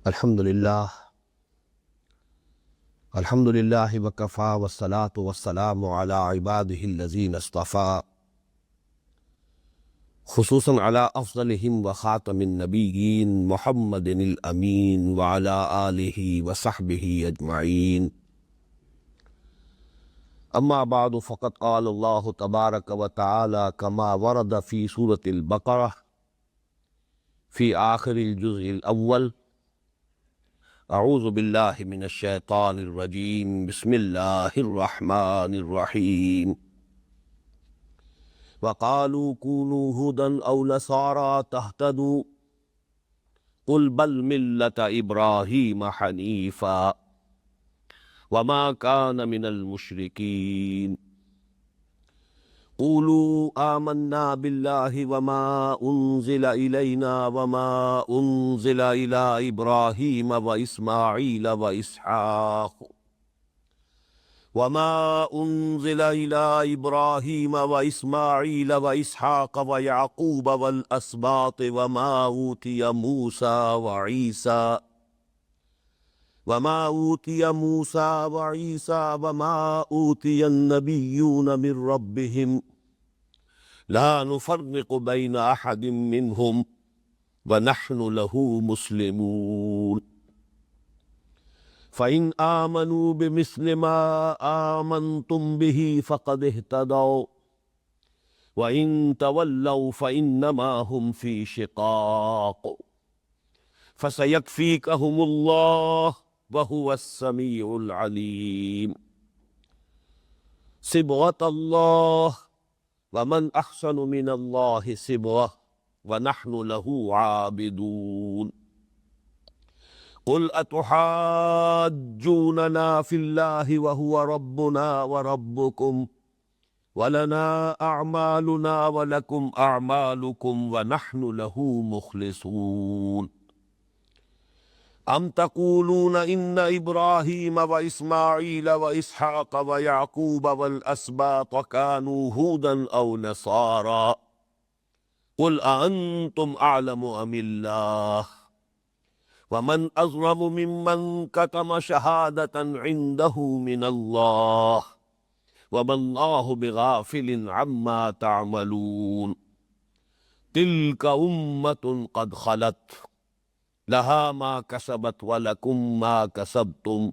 الحمد للہ وکفا والصلاة والسلام علی عباده الذین اصطفیٰ، خصوصاً علی افضلہم وخاتم النبیین محمد الامین وعلی آلہ وصحبہ اجمعین۔ اما بعد فقد قال اللہ تبارک وتعالی کما ورد فی سورة البقرہ فی آخر الجزء الاول: اعوذ باللہ من الشیطان الرجیم، بسم اللہ الرحمن الرحیم۔ وقالوا كونوا هودا او نصارى تهتدوا قل بل ملة ابراہیم حنیفا وما كان من المشرکین۔ قولوا آمنا باللہ وما انزل الینا وما انزل الی ابراہیم واسماعیل واسحاق وما انزل الی ابراہیم واسماعیل واسحاق ویعقوب والاسباط وما اوتی موسیٰ وعیسیٰ وما اوتی النبیون من ربهم لا نفرق بین احد منهم ونحن له مسلمون۔ فإن آمنوا بمثل ما آمنتم به فقد اهتدوا وإن تولوا فإنما هم في شقاق فسيكفيكهم الله وهو السميع العليم۔ صبغة الله ومن أحسن من الله صبغة ونحن له عابدون۔ قل أتحاجوننا في الله وهو ربنا وربكم ولنا أعمالنا ولكم أعمالكم ونحن له مخلصون۔ أم تقولون إن إبراهيم وإسماعيل وإسحاق ويعقوب والأسباط كانوا هودا أو نصارى قل أأنتم أعلم أم الله ومن أظلم ممن كتم شهادة عنده من الله وما الله بغافل عما تعملون۔ تلك أمة قد خلت لها ما كسبت ولكم ما كسبتم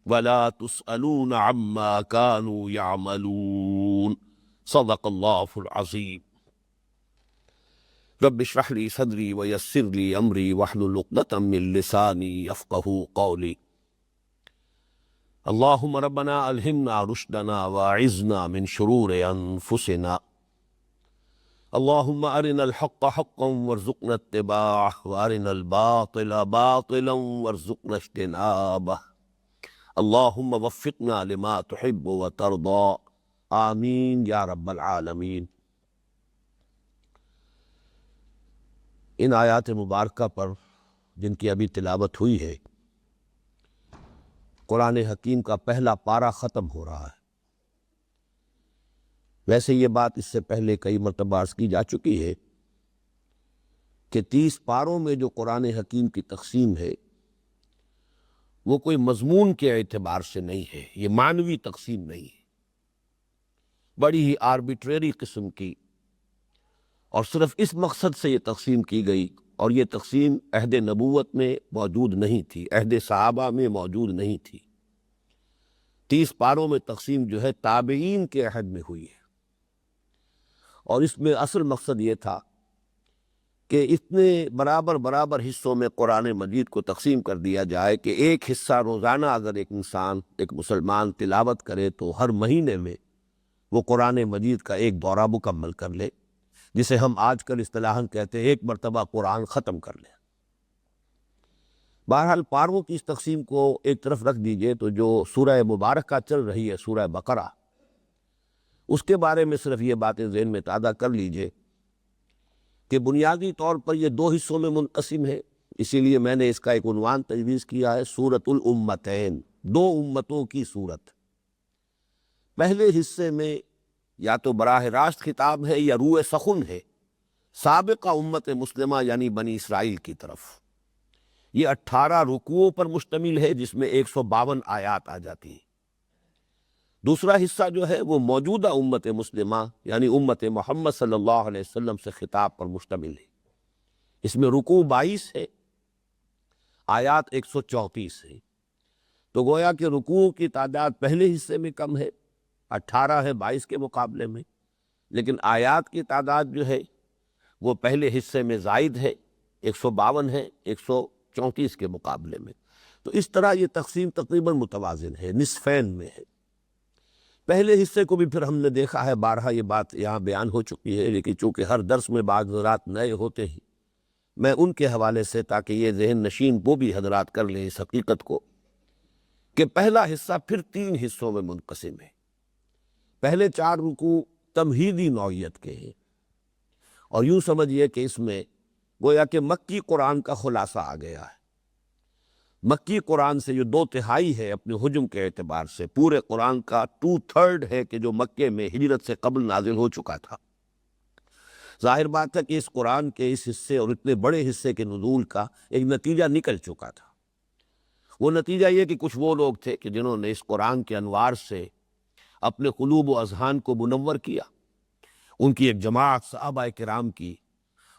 ولا تسألون عما كانوا يعملون۔ صدق اللہ العظیم۔ رب اشرح لي صدری ويسر لي امری واحلل عقدۃ من لسانی یفقہوا قولی۔ اللہم ربنا الہمنا رشدنا واعذنا من شرور انفسنا۔ اللہم ارنا الحق حقا وارزقنا اتباعہ وارنا الباطل باطلا وارزقنا اجتنابہ۔ اللہم وفقنا لما تحب وترضى، آمین یا رب العالمین۔ ان آیات مبارکہ پر جن کی ابھی تلاوت ہوئی ہے، قرآن حکیم کا پہلا پارہ ختم ہو رہا ہے۔ ویسے یہ بات اس سے پہلے کئی مرتبہ عرض کی جا چکی ہے کہ 30 پاروں میں جو قرآن حکیم کی تقسیم ہے وہ کوئی مضمون کے اعتبار سے نہیں ہے، یہ معنوی تقسیم نہیں ہے، بڑی ہی آربیٹریری قسم کی، اور صرف اس مقصد سے یہ تقسیم کی گئی، اور یہ تقسیم عہد نبوت میں موجود نہیں تھی، عہد صحابہ میں موجود نہیں تھی۔ 30 پاروں میں تقسیم جو ہے تابعین کے عہد میں ہوئی ہے، اور اس میں اصل مقصد یہ تھا کہ اتنے برابر برابر حصوں میں قرآن مجید کو تقسیم کر دیا جائے کہ ایک حصہ روزانہ اگر ایک انسان، ایک مسلمان تلاوت کرے تو ہر مہینے میں وہ قرآن مجید کا ایک دورہ مکمل کر لے، جسے ہم آج کل اصطلاحاً کہتے ہیں ایک مرتبہ قرآن ختم کر لیں۔ بہرحال پاروں کی اس تقسیم کو ایک طرف رکھ دیجئے تو جو سورہ مبارکہ چل رہی ہے، سورہ بقرہ، اس کے بارے میں صرف یہ باتیں ذہن میں تازہ کر لیجئے کہ بنیادی طور پر یہ 2 حصوں میں منقسم ہے، اسی لیے میں نے اس کا ایک عنوان تجویز کیا ہے، سورۃ الامتین، 2 امتوں کی سورت۔ پہلے حصے میں یا تو براہ راست خطاب ہے یا روح سخن ہے سابقہ امت مسلمہ یعنی بنی اسرائیل کی طرف، یہ 18 رکوعوں پر مشتمل ہے جس میں 152 آیات آ جاتی ہیں۔ دوسرا حصہ جو ہے وہ موجودہ امت مسلمہ یعنی امت محمد صلی اللہ علیہ وسلم سے خطاب پر مشتمل ہے۔ اس میں رکوع 22 ہے، آیات 134 ہے، تو گویا کہ رکوع کی تعداد پہلے حصے میں کم ہے، 18 ہے 22 کے مقابلے میں، لیکن آیات کی تعداد جو ہے وہ پہلے حصے میں زائد ہے، 152 ہے 134 کے مقابلے میں۔ تو اس طرح یہ تقسیم تقریباً متوازن ہے، نصفین میں ہے۔ پہلے حصے کو بھی پھر ہم نے دیکھا ہے، بارہا یہ بات یہاں بیان ہو چکی ہے، لیکن چونکہ ہر درس میں بعض حضرات نئے ہوتے ہیں، میں ان کے حوالے سے تاکہ یہ ذہن نشین وہ بھی حضرات کر لیں اس حقیقت کو کہ پہلا حصہ پھر 3 حصوں میں منقسم ہے۔ پہلے 4 رکوع تمہیدی نوعیت کے ہیں، اور یوں سمجھیے کہ اس میں گویا کہ مکی قرآن کا خلاصہ آ گیا ہے۔ مکی قرآن سے جو 2/3 ہے اپنے حجم کے اعتبار سے، پورے قرآن کا 2/3 ہے کہ جو مکے میں ہجرت سے قبل نازل ہو چکا تھا۔ ظاہر بات ہے کہ اس قرآن کے اس حصے اور اتنے بڑے حصے کے نزول کا ایک نتیجہ نکل چکا تھا۔ وہ نتیجہ یہ کہ کچھ وہ لوگ تھے کہ جنہوں نے اس قرآن کے انوار سے اپنے قلوب و اذہان کو منور کیا، ان کی ایک جماعت صحابہ کرام کی،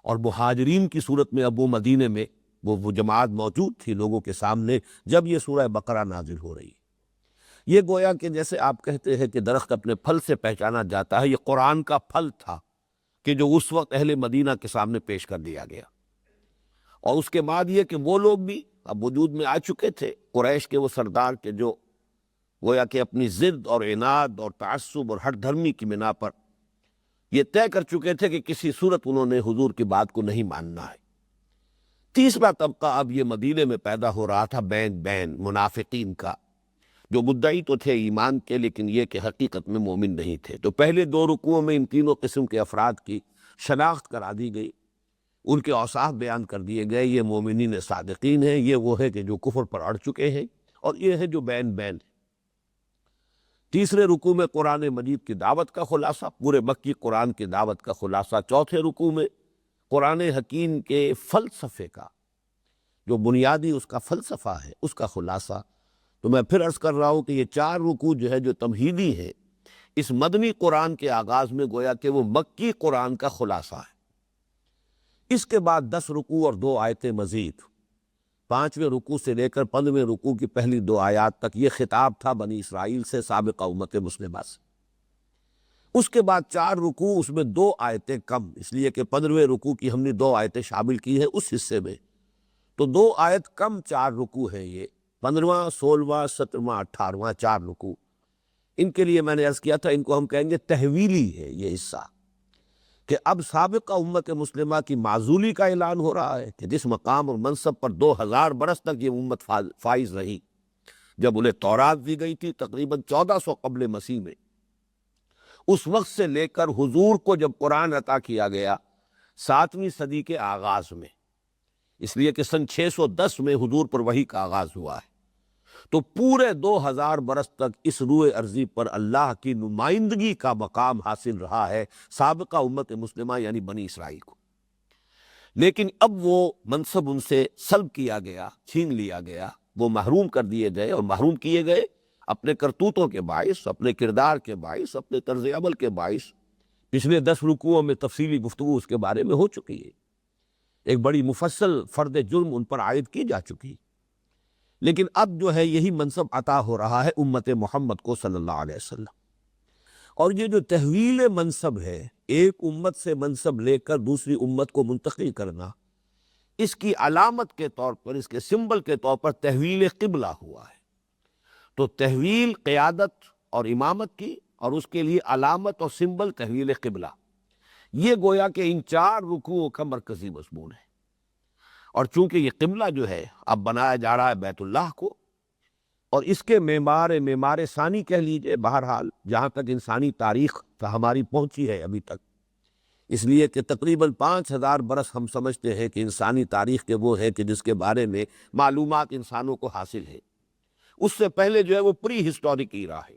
اور مہاجرین کی صورت میں اب وہ مدینے میں وہ جماعت موجود تھی لوگوں کے سامنے جب یہ سورہ بقرہ نازل ہو رہی ہے۔ یہ گویا کہ جیسے آپ کہتے ہیں کہ درخت اپنے پھل سے پہچانا جاتا ہے، یہ قرآن کا پھل تھا کہ جو اس وقت اہل مدینہ کے سامنے پیش کر دیا گیا۔ اور اس کے بعد یہ کہ وہ لوگ بھی اب وجود میں آ چکے تھے، قریش کے وہ سردار کے جو گویا کہ اپنی ضد اور عناد اور تعصب اور ہٹ دھرمی کی بنا پر یہ طے کر چکے تھے کہ کسی صورت انہوں نے حضور کی بات کو نہیں ماننا ہے۔ تیسرا طبقہ اب یہ مدینے میں پیدا ہو رہا تھا، بین منافقین کا، جو مدعی تو تھے ایمان کے لیکن یہ کہ حقیقت میں مومن نہیں تھے۔ تو پہلے 2 رکوعوں میں ان تینوں قسم کے افراد کی شناخت کرا دی گئی، ان کے اوصاف بیان کر دیے گئے، یہ مومنین صادقین ہیں، یہ وہ ہے کہ جو کفر پر اڑ چکے ہیں، اور یہ ہے جو بین۔ تیسرے رکوع میں قرآن مجید کی دعوت کا خلاصہ، پورے مکی قرآن کی دعوت کا خلاصہ۔ چوتھے رکوع میں قرآن حکیم کے فلسفے کا جو بنیادی اس کا فلسفہ ہے اس کا خلاصہ۔ تو میں پھر عرض کر رہا ہوں کہ یہ 4 رکوع جو ہے جو تمہیدی ہے، اس مدنی قرآن کے آغاز میں گویا کہ وہ مکی قرآن کا خلاصہ ہے۔ اس کے بعد 10 رکوع اور 2 آیتیں مزید، 5ویں رکوع سے لے کر 15ویں رکوع کی پہلی 2 آیات تک یہ خطاب تھا بنی اسرائیل سے، سابقہ امت مسلمہ سے۔ اس کے بعد 4 رکوع، اس میں 2 آیتیں کم، اس لیے کہ 15ویں رکوع کی ہم نے 2 آیتیں شامل کی ہیں اس حصے میں، تو 2 آیت کم 4 رکوع ہیں یہ، 15واں 16واں 17واں 18واں 4 رکوع۔ ان کے لیے میں نے عرض کیا تھا ان کو ہم کہیں گے تحویلی ہے یہ حصہ، کہ اب سابقہ امت مسلمہ کی معزولی کا اعلان ہو رہا ہے کہ جس مقام اور منصب پر 2000 برس تک یہ امت فائز رہی، جب انہیں تورات دی گئی تھی تقریباً 1400 قبل مسیح میں، اس وقت سے لے کر حضور کو جب قرآن عطا کیا گیا 7ویں صدی کے آغاز میں، اس لیے کہ سن 610 میں حضور پر وحی کا آغاز ہوا ہے، تو پورے 2000 برس تک اس روئے ارضی پر اللہ کی نمائندگی کا مقام حاصل رہا ہے سابقہ امت مسلمہ یعنی بنی اسرائیل کو۔ لیکن اب وہ منصب ان سے سلب کیا گیا، چھین لیا گیا، وہ محروم کر دیے گئے، اور محروم کیے گئے اپنے کرتوتوں کے باعث، اپنے کردار کے باعث، اپنے طرز عمل کے باعث۔ پچھلے 10 رکوعوں میں تفصیلی گفتگو اس کے بارے میں ہو چکی ہے، ایک بڑی مفصل فرد جرم ان پر عائد کی جا چکی، لیکن اب جو ہے یہی منصب عطا ہو رہا ہے امت محمد کو صلی اللہ علیہ وسلم۔ اور یہ جو تحویل منصب ہے، ایک امت سے منصب لے کر دوسری امت کو منتقل کرنا، اس کی علامت کے طور پر، اس کے سمبل کے طور پر تحویل قبلہ ہوا ہے۔ تو تحویل قیادت اور امامت کی، اور اس کے لیے علامت اور سمبل تحویل قبلہ، یہ گویا کہ ان 4 رکوعوں کا مرکزی مضمون ہے۔ اور چونکہ یہ قبلہ جو ہے اب بنایا جا رہا ہے بیت اللہ کو، اور اس کے معمار ثانی کہہ لیجئے، بہرحال جہاں تک انسانی تاریخ ہماری پہنچی ہے ابھی تک، اس لیے کہ تقریباً 5000 برس ہم سمجھتے ہیں کہ انسانی تاریخ کے وہ ہے کہ جس کے بارے میں معلومات انسانوں کو حاصل ہے۔ اس سے پہلے جو ہے وہ پری ہسٹورک ایرا ہے۔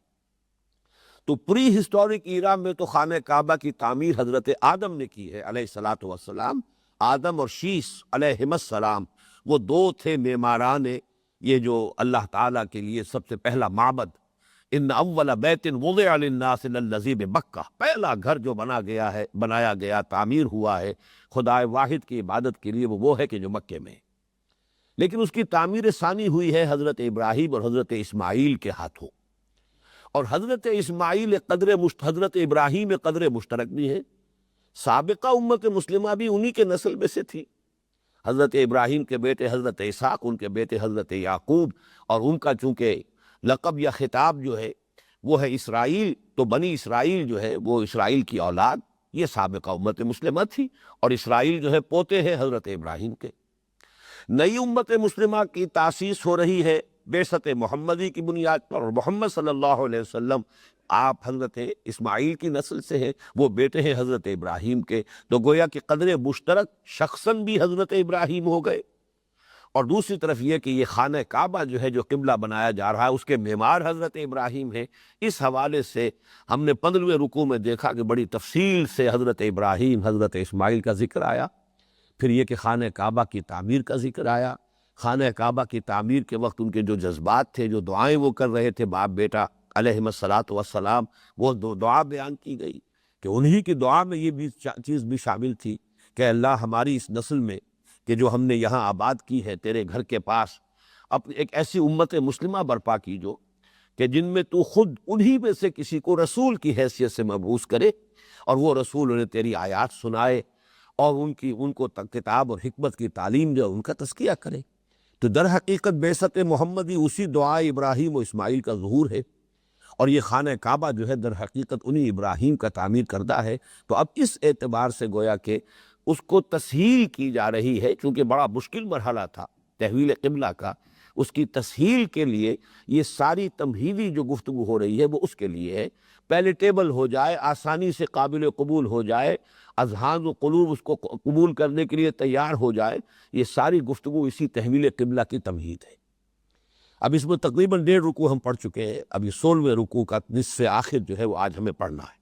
تو پری ہسٹورک ایرا میں تو خانہ کعبہ کی تعمیر حضرت آدم نے کی ہے علیہ الصلوۃ والسلام، آدم اور شیس علیہم السلام، وہ دو تھے معماران یہ جو اللہ تعالیٰ کے لیے سب سے پہلا معبد، ان اول بیت وضع للناس للذی بمکہ، پہلا گھر جو بنایا گیا تعمیر ہوا ہے خدا واحد کی عبادت کے لیے، وہ ہے کہ جو مکے میں ہے۔ لیکن اس کی تعمیر ثانی ہوئی ہے حضرت ابراہیم اور حضرت اسماعیل کے ہاتھوں، اور حضرت حضرت ابراہیم قدر مشترک بھی ہے۔ سابقہ امت مسلمہ بھی انہی کے نسل میں سے تھی، حضرت ابراہیم کے بیٹے حضرت اسحاق، ان کے بیٹے حضرت یعقوب، اور ان کا چونکہ لقب یا خطاب جو ہے وہ ہے اسرائیل، تو بنی اسرائیل جو ہے وہ اسرائیل کی اولاد، یہ سابقہ امت مسلمہ تھی، اور اسرائیل جو ہے پوتے ہیں حضرت ابراہیم کے۔ نئی امت مسلمہ کی تاسیس ہو رہی ہے بعثت محمدی کی بنیاد پر، اور محمد صلی اللہ علیہ وسلم آپ حضرت اسماعیل کی نسل سے ہیں، وہ بیٹے ہیں حضرت ابراہیم کے، تو گویا کہ قدر مشترک شخصاً بھی حضرت ابراہیم ہو گئے، اور دوسری طرف یہ کہ یہ خانہ کعبہ جو ہے جو قبلہ بنایا جا رہا ہے اس کے معمار حضرت ابراہیم ہے۔ اس حوالے سے ہم نے 15ویں رکوع میں دیکھا کہ بڑی تفصیل سے حضرت ابراہیم حضرت اسماعیل کا ذکر آیا، پھر یہ کہ خانہ کعبہ کی تعمیر کا ذکر آیا، خانہ کعبہ کی تعمیر کے وقت ان کے جو جذبات تھے، جو دعائیں وہ کر رہے تھے باپ بیٹا علیہم الصلاۃ والسلام، وہ دعا بیان کی گئی کہ انہی کی دعا میں یہ بھی چیز بھی شامل تھی کہ اللہ ہماری اس نسل میں کہ جو ہم نے یہاں آباد کی ہے تیرے گھر کے پاس، اپنی ایک ایسی امت مسلمہ برپا کی جو کہ جن میں تو خود انہی میں سے کسی کو رسول کی حیثیت سے مبعوث کرے، اور وہ رسول انہیں تیری آیات سنائے، اور ان کو کتاب اور حکمت کی تعلیم دے، ان کا تزکیہ کرے۔ تو در حقیقت بعثت محمدی اسی دعا ابراہیم و اسماعیل کا ظہور ہے، اور یہ خانہ کعبہ جو ہے در حقیقت انہی ابراہیم کا تعمیر کردہ ہے۔ تو اب اس اعتبار سے گویا کہ اس کو تسہیل کی جا رہی ہے، چونکہ بڑا مشکل مرحلہ تھا تحویل قبلہ کا، اس کی تسہیل کے لیے یہ ساری تمہیدی جو گفتگو ہو رہی ہے وہ اس کے لیے ہے، پیلیٹیبل ہو جائے، آسانی سے قابل قبول ہو جائے، اذہان و قلوب اس کو قبول کرنے کے لیے تیار ہو جائے، یہ ساری گفتگو اسی تحویل قبلہ کی تمہید ہے۔ اب اس میں تقریباً 1.5 رکوع ہم پڑھ چکے ہیں، اب یہ 16ویں رکوع کا نصف آخر جو ہے وہ آج ہمیں پڑھنا ہے۔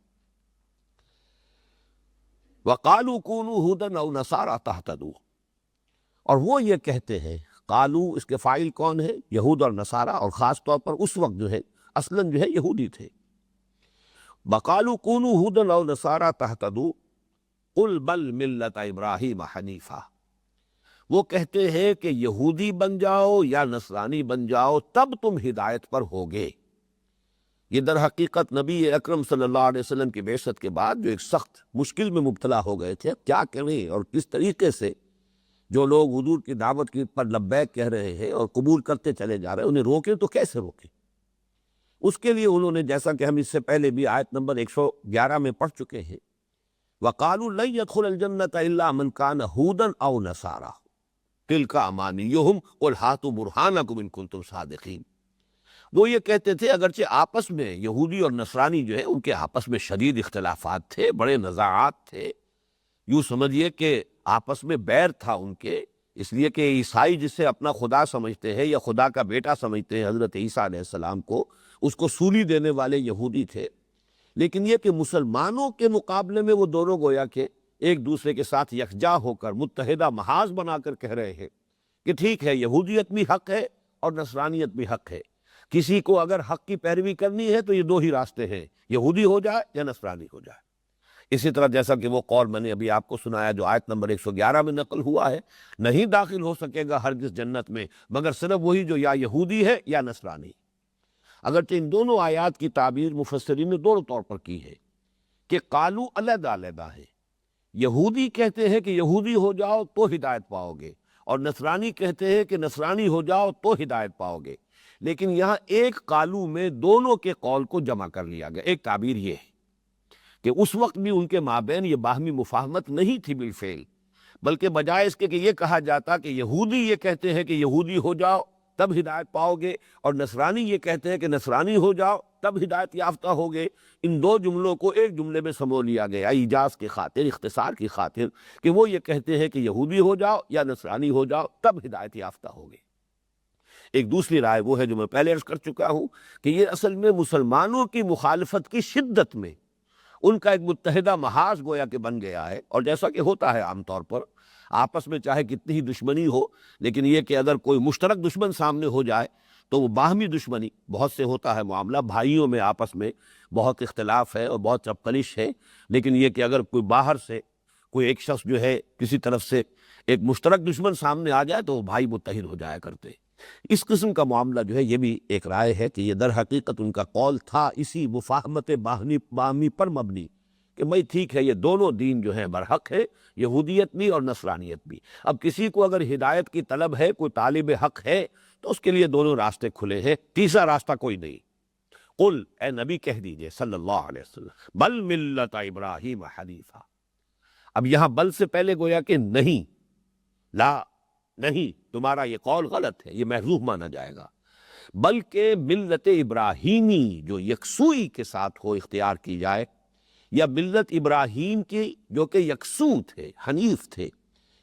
وَقَالُوا كُونُوا هُودًا أَوْ نَصَارَىٰ تَهْتَدُوا، اور وہ یہ کہتے ہیں، قالو اس کے فاعل کون ہے؟ یہود اور نصارہ، اور خاص طور پر اس وقت جو ہے اصلاً جو ہے یہودی تھے۔ وَقَالُوا كُونُوا هُودًا أَوْ نَصَارَىٰ تَهْتَدُوا قُلْ بَلْ مِلَّةَ إِبْرَاهِيمَ حَنِيفًا، وہ کہتے ہیں کہ یہودی بن جاؤ یا نصرانی بن جاؤ تب تم ہدایت پر ہوگے۔ یہ در حقیقت نبی اکرم صلی اللہ علیہ وسلم کی بعثت کے بعد جو ایک سخت مشکل میں مبتلا ہو گئے تھے، کیا کریں اور کس طریقے سے جو لوگ حضور کی دعوت کی پر لبیک کہہ رہے ہیں اور قبول کرتے چلے جا رہے ہیں، انہیں روکیں تو کیسے روکیں؟ اس کے لیے انہوں نے، جیسا کہ ہم اس سے پہلے بھی آیت نمبر 111 میں پڑھ چکے ہیں، وَقَالُوا لَن يَدْخُلَ الْجَنَّةَ إِلَّا مَنْ كَانَ هُودًا أَوْ نَصَارَىٰ تِلْكَ أَمَانِيُّهُمْ قُلْ هَاتُوا بُرْهَانَكُمْ إِن كُنتُمْ صَادِقِينَ۔ وہ یہ کہتے تھے، اگرچہ آپس میں یہودی اور نصرانی جو ہے ان کے آپس میں شدید اختلافات تھے، بڑے نزاعات تھے، یوں سمجھیے کہ آپس میں بیر تھا ان کے، اس لیے کہ عیسائی جسے اپنا خدا سمجھتے ہیں یا خدا کا بیٹا سمجھتے ہیں حضرت عیسیٰ علیہ السلام کو، اس کو سولی دینے والے یہودی تھے۔ لیکن یہ کہ مسلمانوں کے مقابلے میں وہ دونوں گویا کہ ایک دوسرے کے ساتھ یکجا ہو کر متحدہ محاذ بنا کر کہہ رہے ہیں کہ ٹھیک ہے، یہودیت بھی حق ہے اور نصرانیت بھی حق ہے، کسی کو اگر حق کی پیروی کرنی ہے تو یہ دو ہی راستے ہیں، یہودی ہو جائے یا نصرانی ہو جائے۔ اسی طرح جیسا کہ وہ قول میں نے ابھی آپ کو سنایا جو آیت نمبر 111 میں نقل ہوا ہے، نہیں داخل ہو سکے گا ہرگز جنت میں مگر صرف وہی جو یا یہودی ہے یا نصرانی۔ اگرچہ ان دونوں آیات کی تعبیر مفسرین نے دونوں طور پر کی ہے کہ قالو علیحدہ علیحدہ ہے، یہودی کہتے ہیں کہ یہودی ہو جاؤ تو ہدایت پاؤ گے، اور نصرانی کہتے ہیں کہ نصرانی ہو جاؤ تو ہدایت پاؤ گے، لیکن یہاں ایک قالو میں دونوں کے قول کو جمع کر لیا گیا۔ ایک تعبیر یہ ہے کہ اس وقت بھی ان کے مابین یہ باہمی مفاہمت نہیں تھی بالفعل، بلکہ بجائے اس کے کہ یہ کہا جاتا کہ یہودی یہ کہتے ہیں کہ یہودی ہو جاؤ تب ہدایت پاؤ گے، اور نصرانی یہ کہتے ہیں کہ نصرانی ہو جاؤ تب ہدایت یافتہ ہوگے، ان دو جملوں کو ایک جملے میں سمو لیا گیا ایجاز کی خاطر، اختصار کی خاطر، کہ وہ یہ کہتے ہیں کہ یہودی ہو جاؤ یا نصرانی ہو جاؤ تب ہدایت یافتہ ہوگے۔ ایک دوسری رائے وہ ہے جو میں پہلے عرض کر چکا ہوں کہ یہ اصل میں مسلمانوں کی مخالفت کی شدت میں ان کا ایک متحدہ محاذ گویا کہ بن گیا ہے، اور جیسا کہ ہوتا ہے عام طور پر آپس میں چاہے کتنی ہی دشمنی ہو، لیکن یہ کہ اگر کوئی مشترک دشمن سامنے ہو جائے تو وہ باہمی دشمنی، بہت سے ہوتا ہے معاملہ بھائیوں میں آپس میں بہت اختلاف ہے اور بہت چپقلش ہے، لیکن یہ کہ اگر کوئی باہر سے کوئی ایک شخص جو ہے کسی طرف سے ایک مشترک دشمن سامنے آ جائے تو وہ بھائی متحد ہو جایا کرتے ہیں۔ اس قسم کا معاملہ جو ہے یہ بھی ایک رائے ہے کہ یہ در حقیقت ان کا قول تھا اسی مفاہمت باہمی پر مبنی کہ بھائی ٹھیک ہے یہ دونوں دین جو ہیں برحق ہے، یہودیت بھی اور نصرانیت بھی۔ اب کسی کو اگر ہدایت کی طلب ہے، کوئی طالب حق ہے، تو اس کے لیے دونوں راستے کھلے ہیں، تیسرا راستہ کوئی نہیں۔ قل، اے نبی کہہ دیجئے صلی اللہ علیہ وسلم، بل ملت ابراہیم حنیفہ۔ اب یہاں بل سے پہلے گویا کہ نہیں، لا، نہیں، تمہارا یہ قول غلط ہے، یہ محذوف مانا جائے گا، بلکہ ملت ابراہیمی جو یکسوئی کے ساتھ ہو اختیار کی جائے، یا ملت ابراہیم کی جو کہ یکسو تھے، حنیف تھے،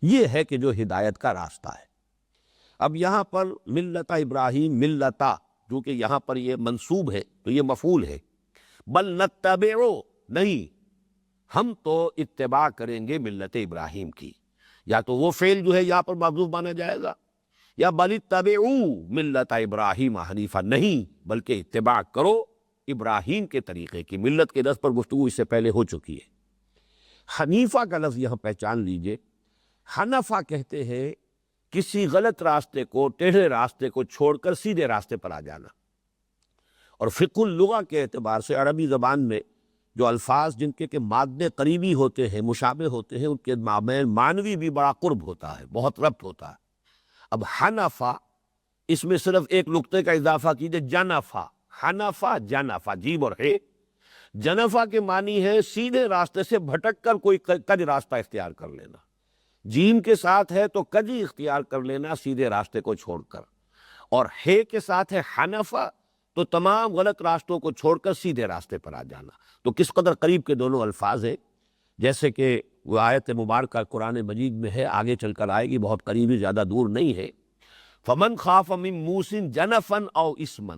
یہ ہے کہ جو ہدایت کا راستہ ہے۔ اب یہاں پر ملت ابراہیم، ملتا، جو کہ یہاں پر یہ منصوب ہے تو یہ مفعول ہے، بل نتبعو، نہیں، ہم تو اتباع کریں گے ملت ابراہیم کی، یا تو وہ فعل جو ہے یہاں پر محذوف مانا جائے گا، یا بل اتبعو ملت ابراہیم حنیفہ، نہیں بلکہ اتباع کرو ابراہیم کے طریقے کی۔ ملت کے لفظ پر گفتگو اس سے پہلے ہو چکی ہے۔ حنیفہ کا لفظ یہاں پہچان لیجئے، حنفہ کہتے ہیں کسی غلط راستے کو، ٹیڑھے راستے کو چھوڑ کر سیدھے راستے پر آ جانا۔ اور فقہ اللغہ کے اعتبار سے عربی زبان میں جو الفاظ جن کے مادے قریبی ہوتے ہیں، مشابہ ہوتے ہیں، ان کے مابین معنوی بھی بڑا قرب ہوتا ہے، بہت ربط ہوتا ہے۔ اب حنفہ، اس میں صرف ایک نقطے کا اضافہ کیجئے، جنفہ، حنفہ جنفہ، جیم اور ہے، جنفہ کے معنی ہے سیدھے راستے سے بھٹک کر کوئی کج راستہ اختیار کر لینا، جیم کے ساتھ ہے تو کجی اختیار کر لینا سیدھے راستے کو چھوڑ کر، اور ہے کے ساتھ ہے حنفہ تو تمام غلط راستوں کو چھوڑ کر سیدھے راستے پر آ جانا۔ تو کس قدر قریب کے دونوں الفاظ ہیں، جیسے کہ وہ آیت مبارکہ قرآن مجید میں ہے، آگے چل کر آئے گی، بہت قریبی، زیادہ دور نہیں ہے۔ فمن خاف من موص جنفا او اثما،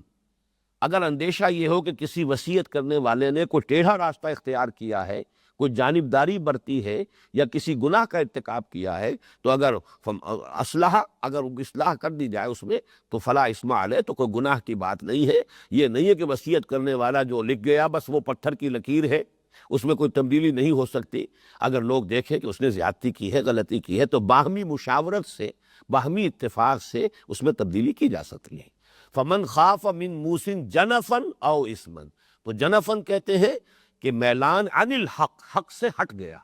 اگر اندیشہ یہ ہو کہ کسی وصیت کرنے والے نے کوئی ٹیڑھا راستہ اختیار کیا ہے، کوئی جانبداری برتی ہے، یا کسی گناہ کا ارتکاب کیا ہے، تو اگر اگر اصلاح کر دی جائے اس میں تو فلا اثم علیہ، تو کوئی گناہ کی بات نہیں ہے۔ یہ نہیں ہے کہ وصیت کرنے والا جو لکھ گیا بس وہ پتھر کی لکیر ہے، اس میں کوئی تبدیلی نہیں ہو سکتی۔ اگر لوگ دیکھیں کہ اس نے زیادتی کی ہے، غلطی کی ہے، تو باہمی مشاورت سے، باہمی اتفاق سے اس میں تبدیلی کی جا سکتی ہے۔ فمن خاف من موص جنفا او اثما، تو جنفن کہتے ہیں کہ میلان عن الحق، حق سے ہٹ گیا،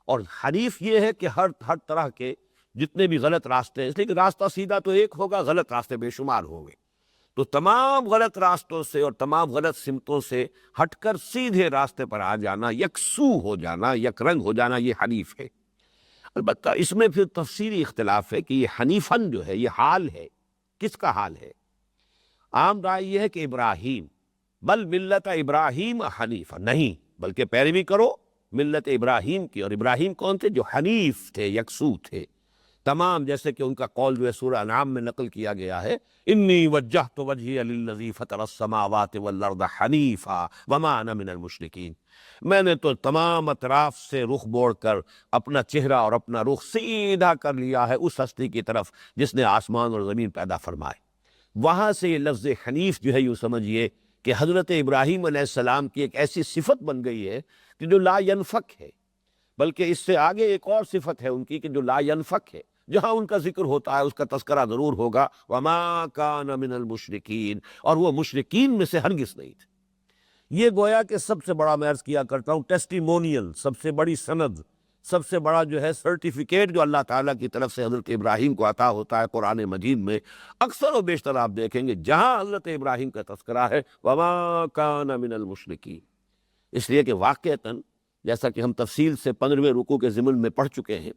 اور حریف یہ ہے کہ ہر طرح کے جتنے بھی غلط راستے ہیں، اس لیے کہ راستہ سیدھا تو ایک ہوگا، غلط راستے بے شمار ہوں گے، تو تمام غلط راستوں سے اور تمام غلط سمتوں سے ہٹ کر سیدھے راستے پر آ جانا، یکسو ہو جانا، یک رنگ ہو جانا، یہ حنیف ہے۔ البتہ اس میں پھر تفسیری اختلاف ہے کہ یہ حنیفن جو ہے یہ حال ہے، کس کا حال ہے؟ عام رائے یہ ہے کہ ابراہیم، بل ملت ابراہیم حنیفہ، نہیں بلکہ پیروی کرو ملت ابراہیم کی، اور ابراہیم کون تھے؟ جو حنیف تھے، یکسو تھے تمام، جیسے کہ ان کا قول جو ہے سورہ انعام میں نقل کیا گیا ہے، انی وجہت وجہی للذی فطر السماوات والارض حنیفا وما انا من المشرکین، میں نے تو تمام اطراف سے رخ موڑ کر اپنا چہرہ اور اپنا رخ سیدھا کر لیا ہے اس ہستی کی طرف جس نے آسمان اور زمین پیدا فرمائے۔ وہاں سے یہ لفظ حنیف جو ہے یوں سمجھیے کہ حضرت ابراہیم علیہ السلام کی ایک ایسی صفت بن گئی ہے کہ جو لا ینفک ہے، بلکہ اس سے آگے ایک اور صفت ہے ان کی کہ جو لا ینفک ہے، جہاں ان کا ذکر ہوتا ہے اس کا تذکرہ ضرور ہوگا، وما کان من المشرکین، اور وہ مشرکین میں سے ہرگز نہیں تھے۔ یہ گویا کہ سب سے بڑا، میں عرض کیا کرتا ہوں، ٹیسٹیمونیل، سب سے بڑی سند، سب سے بڑا جو ہے سرٹیفکیٹ جو اللہ تعالیٰ کی طرف سے حضرت ابراہیم کو عطا ہوتا ہے قرآن مجید میں، اکثر و بیشتر آپ دیکھیں گے جہاں حضرت ابراہیم کا تذکرہ ہے وما کان من المشرکین، اس لیے کہ واقعتاً جیسا کہ ہم تفصیل سے 15ویں رکوع کے ضمن میں پڑھ چکے ہیں،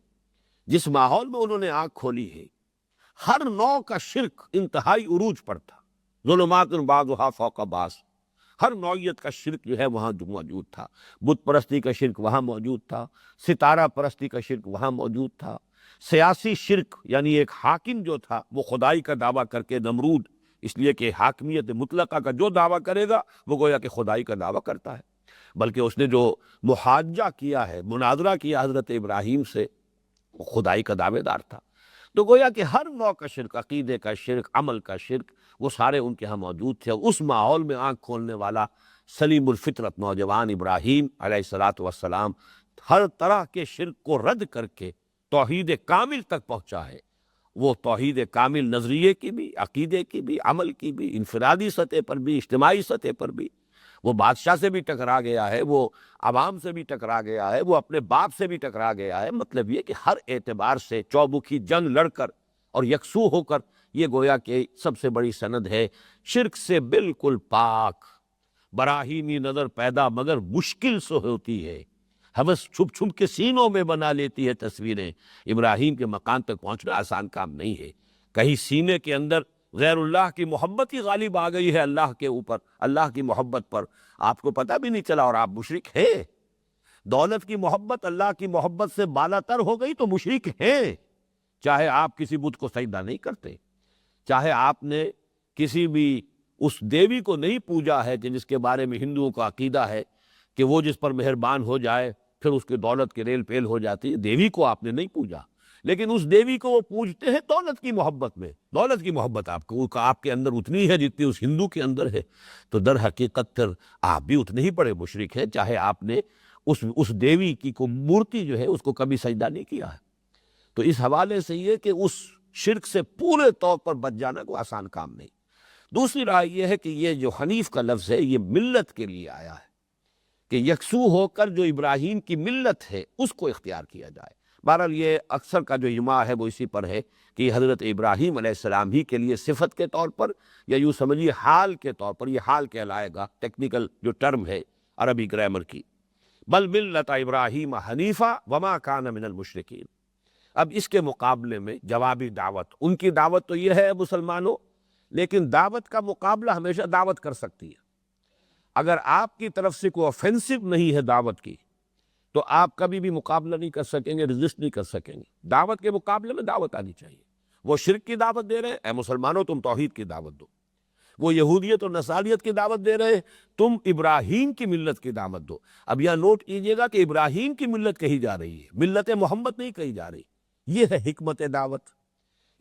جس ماحول میں انہوں نے آنکھ کھولی ہے، ہر نوع کا شرک انتہائی عروج پر تھا، ظلمات بعضها فوق بعض، ہر نوعیت کا شرک جو ہے وہاں موجود تھا، بت پرستی کا شرک وہاں موجود تھا، ستارہ پرستی کا شرک وہاں موجود تھا، سیاسی شرک، یعنی ایک حاکم جو تھا وہ خدائی کا دعویٰ کر کے، نمرود، اس لیے کہ حاکمیت مطلقہ کا جو دعویٰ کرے گا وہ گویا کہ خدائی کا دعویٰ کرتا ہے، بلکہ اس نے جو محاجہ کیا ہے، مناظرہ کیا حضرت ابراہیم سے، وہ خدائی کا دعوے دار تھا۔ تو گویا کہ ہر نوع کا شرک، عقیدے کا شرک، عمل کا شرک، وہ سارے ان کے ہاں موجود تھے۔ اس ماحول میں آنکھ کھولنے والا سلیم الفطرت نوجوان ابراہیم علیہ الصلاۃ والسلام ہر طرح کے شرک کو رد کر کے توحید کامل تک پہنچا ہے۔ وہ توحید کامل نظریے کی بھی، عقیدے کی بھی، عمل کی بھی، انفرادی سطح پر بھی، اجتماعی سطح پر بھی۔ وہ بادشاہ سے بھی ٹکرا گیا ہے، وہ عوام سے بھی ٹکرا گیا ہے، وہ اپنے باپ سے بھی ٹکرا گیا ہے۔ مطلب یہ کہ ہر اعتبار سے چوبکی جنگ لڑ کر اور یکسو ہو کر یہ گویا کہ سب سے بڑی سند ہے، شرک سے بالکل پاک۔ براہیمی نظر پیدا مگر مشکل سے ہوتی ہے، ہوس چھپ چھپ کے سینوں میں بنا لیتی ہے تصویریں۔ ابراہیم کے مقام تک پہنچنا آسان کام نہیں ہے۔ کہیں سینے کے اندر غیر اللہ کی محبت ہی غالب آ گئی ہے اللہ کے اوپر، اللہ کی محبت پر، آپ کو پتہ بھی نہیں چلا اور آپ مشرک ہیں۔ دولت کی محبت اللہ کی محبت سے بالا تر ہو گئی تو مشرک ہیں، چاہے آپ کسی بت کو سجدہ نہیں کرتے، چاہے آپ نے کسی بھی اس دیوی کو نہیں پوجا ہے کہ جس کے بارے میں ہندوؤں کا عقیدہ ہے کہ وہ جس پر مہربان ہو جائے پھر اس کے دولت کے ریل پیل ہو جاتی ہے۔ دیوی کو آپ نے نہیں پوجا، لیکن اس دیوی کو وہ پوجتے ہیں دولت کی محبت میں۔ دولت کی محبت آپ کے اندر اتنی ہے جتنی اس ہندو کے اندر ہے، تو در حقیقت پھر آپ بھی اتنے ہی بڑے مشرک ہیں، چاہے آپ نے اس دیوی کی کو مورتی جو ہے اس کو کبھی سجدہ نہیں کیا ہے۔ تو اس حوالے سے یہ کہ اس شرک سے پورے طور پر بچ جانا کوئی آسان کام نہیں۔ دوسری رائے یہ ہے کہ یہ جو حنیف کا لفظ ہے یہ ملت کے لیے آیا ہے، کہ یکسو ہو کر جو ابراہیم کی ملت ہے اس کو اختیار کیا جائے۔ بہرحال یہ اکثر کا جو اجماع ہے وہ اسی پر ہے کہ حضرت ابراہیم علیہ السلام ہی کے لیے صفت کے طور پر یا یوں سمجھیے حال کے طور پر، یہ حال کہلائے گا، ٹیکنیکل جو ٹرم ہے عربی گرامر کی، بل ملت ابراہیم حنیفہ وما کان من المشرکین۔ اب اس کے مقابلے میں جوابی دعوت، ان کی دعوت تو یہ ہے مسلمانوں، لیکن دعوت کا مقابلہ ہمیشہ دعوت کر سکتی ہے۔ اگر آپ کی طرف سے کوئی آفینسو نہیں ہے دعوت کی تو آپ کبھی بھی مقابلہ نہیں کر سکیں گے، رزسٹ نہیں کر سکیں گے۔ دعوت کے مقابلے میں دعوت آنی چاہیے۔ وہ شرک کی دعوت دے رہے ہیں، اے مسلمانوں تم توحید کی دعوت دو۔ وہ یہودیت اور نصاریت کی دعوت دے رہے ہیں، تم ابراہیم کی ملت کی دعوت دو۔ اب یہ نوٹ کیجئے گا کہ ابراہیم کی ملت کہی جا رہی ہے، ملت محمد نہیں کہی جا رہی۔ یہ ہے حکمت دعوت،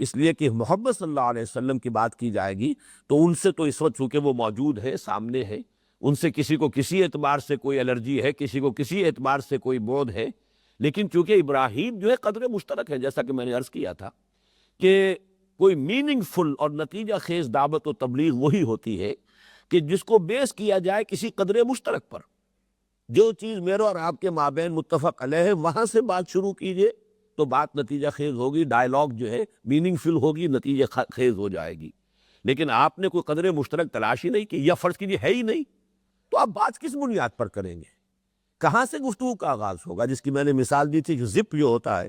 اس لیے کہ محمد صلی اللہ علیہ وسلم کی بات کی جائے گی تو ان سے تو اس وقت چونکہ وہ موجود ہے، سامنے ہے، ان سے کسی کو کسی اعتبار سے کوئی الرجی ہے، کسی کو کسی اعتبار سے کوئی بودھ ہے، لیکن چونکہ ابراہیم جو ہے قدر مشترک ہے، جیسا کہ میں نے عرض کیا تھا کہ کوئی میننگ فل اور نتیجہ خیز دعوت و تبلیغ وہی ہوتی ہے کہ جس کو بیس کیا جائے کسی قدر مشترک پر۔ جو چیز میرے اور آپ کے مابین متفق علیہ ہے وہاں سے بات شروع کیجئے تو بات نتیجہ خیز ہوگی، ڈائلاگ جو ہے میننگ فل ہوگی، نتیجہ خیز ہو جائے گی۔ لیکن آپ نے کوئی قدر مشترک تلاش ہی نہیں کی، یا فرض کیجیے ہے ہی نہیں، تو آپ بات کس بنیاد پر کریں گے؟ کہاں سے گفتگو کا آغاز ہوگا؟ جس کی میں نے مثال دی تھی، جو زپ جو ہوتا ہے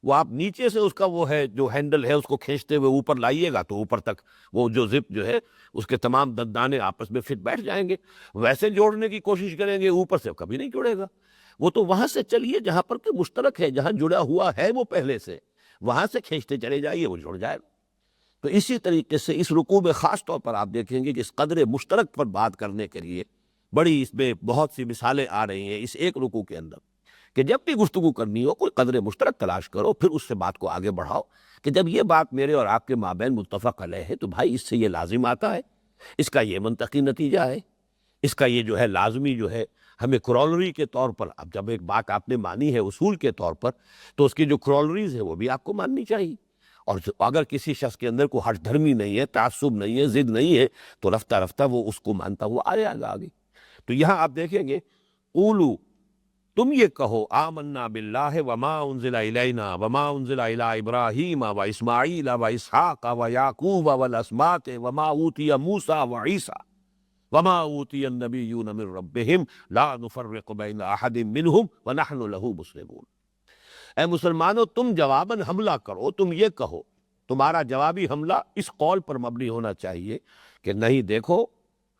وہ آپ نیچے سے اس کا وہ ہے جو ہینڈل ہے اس کو کھینچتے ہوئے اوپر لائیے گا تو اوپر تک وہ جو زپ جو ہے اس کے تمام دندانے آپس میں فٹ بیٹھ جائیں گے۔ ویسے جوڑنے کی کوشش کریں گے اوپر سے کبھی نہیں جڑے گا۔ وہ تو وہاں سے چلیے جہاں پر کہ مشترک ہے، جہاں جڑا ہوا ہے وہ پہلے سے، وہاں سے کھینچتے چلے جائیے، وہ جڑ جائے گا۔ تو اسی طریقے سے اس رکوع میں خاص طور پر آپ دیکھیں گے کہ اس قدر مشترک پر بات کرنے کے لیے بڑی اس میں بہت سی مثالیں آ رہی ہیں اس ایک رکوع کے اندر، کہ جب بھی گفتگو کرنی ہو کوئی قدر مشترک تلاش کرو، پھر اس سے بات کو آگے بڑھاؤ کہ جب یہ بات میرے اور آپ کے مابین متفق علیہ ہے تو بھائی اس سے یہ لازم آتا ہے، اس کا یہ منطقی نتیجہ ہے، اس کا یہ جو ہے لازمی جو ہے ہمیں کرولری کے طور پر، اب جب ایک بات آپ نے مانی ہے اصول کے طور پر تو اس کی جو کرولریز ہے وہ بھی آپ کو ماننی چاہیے۔ اور اگر کسی شخص کے اندر کوئی ہٹ دھرمی نہیں ہے، تعصب نہیں ہے، ضد نہیں ہے، تو رفتہ رفتہ وہ اس کو مانتا ہوا آئے گا آگے۔ تو یہاں آپ دیکھیں گے قولو، تم یہ کہو، آمنا باللہ وما انزل الینا وما انزل الی ابراہیم و اسماعیل و اسحاق و یعقوب والاسباط وما اوتی موسیٰ و عیسیٰ وما اوتی النبیون من ربہم لا نفرق بین احد منہم ونحن لہ مسلمون۔ اے مسلمانوں تم جواباً حملہ کرو، تم یہ کہو، تمہارا جوابی حملہ اس قول پر مبنی ہونا چاہیے کہ نہیں دیکھو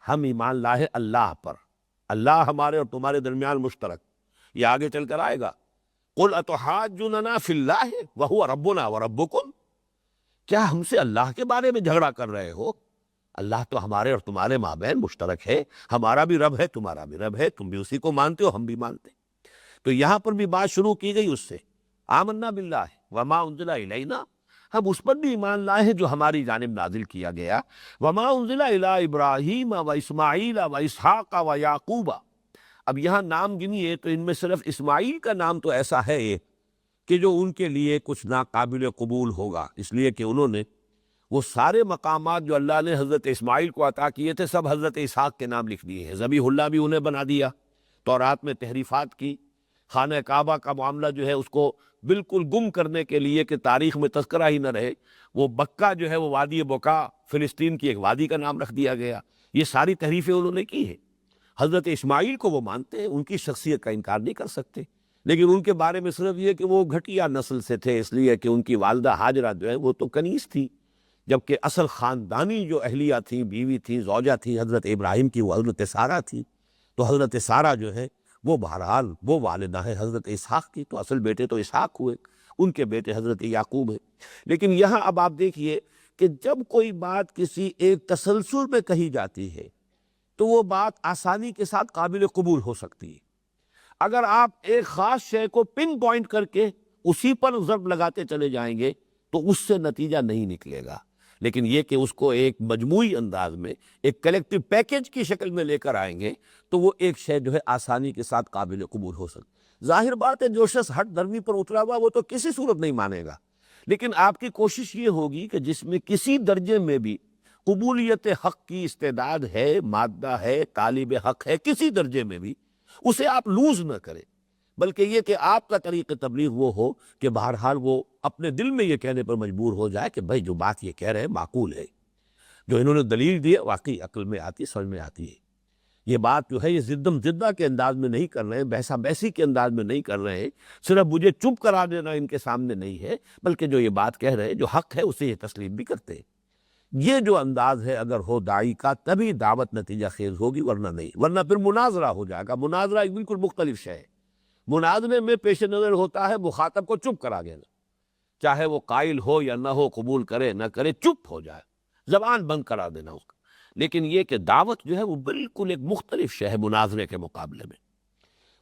ہم ایمان لائے اللہ پر، اللہ ہمارے اور تمہارے درمیان مشترک، یہ آگے چل کر آئے گا۔ قل اتحاجوننا فی اللہ وہو ربنا وربکم، کیا ہم سے اللہ کے بارے میں جھگڑا کر رہے ہو؟ اللہ تو ہمارے اور تمہارے مابین مشترک ہے، ہمارا بھی رب ہے تمہارا بھی رب ہے، تم بھی اسی کو مانتے ہو ہم بھی مانتے ہیں۔ تو یہاں پر بھی بات شروع کی گئی اس سے، آمنا باللہ ہے، وما انزل الینا، ہم اس پر بھی ایمان لائے ہیں جو ہماری جانب نازل کیا گیا، وما انزل الی ابراہیم و اسماعیل و اسحاق و یعقوب۔ اب یہاں نام گنیے تو ان میں صرف اسماعیل کا نام تو ایسا ہے کہ جو ان کے لیے کچھ ناقابل قبول ہوگا، اس لیے کہ انہوں نے وہ سارے مقامات جو اللہ نے حضرت اسماعیل کو عطا کیے تھے سب حضرت اسحاق کے نام لکھ دیے ہیں، ذبیح اللہ بھی انہیں بنا دیا، تورات میں تحریفات کی، خانہ کعبہ کا معاملہ جو ہے اس کو بالکل گم کرنے کے لیے کہ تاریخ میں تذکرہ ہی نہ رہے، وہ بکہ جو ہے وہ وادی بکا فلسطین کی ایک وادی کا نام رکھ دیا گیا، یہ ساری تحریفیں انہوں نے کی ہیں۔ حضرت اسماعیل کو وہ مانتے ہیں، ان کی شخصیت کا انکار نہیں کر سکتے، لیکن ان کے بارے میں صرف یہ کہ وہ گھٹیا نسل سے تھے، اس لیے کہ ان کی والدہ ہاجرہ جو ہے وہ تو کنیز تھی، جبکہ اصل خاندانی جو اہلیہ تھیں، بیوی تھیں، زوجہ تھیں حضرت ابراہیم کی، وہ حضرت سارہ تھی۔ تو حضرت سارہ جو ہے وہ بہرحال وہ والدہ ہے حضرت اسحاق کی، تو اصل بیٹے تو اسحاق ہوئے، ان کے بیٹے حضرت یعقوب ہیں۔ لیکن یہاں اب آپ دیکھیے کہ جب کوئی بات کسی ایک تسلسل میں کہی جاتی ہے تو وہ بات آسانی کے ساتھ قابل قبول ہو سکتی ہے۔ اگر آپ ایک خاص شے کو پن پوائنٹ کر کے اسی پر ضرب لگاتے چلے جائیں گے تو اس سے نتیجہ نہیں نکلے گا، لیکن یہ کہ اس کو ایک مجموعی انداز میں ایک کلیکٹیو پیکج کی شکل میں لے کر آئیں گے تو وہ ایک شے جو ہے آسانی کے ساتھ قابل قبول ہو سکتی۔ ظاہر بات ہے جو شخص ہٹ دھرمی پر اترا ہوا وہ تو کسی صورت نہیں مانے گا، لیکن آپ کی کوشش یہ ہوگی کہ جس میں کسی درجے میں بھی قبولیت حق کی استعداد ہے، مادہ ہے، طالب حق ہے، کسی درجے میں بھی اسے آپ لوز نہ کریں، بلکہ یہ کہ آپ کا طریق تبلیغ وہ ہو کہ بہرحال وہ اپنے دل میں یہ کہنے پر مجبور ہو جائے کہ بھائی جو بات یہ کہہ رہے ہیں معقول ہے، جو انہوں نے دلیل دی ہے واقعی عقل میں آتی، سمجھ میں آتی ہے، یہ بات جو ہے یہ زدم زدہ کے انداز میں نہیں کر رہے ہیں، بحثہ بحثی کے انداز میں نہیں کر رہے ہیں، صرف مجھے چپ کرا دینا ان کے سامنے نہیں ہے، بلکہ جو یہ بات کہہ رہے ہیں جو حق ہے اسے یہ تسلیم بھی کرتے ہیں۔ یہ جو انداز ہے اگر ہو داعی کا تبھی دعوت نتیجہ خیز ہوگی، ورنہ نہیں، ورنہ پھر مناظرہ ہو جائے گا۔ مناظرہ ایک بالکل مختلف شے ہے۔ مناظرے میں پیش نظر ہوتا ہے مخاطب کو چپ کرا دینا، چاہے وہ قائل ہو یا نہ ہو، قبول کرے نہ کرے، چپ ہو جائے، زبان بند کرا دینا اس کا۔ لیکن یہ کہ دعوت جو ہے وہ بالکل ایک مختلف شے ہے مناظرے کے مقابلے میں۔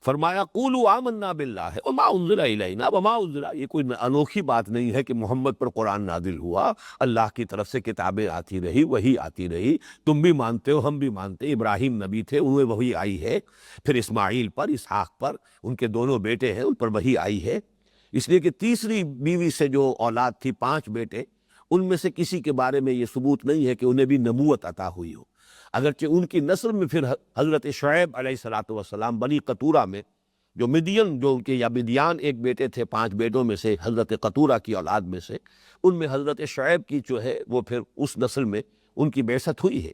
فرمایا قولوا آمنا باللہ وما انزل الینا وما انزل، یہ کوئی انوکھی بات نہیں ہے کہ محمد پر قرآن نازل ہوا، اللہ کی طرف سے کتابیں آتی رہی، وحی آتی رہی، تم بھی مانتے ہو ہم بھی مانتے، ابراہیم نبی تھے انہیں وحی آئی ہے، پھر اسماعیل پر، اسحاق پر، ان کے دونوں بیٹے ہیں ان پر وحی آئی ہے، اس لیے کہ تیسری بیوی سے جو اولاد تھی 5 بیٹے، ان میں سے کسی کے بارے میں یہ ثبوت نہیں ہے کہ انہیں بھی نبوت عطا ہوئی ہو، اگرچہ ان کی نسل میں پھر حضرت شعیب علیہ الصلوۃ والسلام بنی قطورہ میں جو مدین جو ان کے یا مدیان ایک بیٹے تھے 5 بیٹوں میں سے، حضرت قطورہ کی اولاد میں سے، ان میں حضرت شعیب کی جو ہے وہ پھر اس نسل میں ان کی بعثت ہوئی ہے،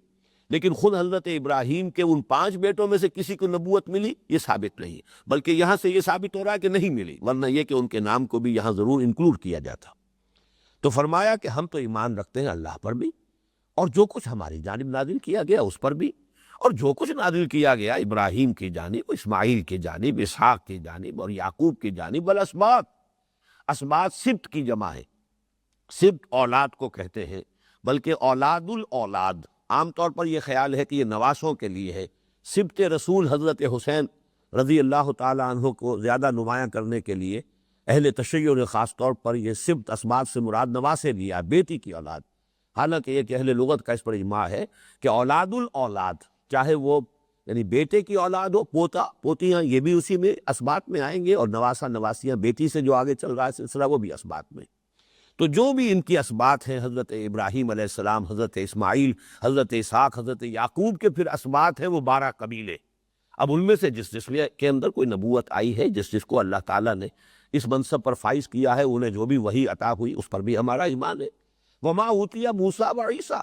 لیکن خود حضرت ابراہیم کے ان 5 بیٹوں میں سے کسی کو نبوت ملی یہ ثابت نہیں، بلکہ یہاں سے یہ ثابت ہو رہا ہے کہ نہیں ملی، ورنہ یہ کہ ان کے نام کو بھی یہاں ضرور انکلوڈ کیا جاتا۔ تو فرمایا کہ ہم تو ایمان رکھتے ہیں اللہ پر بھی، اور جو کچھ ہماری جانب نازل کیا گیا اس پر بھی، اور جو کچھ نازل کیا گیا ابراہیم کی جانب، اسماعیل کی جانب، اسحاق کی جانب اور یعقوب کی جانب، والاسباط، اسباط سبط کی جمع ہے، سبط اولاد کو کہتے ہیں، بلکہ اولاد الاولاد، عام طور پر یہ خیال ہے کہ یہ نواسوں کے لیے ہے، سبط رسول حضرت حسین رضی اللہ تعالی عنہ کو زیادہ نمایاں کرنے کے لیے اہل تشیع نے خاص طور پر یہ سبط اسباط سے مراد نواسے لیا، بیٹی کی اولاد، حالانکہ یہ کہ اہل لغت کا اس پر اجماع ہے کہ اولاد الاولاد چاہے وہ یعنی بیٹے کی اولاد ہو، پوتا پوتیاں یہ بھی اسی میں اسباط میں آئیں گے، اور نواسہ نواسیاں بیٹی سے جو آگے چل رہا ہے سلسلہ وہ بھی اسباط میں، تو جو بھی ان کی اسباط ہیں، حضرت ابراہیم علیہ السلام، حضرت اسماعیل، حضرت اسحاق، حضرت یعقوب کے پھر اسباط ہیں وہ 12 قبیلے۔ اب ان میں سے جس کے اندر کوئی نبوت آئی ہے، جس کو اللہ تعالیٰ نے اس منصب پر فائز کیا ہے، انہیں جو بھی وحی عطا ہوئی اس پر بھی ہمارا ایمان ہے۔ وما اوتیٰ موسیٰ و عیسیٰ،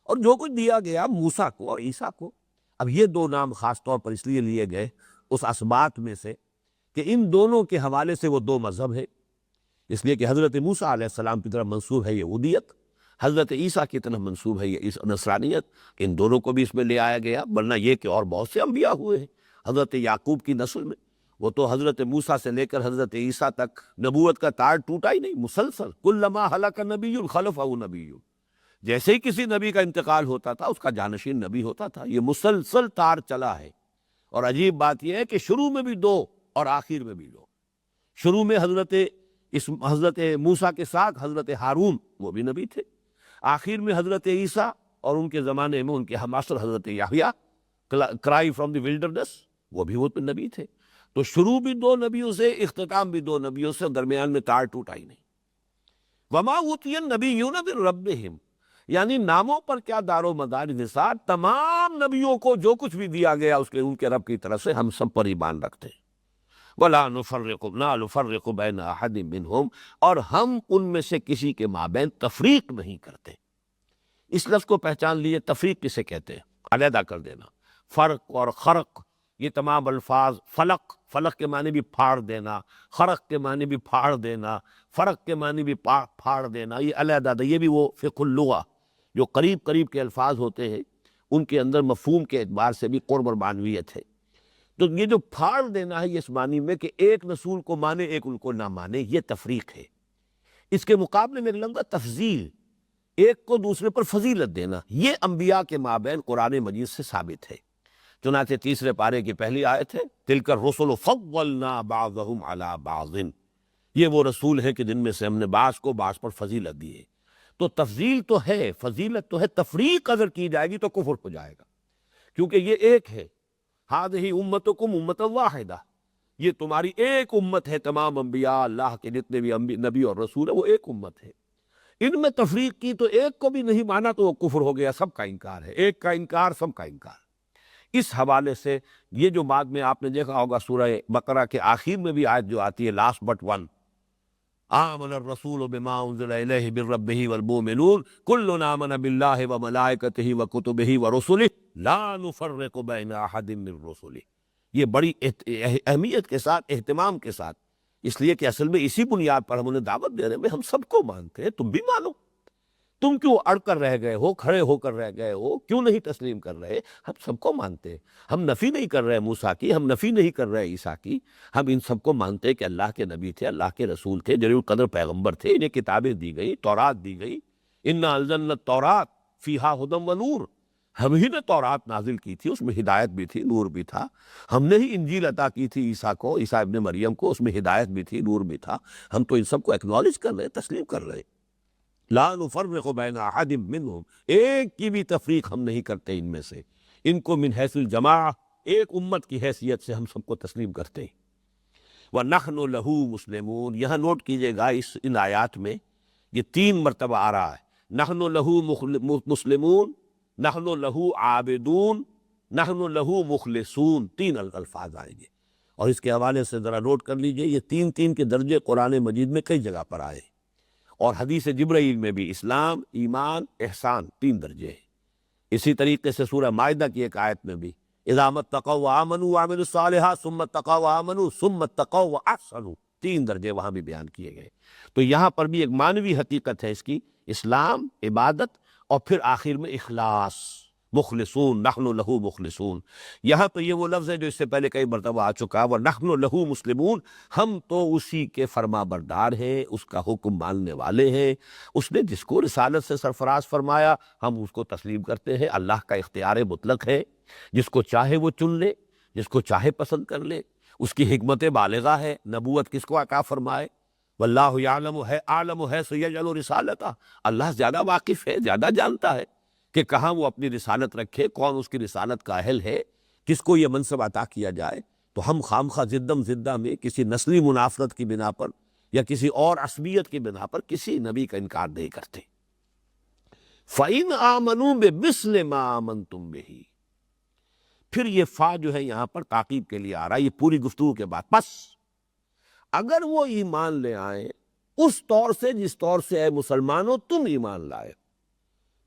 اور جو کچھ دیا گیا موسیٰ کو اور عیسیٰ کو۔ اب یہ 2 نام خاص طور پر اس لیے لیے گئے اس اسباط میں سے کہ ان دونوں کے حوالے سے وہ 2 مذہب ہیں، اس لیے کہ حضرت موسیٰ علیہ السلام کی طرف منسوب ہے یہودیت، حضرت عیسیٰ کی طرف منسوب ہے یہ نصرانیت، ان دونوں کو بھی اس میں لے آیا گیا، ورنہ یہ کہ اور بہت سے انبیاء ہوئے ہیں حضرت یعقوب کی نسل میں، وہ تو حضرت موسیٰ سے لے کر حضرت عیسیٰ تک نبوت کا تار ٹوٹا ہی نہیں، مسلسل، کلما ہلک نبی خلفہ نبی، جیسے ہی کسی نبی کا انتقال ہوتا تھا اس کا جانشین نبی ہوتا تھا، یہ مسلسل تار چلا ہے۔ اور عجیب بات یہ ہے کہ شروع میں بھی 2 اور آخر میں بھی 2، شروع میں حضرت اس حضرت موسیٰ کے ساتھ حضرت ہارون وہ بھی نبی تھے، آخر میں حضرت عیسیٰ، اور ان کے زمانے میں ان کے ہمعصر حضرت یحییٰ کرائی فرام دی ولڈرنس، وہ نبی تھے۔ تو شروع بھی دو نبیوں سے، اختتام بھی دو نبیوں سے، درمیان میں تار ٹوٹا ہی نہیں۔ وما اوتی النبیون من ربہم، یعنی ناموں پر کیا دار و مدار نثار، تمام نبیوں کو جو کچھ بھی دیا گیا اس کے ان کے رب کی طرف سے، ہم سب پر ایمان رکھتے ہیں۔ ولا نفرق بین احد منہم، اور ہم ان میں سے کسی کے مابین تفریق نہیں کرتے۔ اس لفظ کو پہچان لیے، تفریق کسے کہتے ہیں؟ علیحدہ کر دینا۔ فرق اور خرق یہ تمام الفاظ، فلق کے معنی بھی پھاڑ دینا، خرق کے معنی بھی پھاڑ دینا، فرق کے معنی بھی پھاڑ دینا، یہ علیحدہ، یہ بھی وہ فقہ اللغہ جو قریب قریب کے الفاظ ہوتے ہیں ان کے اندر مفہوم کے اعتبار سے بھی قرب اور معنویت ہے۔ تو یہ جو پھاڑ دینا ہے یہ اس معنی میں کہ ایک رسول کو مانے ایک ان کو نہ مانے، یہ تفریق ہے۔ اس کے مقابلے میں لفظ تفضیل، ایک کو دوسرے پر فضیلت دینا، یہ انبیاء کے مابین قرآن مجید سے ثابت ہے۔ چنانچہ تیسرے پارے کی پہلی آیت ہے، تلک الرسل فضلنا بعضهم علی بعض، یہ وہ رسول ہیں کہ جن میں سے ہم نے بعض کو بعض پر فضیلت دی ہے۔ تو تفضیل تو ہے، فضیلت تو ہے، تفریق اگر کی جائے گی تو کفر ہو جائے گا، کیونکہ یہ ایک ہے۔ ہذہ امتکم امۃ واحدہ، یہ تمہاری ایک امت ہے، تمام انبیاء اللہ کے جتنے بھی نبی اور رسول ہیں وہ ایک امت ہے۔ ان میں تفریق کی تو ایک کو بھی نہیں مانا تو وہ کفر ہو گیا، سب کا انکار ہے، ایک کا انکار سب کا انکار۔ اس حوالے سے یہ جو بعد میں آپ نے دیکھا ہوگا سورہ بقرہ کے آخر میں بھی آیت جو آتی ہے، لاسٹ بٹ ون، آمن الرسول بما انزل الیہ من ربہ والمؤمنون کل آمن باللہ وملائکتہ وکتبہ ورسلہ لا نفرق بین احد من رسلہ، یہ بڑی اہمیت کے ساتھ، اہتمام کے ساتھ، اس لیے کہ اصل میں اسی بنیاد پر ہم انہیں دعوت دے رہے ہیں، ہم سب کو مانتے ہیں، تم بھی مانو۔ تم کیوں اڑ کر رہ گئے ہو، کھڑے ہو کر رہ گئے ہو، کیوں نہیں تسلیم کر رہے؟ ہم سب کو مانتے ہیں، ہم نفی نہیں کر رہے موسیٰ کی، ہم نفی نہیں کر رہے عیسیٰ کی، ہم ان سب کو مانتے ہیں کہ اللہ کے نبی تھے، اللہ کے رسول تھے، جلیل القدر پیغمبر تھے، انہیں کتابیں دی گئی، تورات دی گئی، انا انزلنا التوراۃ فیہا ھدی ونور، ہم ہی نے تورات نازل کی تھی، اس میں ہدایت بھی تھی، نور بھی تھا، ہم نے ہی انجیل عطا کی تھی عیسیٰ کو، عیسیٰ ابن مریم کو، اس میں ہدایت بھی تھی، نور بھی تھا، ہم تو ان سب کو ایکنالج کر رہے، تسلیم کر رہے۔ لا نفرق بین احد منہم، ایک کی بھی تفریق ہم نہیں کرتے ان میں سے، ان کو من حیث الجماع، ایک امت کی حیثیت سے ہم سب کو تسلیم کرتے ہیں۔ وَنَحْنُ لَهُ مُسْلِمُونَ، یہاں نوٹ کیجئے گا ان آیات میں یہ 3 مرتبہ آ رہا ہے، نحن لہو مسلمون، نحن لہو عابدون، نحن لہو مخلصون، 3 الفاظ آئیں گے، اور اس کے حوالے سے ذرا نوٹ کر لیجئے یہ 3 کے درجے قرآن مجید میں کئی جگہ پر آئے، اور حدیث جبرائیل میں بھی اسلام، ایمان، احسان 3 درجے ہیں۔ اسی طریقے سے سورہ مائدہ کی ایک آیت میں بھی اذا اتقوا وآمنوا وعملوا الصالحات ثم اتقوا وآمنوا ثم اتقوا واحسنوا، 3 درجے وہاں بھی بیان کیے گئے۔ تو یہاں پر بھی ایک معنوی حقیقت ہے اس کی، اسلام، عبادت، اور پھر آخر میں اخلاص، مخلصون، نحن لہو مخلصون۔ یہاں تو یہ وہ لفظ ہے جو اس سے پہلے کئی مرتبہ آ چکا، وَنَحْنُ لَهُ مُسْلِمُونَ، ہم تو اسی کے فرما بردار ہیں، اس کا حکم ماننے والے ہیں، اس نے جس کو رسالت سے سرفراز فرمایا ہم اس کو تسلیم کرتے ہیں، اللہ کا اختیار مطلق ہے، جس کو چاہے وہ چن لے، جس کو چاہے پسند کر لے، اس کی حکمت بالغہ ہے، نبوت کس کو عطا فرمائے، واللہ یعلم ہے اعلم ہے سیجعل رسالتہ، اللہ زیادہ واقف ہے، زیادہ جانتا ہے کہ کہاں وہ اپنی رسالت رکھے، کون اس کی رسالت کا اہل ہے، کس کو یہ منصب عطا کیا جائے۔ تو ہم خامخواہ زدہ میں کسی نسلی منافرت کی بنا پر یا کسی اور عصبیت کی بنا پر کسی نبی کا انکار نہیں کرتے۔ فَإِنْ آمَنُوا بِمِثْلِ مَا آمَنْتُمْ بِهِ، پھر یہ فا جو ہے یہاں پر تعقیب کے لیے آ رہا ہے، یہ پوری گفتگو کے بعد، پس اگر وہ ایمان لے آئیں اس طور سے جس طور سے اے مسلمانوں تم ایمان لائے۔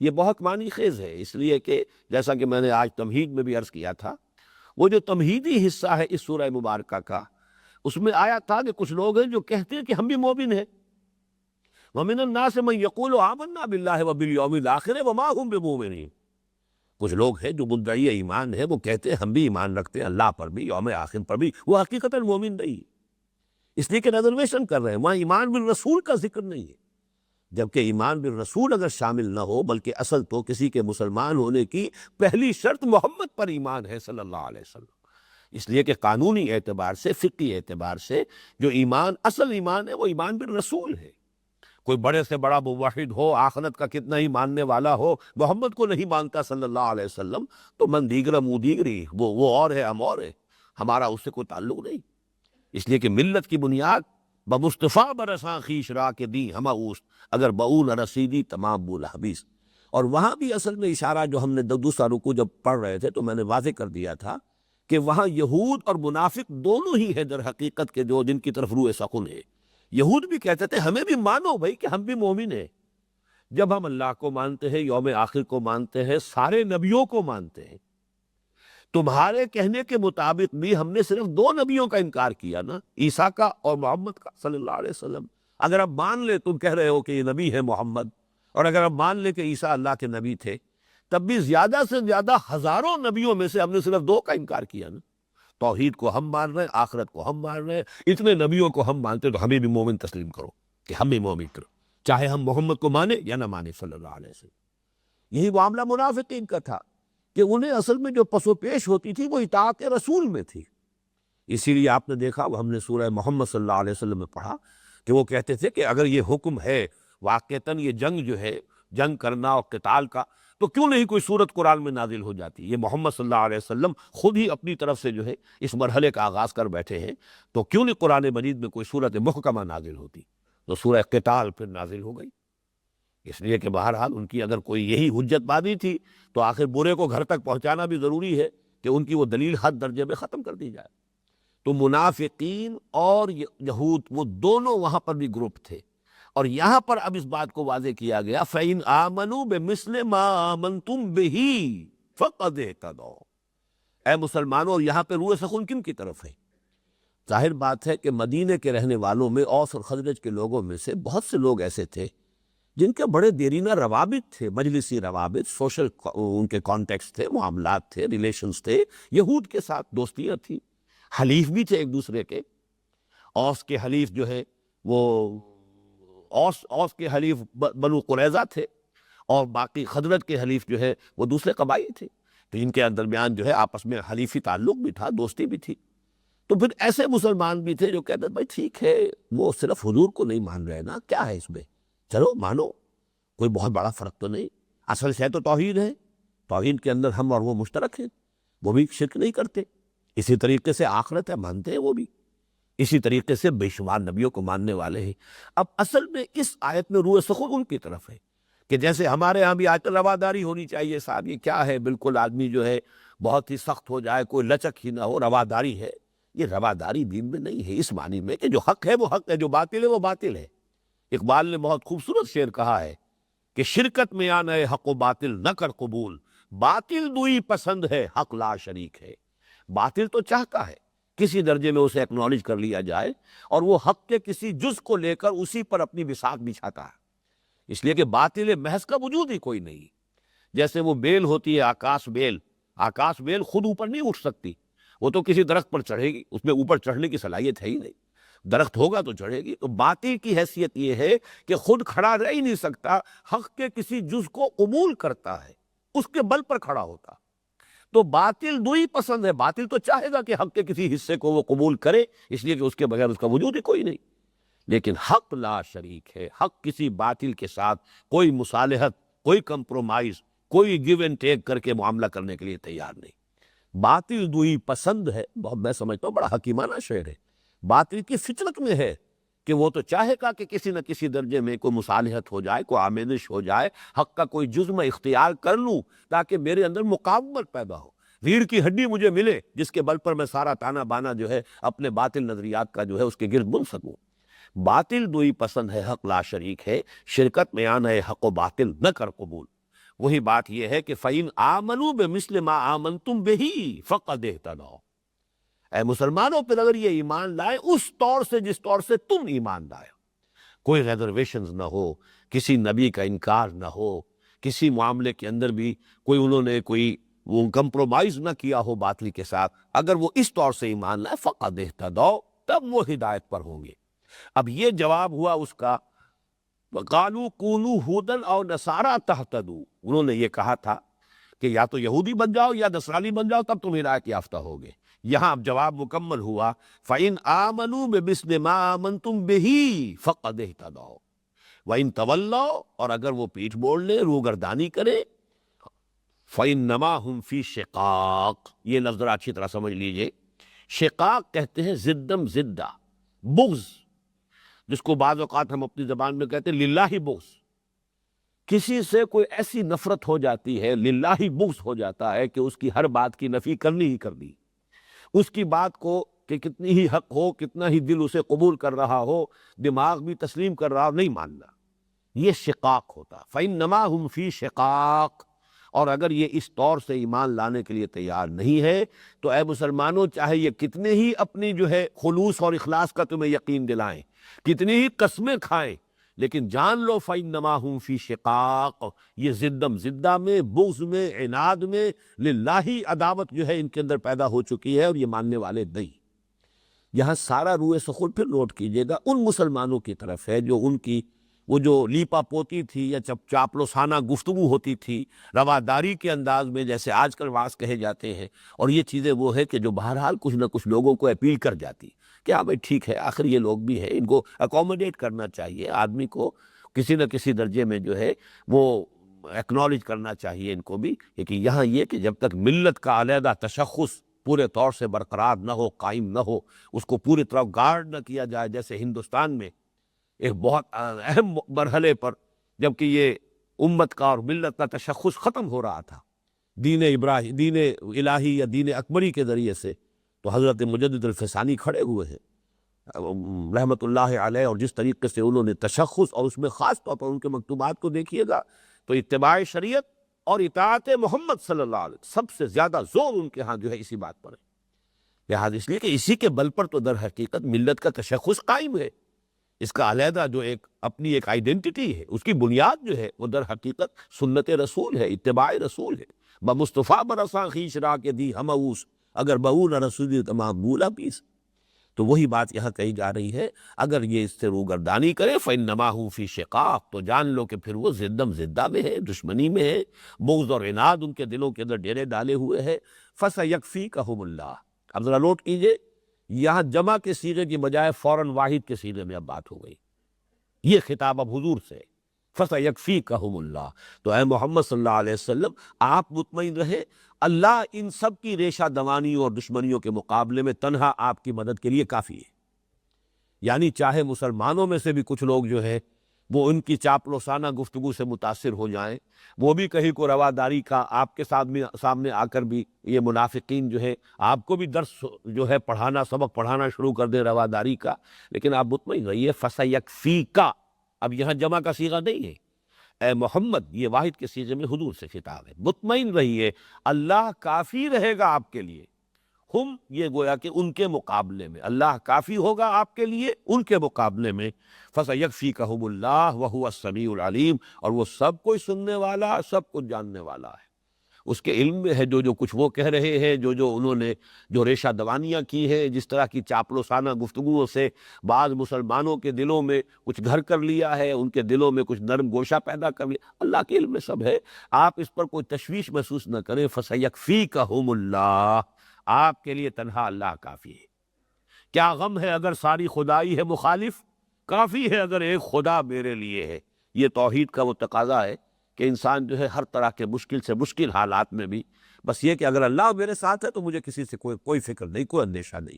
یہ بہت معنی خیز ہے، اس لیے کہ جیسا کہ میں نے آج تمہید میں بھی عرض کیا تھا، وہ جو تمہیدی حصہ ہے اس سورہ مبارکہ کا، اس میں آیا تھا کہ کچھ لوگ ہیں جو کہتے ہیں کہ ہم بھی مومن ہیں، وَمِنَ النَّاسِ مَن يَقُولُ آمَنَّا بِاللَّهِ وَبِالْيَوْمِ الْآخِرِ وَمَا هُمْ بِمُؤْمِنِينَ، کچھ لوگ ہیں جو مدعی ایمان ہے، وہ کہتے ہیں ہم بھی ایمان رکھتے ہیں اللہ پر بھی، یوم آخر پر بھی، وہ حقیقتاً مومن نہیں ہے، اس لیے کہ ریزرویشن کر رہے ہیں، وہاں ایمان بالرسول کا ذکر نہیں ہے، جبکہ ایمان بالرسول اگر شامل نہ ہو، بلکہ اصل تو کسی کے مسلمان ہونے کی پہلی شرط محمد پر ایمان ہے صلی اللہ علیہ وسلم، اس لیے کہ قانونی اعتبار سے، فقہی اعتبار سے جو ایمان، اصل ایمان ہے وہ ایمان بالرسول ہے۔ کوئی بڑے سے بڑا موحد ہو، آخرت کا کتنا ہی ماننے والا ہو، محمد کو نہیں مانتا صلی اللہ علیہ وسلم، تو من دیگر منہ دیگری، وہ اور ہے، ہم اور ہے، ہمارا اس سے کوئی تعلق نہیں۔ اس لیے کہ ملت کی بنیاد بمصطفیٰ برساں خیش را کے دی ہمہ اوست، اگر بؤ نہ رسیدی تمام بول حبیث۔ اور وہاں بھی اصل میں اشارہ جو ہم نے دوسرا رکوع جب پڑھ رہے تھے تو میں نے واضح کر دیا تھا کہ وہاں یہود اور منافق دونوں ہی ہیں در حقیقت کے، جو جن کی طرف روح سخن ہے۔ یہود بھی کہتے تھے ہمیں بھی مانو بھائی کہ ہم بھی مومن ہیں، جب ہم اللہ کو مانتے ہیں، یوم آخر کو مانتے ہیں، سارے نبیوں کو مانتے ہیں، تمہارے کہنے کے مطابق بھی ہم نے صرف 2 نبیوں کا انکار کیا نا، عیسیٰ کا اور محمد کا صلی اللہ علیہ وسلم۔ اگر اب مان لے، تم کہہ رہے ہو کہ یہ نبی ہے محمد، اور اگر اب مان لے کہ عیسیٰ اللہ کے نبی تھے، تب بھی زیادہ سے زیادہ ہزاروں نبیوں میں سے ہم نے صرف 2 کا انکار کیا نا۔ توحید کو ہم مان رہے ہیں، آخرت کو ہم مان رہے ہیں، اتنے نبیوں کو ہم مانتے، تو ہمیں بھی مومن تسلیم کرو کہ ہم بھی مومن کرو، چاہے ہم محمد کو مانے یا نہ مانے صلی اللہ علیہ وسلم۔ یہی معاملہ منافقین کا تھا کہ انہیں اصل میں جو پس و پیش ہوتی تھی وہ اطاعت رسول میں تھی۔ اسی لیے آپ نے دیکھا، وہ ہم نے سورہ محمد صلی اللہ علیہ وسلم میں پڑھا کہ وہ کہتے تھے کہ اگر یہ حکم ہے واقعتاً یہ جنگ جو ہے، جنگ کرنا اور قتال کا، تو کیوں نہیں کوئی صورت قرآن میں نازل ہو جاتی؟ یہ محمد صلی اللہ علیہ وسلم خود ہی اپنی طرف سے جو ہے اس مرحلے کا آغاز کر بیٹھے ہیں، تو کیوں نہیں قرآن مجید میں کوئی صورت محکمہ نازل ہوتی؟ تو سورہ قتال پھر نازل ہو گئی۔ اس لیے کہ بہرحال ان کی اگر کوئی یہی حجت بازی تھی تو آخر برے کو گھر تک پہنچانا بھی ضروری ہے کہ ان کی وہ دلیل حد درجے میں ختم کر دی جائے۔ تو منافقین اور یہود وہ دونوں وہاں پر بھی گروپ تھے، اور یہاں پر اب اس بات کو واضح کیا گیا فَإِنْ آمَنُوا بِمِثْلِ مَا آمَنْتُمْ بِهِ فَقَدِ اهْتَدَوْا۔ اے مسلمانوں، اور یہاں پہ روح سخن کن کی طرف ہے؟ ظاہر بات ہے کہ مدینے کے رہنے والوں میں، اوس اور خزرج کے لوگوں میں سے بہت سے لوگ ایسے تھے جن کے بڑے دیرینہ روابط تھے، مجلسی روابط، سوشل ان کے کانٹیکس تھے، معاملات تھے، ریلیشنز تھے، یہود کے ساتھ دوستیاں تھیں، حلیف بھی تھے ایک دوسرے کے۔ اوس کے حلیف جو ہے وہ اوس کے حلیف بنو قریظہ تھے، اور باقی خزرج کے حلیف جو ہے وہ دوسرے قبائل تھے، تو ان کے درمیان جو ہے آپس میں حلیفی تعلق بھی تھا، دوستی بھی تھی۔ تو پھر ایسے مسلمان بھی تھے جو کہتے بھائی ٹھیک ہے، وہ صرف حضور کو نہیں مان رہے نا، کیا ہے اس میں، چلو مانو، کوئی بہت بڑا فرق تو نہیں، اصل سے تو توحید ہے، توحید کے اندر ہم اور وہ مشترک ہیں، وہ بھی شرک نہیں کرتے، اسی طریقے سے آخرت ہے، مانتے ہیں وہ بھی، اسی طریقے سے بے شمار نبیوں کو ماننے والے ہیں۔ اب اصل میں اس آیت میں روح سخن ان کی طرف ہے کہ جیسے ہمارے ہاں بھی آج کل رواداری ہونی چاہیے، صاحب یہ کیا ہے، بالکل آدمی جو ہے بہت ہی سخت ہو جائے، کوئی لچک ہی نہ ہو، رواداری ہے۔ یہ رواداری دین میں نہیں ہے، اس معنی میں کہ جو حق ہے وہ حق ہے، جو باطل ہے وہ باطل ہے۔ اقبال نے بہت خوبصورت شعر کہا ہے کہ شرکت میں آنا ہے حق و باطل نہ کر قبول، باطل دوئی پسند ہے حق لا شریک ہے۔ باطل تو چاہتا ہے کسی درجے میں اسے اکنالج کر لیا جائے، اور وہ حق کے کسی جز کو لے کر اسی پر اپنی بساط بچھاتا ہے، اس لیے کہ باطل محض کا وجود ہی کوئی نہیں۔ جیسے وہ بیل ہوتی ہے، آکاش بیل، آکاش بیل خود اوپر نہیں اٹھ سکتی، وہ تو کسی درخت پر چڑھے گی، اس میں اوپر چڑھنے کی صلاحیت ہے ہی نہیں، درخت ہوگا تو چڑھے گی۔ تو باطل کی حیثیت یہ ہے کہ خود کھڑا رہ ہی نہیں سکتا، حق کے کسی جز کو قبول کرتا ہے، اس کے بل پر کھڑا ہوتا۔ تو باطل دو ہی پسند ہے، باطل تو چاہے گا کہ حق کے کسی حصے کو وہ قبول کرے، اس لیے کہ اس کے بغیر اس کا وجود ہی کوئی نہیں، لیکن حق لا شریک ہے، حق کسی باطل کے ساتھ کوئی مصالحت، کوئی کمپرومائز، کوئی گیو اینڈ ٹیک کر کے معاملہ کرنے کے لیے تیار نہیں۔ باطل دو ہی پسند ہے، بہت میں سمجھتا ہوں بڑا حکیمانہ شعر ہے، باطل کی فطرت میں ہے کہ وہ تو چاہے گا کہ کسی نہ کسی درجے میں کوئی مصالحت ہو جائے، کوئی آمیزش ہو جائے، حق کا کوئی جز میں اختیار کر لوں تاکہ میرے اندر مقاومت پیدا ہو، ریڑھ کی ہڈی مجھے ملے جس کے بل پر میں سارا تانا بانا جو ہے اپنے باطل نظریات کا جو ہے اس کے گرد بن سکوں۔ باطل دوئی پسند ہے حق لا شریک ہے، شرکت میں آنا ہے حق و باطل نہ کر قبول۔ وہی بات یہ ہے کہ فَإِنْ آمَنُوا بِمِثْلِ مَا آمَنْتُمْ بِهِ فَقَدِ اهْتَدَوْا۔ اے مسلمانوں، پھر اگر یہ ایمان لائے اس طور سے جس طور سے تم ایمان لائے، کوئی ریزرویشنز نہ ہو، کسی نبی کا انکار نہ ہو، کسی معاملے کے اندر بھی کوئی انہوں نے کوئی وہ کمپرومائز نہ کیا ہو باطل کے ساتھ، اگر وہ اس طور سے ایمان لائے فقد اہتدوا، تب وہ ہدایت پر ہوں گے۔ اب یہ جواب ہوا اس کا وَقَالُوا كُونُوا هُودًا أَوْ نَصَارَىٰ تَهْتَدُوا، انہوں نے یہ کہا تھا کہ یا تو یہودی بن جاؤ یا نصرانی بن جاؤ، تب تم ہدایت یافتہ ہوگے۔ یہاں اب جواب مکمل ہوا، فَإِنْ آمَنُوا بِمِثْلِ مَا آمَنْتُمْ بِهِ فَقَدِ اهْتَدَوْا وَإِنْ تَوَلَّوْا، اور اگر وہ پیٹھ موڑ لیں، روگردانی کریں، فَإِنَّمَا هُمْ فِي شِقَاقٍ، یہ لفظ ذرا اچھی طرح سمجھ لیجئے، شقاق کہتے ہیں زدم زدہ، بغض، جس کو بعض اوقات ہم اپنی زبان میں کہتے ہیں للہ بغض، کسی سے کوئی ایسی نفرت ہو جاتی ہے، للہ بغض ہو جاتا ہے کہ اس کی ہر بات کی نفی کرنی ہی کرنی، اس کی بات کو کہ کتنی ہی حق ہو، کتنا ہی دل اسے قبول کر رہا ہو، دماغ بھی تسلیم کر رہا ہو، نہیں ماننا، یہ شقاق ہوتا۔ فَإِنَّمَا هُمْ فِي شِقَاقٍ، اور اگر یہ اس طور سے ایمان لانے کے لیے تیار نہیں ہے تو اے مسلمانوں، چاہے یہ کتنے ہی اپنی جو ہے خلوص اور اخلاص کا تمہیں یقین دلائیں، کتنی ہی قسمیں کھائیں، لیکن جان لو فَإِنَّمَا هُمْ فِي شِقَاقٍ، یہ زدم زدہ میں، بغض میں، عناد میں، للہ عداوت جو ہے ان کے اندر پیدا ہو چکی ہے، اور یہ ماننے والے نہیں۔ یہاں سارا روئے سخن پھر نوٹ کیجئے گا ان مسلمانوں کی طرف ہے جو ان کی وہ جو لیپا پوتی تھی یا چاپلوسانہ گفتگو ہوتی تھی رواداری کے انداز میں، جیسے آج کل واعظ کہے جاتے ہیں، اور یہ چیزیں وہ ہے کہ جو بہرحال کچھ نہ کچھ لوگوں کو اپیل کر جاتی کہ ہاں بھائی ٹھیک ہے، آخر یہ لوگ بھی ہیں، ان کو اکوموڈیٹ کرنا چاہیے، آدمی کو کسی نہ کسی درجے میں جو ہے وہ ایکنالج کرنا چاہیے ان کو بھی، لیکن یہاں یہ کہ جب تک ملت کا علیحدہ تشخص پورے طور سے برقرار نہ ہو، قائم نہ ہو، اس کو پوری طرح گارڈ نہ کیا جائے، جیسے ہندوستان میں ایک بہت اہم مرحلے پر جبکہ یہ امت کا اور ملت کا تشخص ختم ہو رہا تھا دین الہی یا دین اکبری کے ذریعے سے، تو حضرت مجدد الفسانی کھڑے ہوئے ہیں رحمت اللہ علیہ، اور جس طریقے سے انہوں نے تشخص، اور اس میں خاص طور پر ان کے مکتوبات کو دیکھیے گا تو اتباع شریعت اور اطاعت محمد صلی اللہ علیہ وسلم سب سے زیادہ زور ان کے ہاں جو ہے اسی بات پر ہے، لہٰذا اس لیے کہ اسی کے بل پر تو در حقیقت ملت کا تشخص قائم ہے، اس کا علیحدہ جو اپنی ایک آئیڈینٹی ہے، اس کی بنیاد جو ہے وہ در حقیقت سنت رسول ہے، اتباع رسول ہے۔ بمصطفیٰ برساں خویش را کے دی ہموس، اگر بہو نہ رسولی تمام بولا پیس۔ تو وہی بات یہاں کہی جا رہی ہے، اگر یہ اس سے روگردانی کرے فَإِنَّمَا هُمْ فِي شِقَاقٍ، تو جان لو کہ پھر وہ زدم زدہ میں ہے، دشمنی میں ہے، بغض اور عناد ان کے دلوں کے اندر ڈیرے ڈالے ہوئے ہے۔ فَسَيَكْفِيكَهُمُ اللَّهُ، اب ذرا نوٹ کیجئے، یہاں جمع کے صیغے کی بجائے فوراً واحد کے صیغے میں اب بات ہو گئی، یہ خطاب اب حضور سے، فَسَيَكْفِيكَهُمُ اللَّهُ، تو اے محمد صلی اللہ علیہ وسلم آپ مطمئن رہے، اللہ ان سب کی ریشہ دوانی اور دشمنیوں کے مقابلے میں تنہا آپ کی مدد کے لیے کافی ہے۔ یعنی چاہے مسلمانوں میں سے بھی کچھ لوگ جو ہے وہ ان کی چاپلوسانہ گفتگو سے متاثر ہو جائیں، وہ بھی کہیں کو رواداری کا آپ کے سامنے آ کر بھی یہ منافقین جو ہے آپ کو بھی درس جو ہے پڑھانا، سبق پڑھانا شروع کر دیں رواداری کا، لیکن آپ مطمئن رہیے فَسَيَكْفِيكَ، اب یہاں جمع کا صیغہ نہیں ہے، اے محمد یہ واحد کے صیغے میں حضور سے خطاب ہے، مطمئن رہیے اللہ کافی رہے گا آپ کے لیے، ہم یہ گویا کہ ان کے مقابلے میں اللہ کافی ہوگا آپ کے لیے ان کے مقابلے میں، فَسَيَكْفِيكَهُمُ اللَّهُ وَهُوَ السَّمِيعُ الْعَلِيمُ، اور وہ سب کوئی سننے والا، سب کچھ جاننے والا ہے، اس کے علم میں ہے جو کچھ وہ کہہ رہے ہیں، جو انہوں نے جو ریشہ دوانیاں کی ہیں، جس طرح کی چاپلوسانہ گفتگوؤں سے بعض مسلمانوں کے دلوں میں کچھ گھر کر لیا ہے، ان کے دلوں میں کچھ نرم گوشہ پیدا کر لیا، اللہ کے علم میں سب ہے، آپ اس پر کوئی تشویش محسوس نہ کریں، فَسَيَكْفِيكَهُمُ اللَّهُ، آپ کے لیے تنہا اللہ کافی ہے۔ کیا غم ہے اگر ساری خدائی ہے مخالف، کافی ہے اگر ایک خدا میرے لیے ہے۔ یہ توحید کا وہ تقاضا ہے کہ انسان جو ہے ہر طرح کے مشکل سے مشکل حالات میں بھی بس یہ کہ اگر اللہ میرے ساتھ ہے تو مجھے کسی سے کوئی فکر نہیں، کوئی اندیشہ نہیں،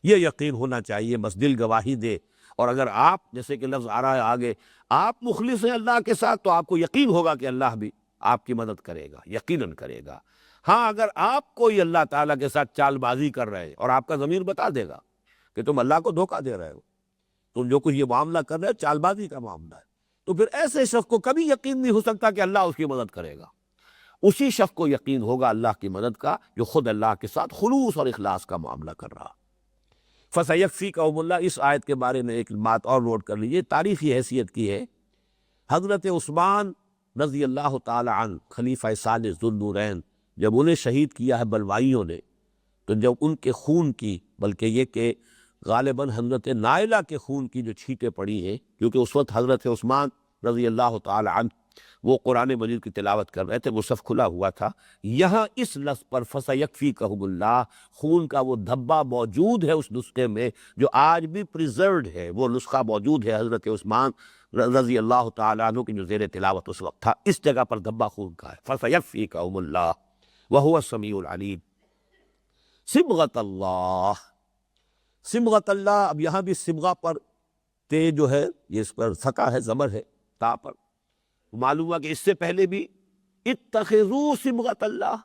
یہ یقین ہونا چاہیے، بس دل گواہی دے، اور اگر آپ جیسے کہ لفظ آ رہا ہے آگے، آپ مخلص ہیں اللہ کے ساتھ تو آپ کو یقین ہوگا کہ اللہ بھی آپ کی مدد کرے گا، یقیناً کرے گا۔ ہاں اگر آپ کوئی اللہ تعالیٰ کے ساتھ چال بازی کر رہے ہیں اور آپ کا ضمیر بتا دے گا کہ تم اللہ کو دھوکہ دے رہے ہو، تم جو کچھ یہ معاملہ کر رہے ہو چال بازی کا معاملہ ہے، تو پھر ایسے شخص کو کبھی یقین نہیں ہو سکتا کہ اللہ اس کی مدد کرے گا۔ اسی شخص کو یقین ہوگا اللہ کی مدد کا جو خود اللہ کے ساتھ خلوص اور اخلاص کا معاملہ کر رہا۔ فَسَيَكْفِيكَهُمُ اللَّهُ، اس آیت کے بارے میں ایک بات اور نوٹ کر لیجیے، تاریخی حیثیت کی ہے، حضرت عثمان رضی اللہ تعالی عنہ خلیفہ ثالث ذو النورین، جب انہیں شہید کیا ہے بلوائیوں نے، تو جب ان کے خون کی، بلکہ یہ کہ غالباً حضرت نائلہ کے خون کی جو چھینٹیں پڑی ہیں، کیونکہ اس وقت حضرت عثمان رضی اللہ تعالی عنہ وہ قرآن مجید کی تلاوت کر رہے تھے، مصحف کھلا ہوا تھا، یہاں اس لفظ پر فَسَيَكْفِيكَهُمُ اللَّهُ، خون کا وہ دھبا موجود ہے اس نسخے میں جو آج بھی پریزروڈ ہے، وہ نسخہ موجود ہے حضرت عثمان رضی اللہ تعالیٰ عنہ کی جو زیر تلاوت اس وقت تھا، اس جگہ پر دھبا خون کا ہے، فَسَيَكْفِيكَهُمُ اللَّهُ وَهُوَ السَّمِيعُ الْعَلِيمُ۔ صبغۃ اللہ، صبغۃ اللہ، اب یہاں بھی صبغہ پر تے جو ہے یہ اس پر سکا ہے، زمر ہے تا پر، معلوم ہوا کہ اس سے پہلے بھی اتخذوا صبغۃ اللہ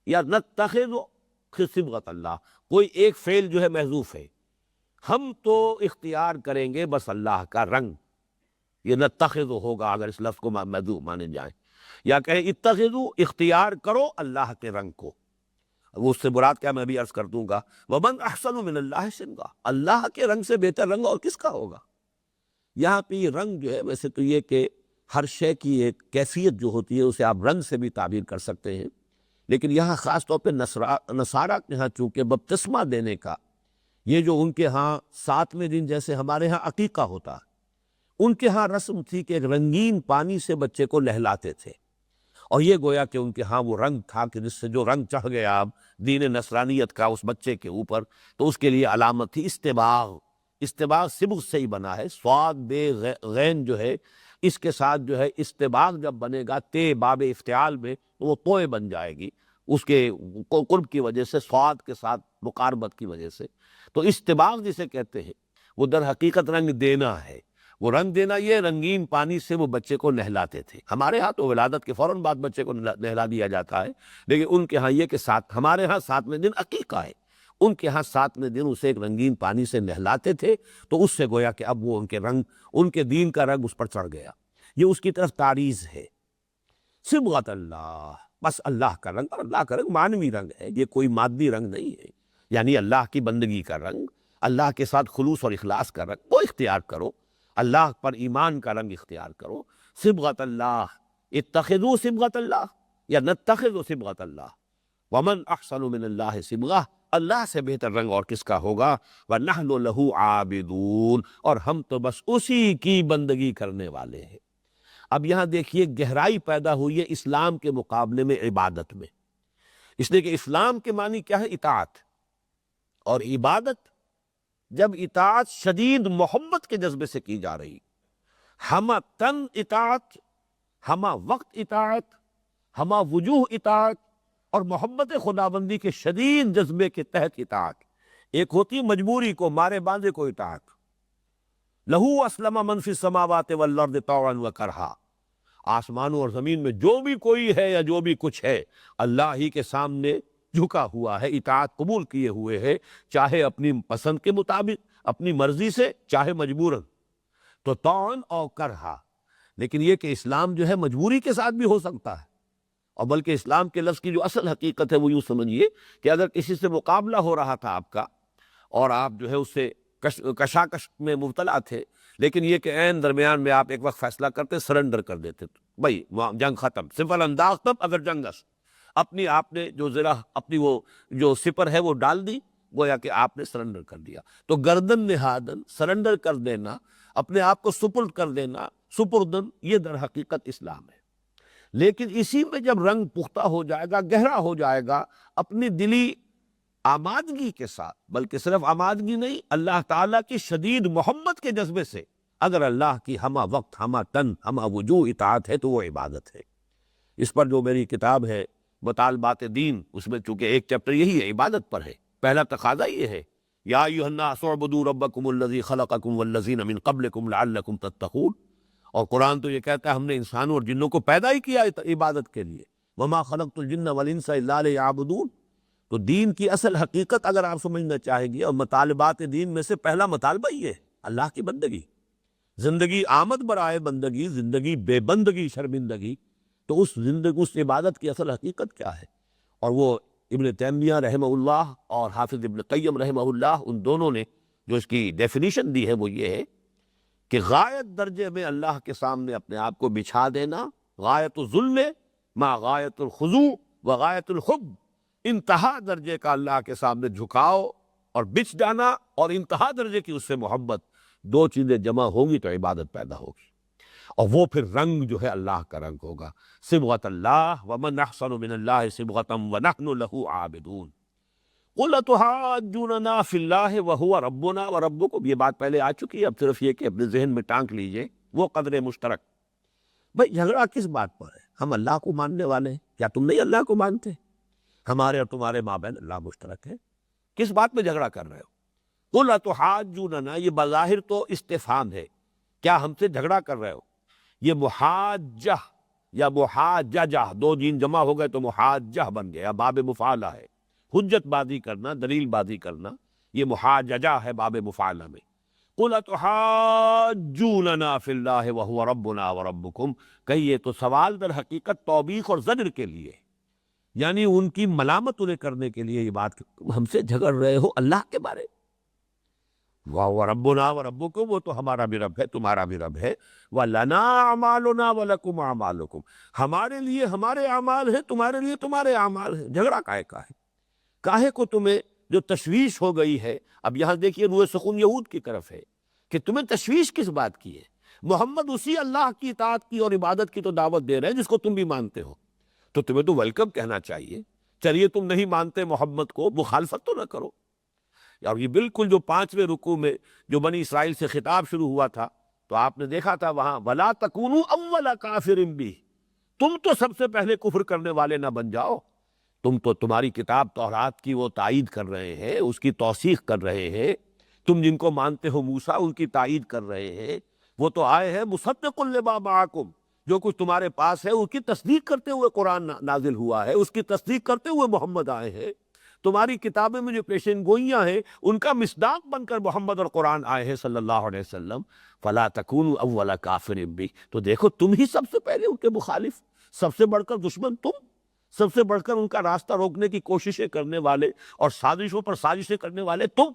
یا نتخذ صبغۃ اللہ، کوئی ایک فعل جو ہے محذوف ہے، ہم تو اختیار کریں گے بس اللہ کا رنگ، یہ نتخذ ہوگا اگر اس لفظ کو محذوف مانے جائیں، یا کہیں اتخذوا، اختیار کرو اللہ کے رنگ کو، وہ اس سے مراد کیا میں بھی عرض کر دوں گا، وَمَنْ أَحْسَنُ مِنَ اللَّهِ صِبْغًا، اللہ کے رنگ سے بہتر رنگ اور کس کا ہوگا۔ یہاں پہ یہ رنگ جو ہے، ویسے تو یہ کہ ہر شے کی ایک کیفیت جو ہوتی ہے اسے آپ رنگ سے بھی تعبیر کر سکتے ہیں، لیکن یہاں خاص طور پہ نصارہ کے ہاں چونکہ بپتسمہ دینے کا، یہ جو ان کے ہاں 7ویں دن جیسے ہمارے ہاں عقیقہ ہوتا، ان کے ہاں رسم تھی کہ ایک رنگین پانی سے بچے کو نہلاتے تھے، اور یہ گویا کہ ان کے ہاں وہ رنگ تھا کہ جس سے جو رنگ چڑھ گیا اب دین نصرانیت کا اس بچے کے اوپر، تو اس کے لیے علامت تھی استباغ۔ استباغ صبغ سے ہی بنا ہے، صاد بے غین جو ہے اس کے ساتھ جو ہے استباغ جب بنے گا تے باب افتعال میں تو وہ توئے بن جائے گی، اس کے قرب کی وجہ سے، صاد کے ساتھ مقاربت کی وجہ سے، تو استباغ جسے کہتے ہیں وہ در حقیقت رنگ دینا ہے۔ وہ رنگ دینا یہ رنگین پانی سے وہ بچے کو نہلاتے تھے، ہمارے ہاں تو ولادت کے فوراً بعد بچے کو نہلا دیا جاتا ہے، لیکن ان کے ہاں یہ کہ ہمارے ہاں 7ویں دن عقیقہ ہے، ان کے ہاں 7ویں دن اسے ایک رنگین پانی سے نہلاتے تھے، تو اس سے گویا کہ اب وہ ان کے رنگ، ان کے دین کا رنگ اس پر چڑھ گیا، یہ اس کی طرف تعریض ہے۔ صبغۃ اللہ، بس اللہ کا رنگ، اور اللہ کا رنگ معنوی رنگ ہے، یہ کوئی مادی رنگ نہیں ہے، یعنی اللہ کی بندگی کا رنگ، اللہ کے ساتھ خلوص اور اخلاص کا رنگ وہ اختیار کرو، اللہ پر ایمان کا رنگ اختیار کرو۔ صبغۃ اللہ، اتخذوا صبغۃ اللہ یا نتخذ صبغۃ اللہ، ومن احسن من اللہ صبغہ، اللہ سے بہتر رنگ اور کس کا ہوگا، وَنَحْنُ لَهُ عَابِدُونَ، اور ہم تو بس اسی کی بندگی کرنے والے ہیں۔ اب یہاں دیکھیے گہرائی پیدا ہوئی ہے اسلام کے مقابلے میں عبادت میں، اس لیے کہ اسلام کے معنی کیا ہے؟ اطاعت، اور عبادت جب اطاعت شدید محبت کے جذبے سے کی جا رہی، ہمہ تن اطاعت، ہمہ وقت اطاعت، ہمہ وجوہ اطاعت، اور محبت خداوندی کے شدید جذبے کے تحت اطاعت۔ ایک ہوتی مجبوری کو، مارے باندھے کو اطاعت، لہو اسلم من فی السماوات والارض طوعا وکرہا، آسمانوں اور زمین میں جو بھی کوئی ہے یا جو بھی کچھ ہے اللہ ہی کے سامنے جھکا ہوا ہے، اطاعت قبول کیے ہوئے ہے، چاہے اپنی پسند کے مطابق، اپنی مرضی سے، چاہے مجبوراً، تو طوعا اور کرہا۔ لیکن یہ کہ اسلام جو ہے مجبوری کے ساتھ بھی ہو سکتا ہے، اور بلکہ اسلام کے لفظ کی جو اصل حقیقت ہے وہ یوں سمجھیے کہ اگر کسی سے مقابلہ ہو رہا تھا آپ کا، اور آپ جو ہے اس سے کشاکش میں مبتلا تھے، لیکن یہ کہ عین درمیان میں آپ ایک وقت فیصلہ کرتے، سرنڈر کر دیتے، بھائی وہاں جنگ ختم، سفر انداز تب اگر جنگس، اپنی آپ نے جو ذرا اپنی وہ جو سپر ہے وہ ڈال دی، گویا کہ آپ نے سرنڈر کر دیا۔ تو گردن نہادن، سرنڈر کر دینا، اپنے آپ کو سپرد کر دینا، سپردن، یہ در حقیقت اسلام ہے۔ لیکن اسی میں جب رنگ پختہ ہو جائے گا، گہرا ہو جائے گا، اپنی دلی آمادگی کے ساتھ، بلکہ صرف آمادگی نہیں، اللہ تعالیٰ کی شدید محبت کے جذبے سے اگر اللہ کی ہمہ وقت، ہمہ تن، ہمہ وجوہ اطاعت ہے تو وہ عبادت ہے۔ اس پر جو میری کتاب ہے مطالبات دین، اس میں چونکہ ایک چیپٹر یہی ہے، عبادت پر ہے، پہلا تقاضا یہ ہے، یا ایھا الناس اعبدوا ربکم الذی خلقکم والذین من قبلکم لعلکم تتقون، اور قرآن تو یہ کہتا ہے ہم نے انسانوں اور جنوں کو پیدا ہی کیا عبادت کے لیے، وما خلقت الجن والانس الا لیعبدون۔ تو دین کی اصل حقیقت اگر آپ سمجھنا چاہیں گے، اور مطالبات دین میں سے پہلا مطالبہ یہ ہے اللہ کی بندگی، زندگی آمد برائے بندگی، زندگی بے بندگی شرمندگی، تو اس زندگی، اس عبادت کی اصل حقیقت کیا ہے؟ اور وہ ابن تیمیہ رحمہ اللہ اور حافظ ابن قیم رحمہ اللہ، ان دونوں نے جو اس کی ڈیفینیشن دی ہے وہ یہ ہے کہ غایت درجے میں اللہ کے سامنے اپنے آپ کو بچھا دینا، غایت الذل ما غایت الخضوع و غایت الحب، انتہا درجے کا اللہ کے سامنے جھکاؤ اور بچھ جانا، اور انتہا درجے کی اس سے محبت، دو چیزیں جمع ہوں گی تو عبادت پیدا ہوگی۔ اور وہ پھر رنگ جو ہے اللہ کا رنگ ہوگا. صبغۃ اللہ ومن احسن من اللہ صبغۃ ونحن له عابدون. قل اتحاجوننا فی اللہ وہو ربنا وربکم. یہ بات پہلے آ چکی ہے، اب صرف یہ کہ اپنے ذہن میں ٹانک لیجئے وہ قدر مشترک. بھئی جھگڑا کس بات پر ہے؟ ہم اللہ کو ماننے والے ہیں، کیا تم نہیں اللہ کو مانتے؟ ہمارے اور تمہارے مابین اللہ مشترک ہے، کس بات میں جھگڑا کر رہے ہو؟ قل اتحاجوننا، یہ بظاہر تو استفہام ہے، کیا ہم سے جھگڑا کر رہے ہو؟ یہ محاجہ یا محاججہ، دو جین جمع ہو گئے تو محاجہ بن گیا، باب مفعلہ ہے. حجت بازی کرنا، دلیل بازی کرنا، یہ محاججہ ہے باب مفعلہ میں. قل اتحاجوننا فی اللہ وہو ربنا وربکم. کہیے تو سوال در حقیقت توبیخ اور زجر کے لیے، یعنی ان کی ملامت انہیں کرنے کے لیے یہ بات کہ ہم سے جھگڑ رہے ہو اللہ کے بارے. وَهُوَ رَبُّنَا وَرَبُّكُمْ، وہ تو ہمارا بھی رب ہے تمہارا بھی رب ہے. وَلَنَا أَعْمَالُنَا وَلَكُمْ أَعْمَالُكُمْ، ہمارے لیے ہمارے اعمال ہیں، تمہارے لیے تمہارے اعمال ہیں. جھگڑا کاہے کا ہے؟ کاہے کو تمہیں جو تشویش ہو گئی ہے؟ اب یہاں دیکھیے روح سخن یہود کی طرف ہے کہ تمہیں تشویش کس بات کی ہے؟ محمد اسی اللہ کی اطاعت کی اور عبادت کی تو دعوت دے رہے ہیں جس کو تم بھی مانتے ہو، تو تمہیں تو ویلکم کہنا چاہیے. چلیے تم نہیں مانتے محمد کو، مخالفت تو نہ کرو. اور یہ بالکل جو 5ویں رکوع میں جو بنی اسرائیل سے خطاب شروع ہوا تھا تو آپ نے دیکھا تھا وہاں وَلَا تَكُونُوا أَوَّلَ كَافِرٍ بِهِ، تم تو سب سے پہلے کفر کرنے والے نہ بن جاؤ. تم تو تمہاری کتاب تورات کی وہ تائید کر رہے ہیں، اس کی توثیق کر رہے ہیں. تم جن کو مانتے ہو موسیٰ، ان کی تائید کر رہے ہیں. وہ تو آئے ہیں مصدق لما معکم، جو کچھ تمہارے پاس ہے اس کی تصدیق کرتے ہوئے قرآن نازل ہوا ہے، اس کی تصدیق کرتے ہوئے محمد آئے ہیں. تمہاری کتابیں میں جو پیشین گوئیاں ہیں ان کا مصداق بن کر محمد اور قرآن آئے ہیں صلی اللہ علیہ وسلم. فلا تکونوا اول کافر بہ، تو دیکھو تم ہی سب سے پہلے ان کے مخالف، سب سے بڑھ کر دشمن تم، سب سے بڑھ کر ان کا راستہ روکنے کی کوششیں کرنے والے اور سازشوں پر سازشیں کرنے والے تم.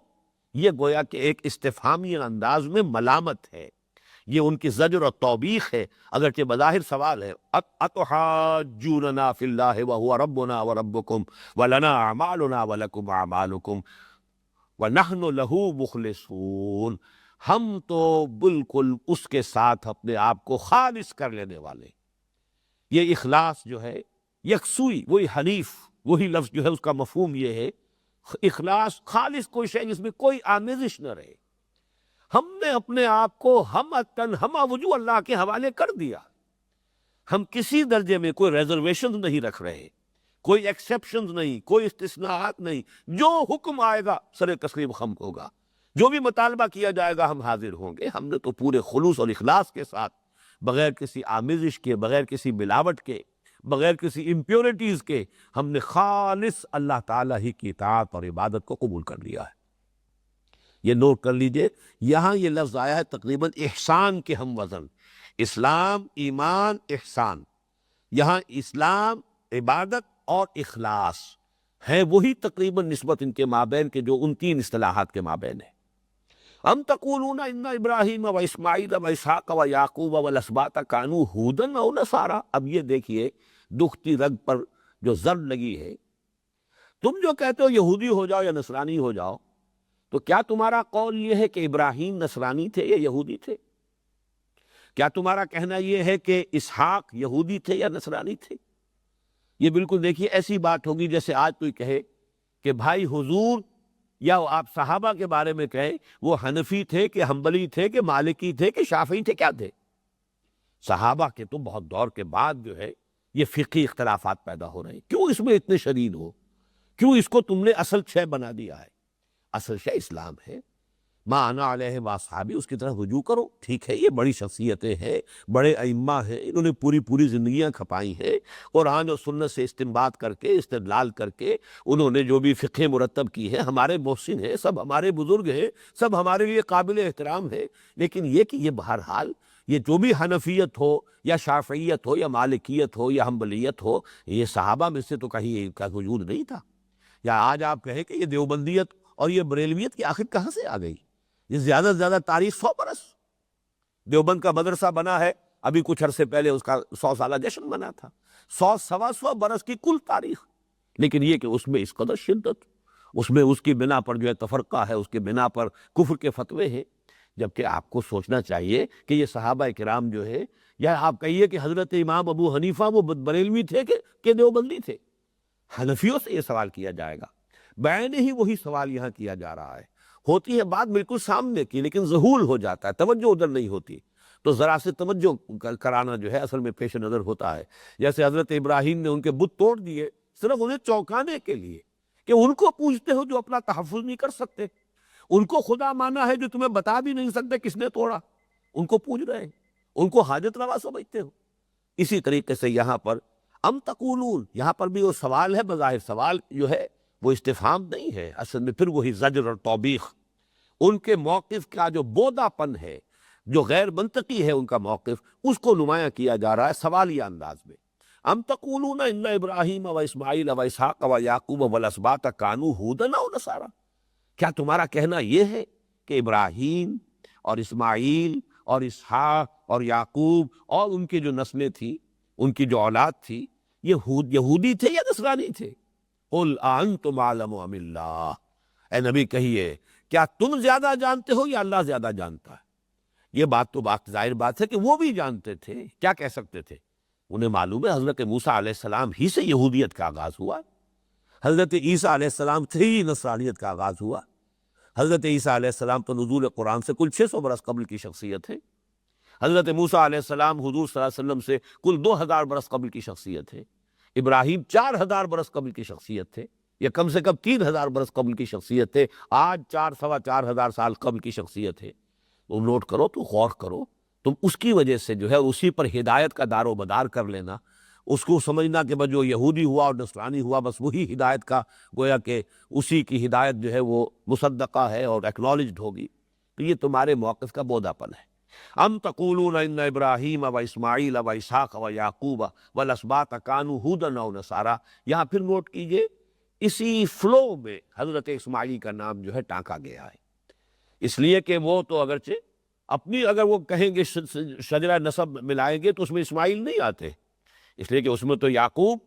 یہ گویا کہ ایک استفہامی انداز میں ملامت ہے، یہ ان کی زجر اور توبیخ ہے، اگرچہ بظاہر سوال ہے. اتحاجوننا فی اللہ وہو ربنا وربکم ولنا اعمالنا ولکم اعمالکم ونحن لہ مخلصون. ہم تو بالکل اس کے ساتھ اپنے آپ کو خالص کر لینے والے. یہ اخلاص جو ہے، یکسوئی، وہی حنیف، وہی لفظ جو ہے اس کا مفہوم یہ ہے اخلاص، خالص کوئی شے جس میں کوئی آمیزش نہ رہے. ہم نے اپنے آپ کو ہم وجو اللہ کے حوالے کر دیا. ہم کسی درجے میں کوئی ریزرویشن نہیں رکھ رہے، کوئی ایکسیپشنز نہیں، کوئی استثناءات نہیں. جو حکم آئے گا سر تسلیم خم ہوگا، جو بھی مطالبہ کیا جائے گا ہم حاضر ہوں گے. ہم نے تو پورے خلوص اور اخلاص کے ساتھ، بغیر کسی آمیزش کے، بغیر کسی ملاوٹ کے، بغیر کسی امپیورٹیز کے، ہم نے خالص اللہ تعالیٰ ہی کی اطاعت اور عبادت کو قبول کر لیا ہے. یہ نوٹ کر لیجئے، یہاں یہ لفظ آیا ہے تقریباً احسان کے ہم وزن. اسلام، ایمان، احسان. یہاں اسلام، عبادت اور اخلاص ہے وہی تقریباً نسبت ان کے مابین کے جو ان 3 اصطلاحات کے مابین ہے. ام تقولون ان ابراہیم و اسماعیل و اسحاق و یعقوب والاسباط کانوا ھودا او نصارا. اب یہ دیکھیے دکھتی رگ پر جو زر لگی ہے. تم جو کہتے ہو یہودی ہو جاؤ یا نصرانی ہو جاؤ، تو کیا تمہارا قول یہ ہے کہ ابراہیم نصرانی تھے یا یہودی تھے؟ کیا تمہارا کہنا یہ ہے کہ اسحاق یہودی تھے یا نصرانی تھے؟ یہ بالکل دیکھیے ایسی بات ہوگی جیسے آج کوئی کہے کہ بھائی حضور، یا آپ صحابہ کے بارے میں کہیں وہ حنفی تھے کہ حنبلی تھے کہ مالکی تھے کہ شافعی تھے، کیا تھے؟ صحابہ کے تو بہت دور کے بعد جو ہے یہ فقہی اختلافات پیدا ہو رہے ہیں. کیوں اس میں اتنے شدید ہو؟ کیوں اس کو تم نے اصل شے بنا دیا ہے؟ اصل شے اسلام ہے. ما انا علیہ واصحابی، اس کی طرف رجوع کرو. ٹھیک ہے، یہ بڑی شخصیتیں ہیں، بڑے ائمہ ہیں، انہوں نے پوری زندگیاں کھپائی ہیں، قرآن اور سنت سے استنباط کر کے، استدلال کر کے انہوں نے جو بھی فقہ مرتب کی ہے. ہمارے محسن ہیں، سب ہمارے بزرگ ہیں، سب ہمارے لیے قابل احترام ہے. لیکن یہ کہ یہ بہرحال یہ جو بھی حنفیت ہو یا شافعیت ہو یا مالکیت ہو یا حنبلیت ہو، یہ صحابہ میں سے تو کہیں کا وجود نہیں تھا. یا آج آپ کہیں کہ یہ دیوبندیت اور یہ بریلویت کی آخر کہاں سے آ گئی؟ یہ زیادہ سے زیادہ تاریخ 100 برس. دیوبند کا مدرسہ بنا ہے ابھی کچھ عرصے پہلے، اس کا 100 سالہ جشن بنا تھا. 100 برس کی کل تاریخ. لیکن یہ کہ اس میں اس قدر شدت، اس میں اس کی بنا پر جو ہے تفرقہ ہے، اس کے بنا پر کفر کے فتوے ہیں. جبکہ آپ کو سوچنا چاہیے کہ یہ صحابہ کرام جو ہے، یا آپ کہیے کہ حضرت امام ابو حنیفہ وہ بریلوی تھے کہ دیوبندی تھے، حنفیوں سے یہ سوال کیا جائے گا، بعین ہی وہی سوال یہاں کیا جا رہا ہے۔ ہوتی ہے بات بالکل سامنے کی، لیکن ذہول ہو جاتا ہے، توجہ ادھر نہیں ہوتی، تو ذرا سے توجہ کرانا جو ہے اصل میں پیش نظر ہوتا ہے۔ جیسے حضرت ابراہیم نے ان کے بت توڑ دیے صرف انہیں چونکانے کے لیے کہ ان کو پوچھتے ہو جو اپنا تحفظ نہیں کر سکتے، ان کو خدا مانا ہے جو تمہیں بتا بھی نہیں سکتے کس نے توڑا، ان کو پوچھ رہے ہیں، ان کو حاجت روا سمجھتے ہو۔ اسی طریقے سے یہاں پر ام تقولون، یہاں پر بھی وہ سوال ہے، بظاہر سوال جو ہے وہ استفہام نہیں ہے، اصل میں پھر وہی زجر اور توبیخ، ان کے موقف کا جو بودا پن ہے، جو غیر منطقی ہے ان کا موقف، اس کو نمایاں کیا جا رہا ہے سوالیہ انداز میں۔ ام تقولون ان ابراہیم و اسماعیل و اسحاق و یعقوب والاسباط کانوا ھودا او نصارا، کیا تمہارا کہنا یہ ہے کہ ابراہیم اور اسماعیل اور اسحاق اور یعقوب اور ان کی جو نسلیں تھیں، ان کی جو اولاد تھی، یہ یہودی تھے یا نصرانی تھے؟ قل انتم اعلم ام اللہ، اے نبی کہیے کیا تم زیادہ جانتے ہو یا اللہ زیادہ جانتا ہے؟ یہ بات تو ظاہر بات ہے کہ وہ بھی جانتے تھے، کیا کہہ سکتے تھے؟ انہیں معلوم ہے حضرت موسیٰ علیہ السلام ہی سے یہودیت کا آغاز ہوا، حضرت عیسیٰ علیہ السلام سے ہی نصرانیت کا آغاز ہوا۔ حضرت عیسیٰ علیہ السلام تو نزول قرآن سے کل 600 برس قبل کی شخصیت ہے، حضرت موسیٰ علیہ السلام حضور صلی اللہ علیہ وسلم سے کل 2000 برس قبل کی شخصیت ہے، ابراہیم 4000 برس قبل کی شخصیت تھے، یا کم سے کم 3000 برس قبل کی شخصیت تھے، آج 4-4.25 سال قبل کی شخصیت ہے۔ تم نوٹ کرو، تو غور کرو، تم اس کی وجہ سے جو ہے اسی پر ہدایت کا دار و مدار کر لینا، اس کو سمجھنا کہ بس جو یہودی ہوا اور نصرانی ہوا بس وہی ہدایت کا، گویا کہ اسی کی ہدایت جو ہے وہ مصدقہ ہے اور ایکنالجڈ ہوگی، تو یہ تمہارے موقف کا بودا پن ہے۔ ام تقولون ان ابراہیم و اسماعیل و اسحاق و یعقوب والاسباط کانوا ھودا او نصارا، یہاں پھر نوٹ کیجئے اسی فلو میں حضرت اسماعیل کا نام جو ہے ٹانکا گیا ہے، اس لیے کہ وہ تو اگرچہ اپنی اگر وہ کہیں گے شجرہ نسب ملائیں گے تو اس میں اسماعیل نہیں آتے، اس لیے کہ اس میں تو یعقوب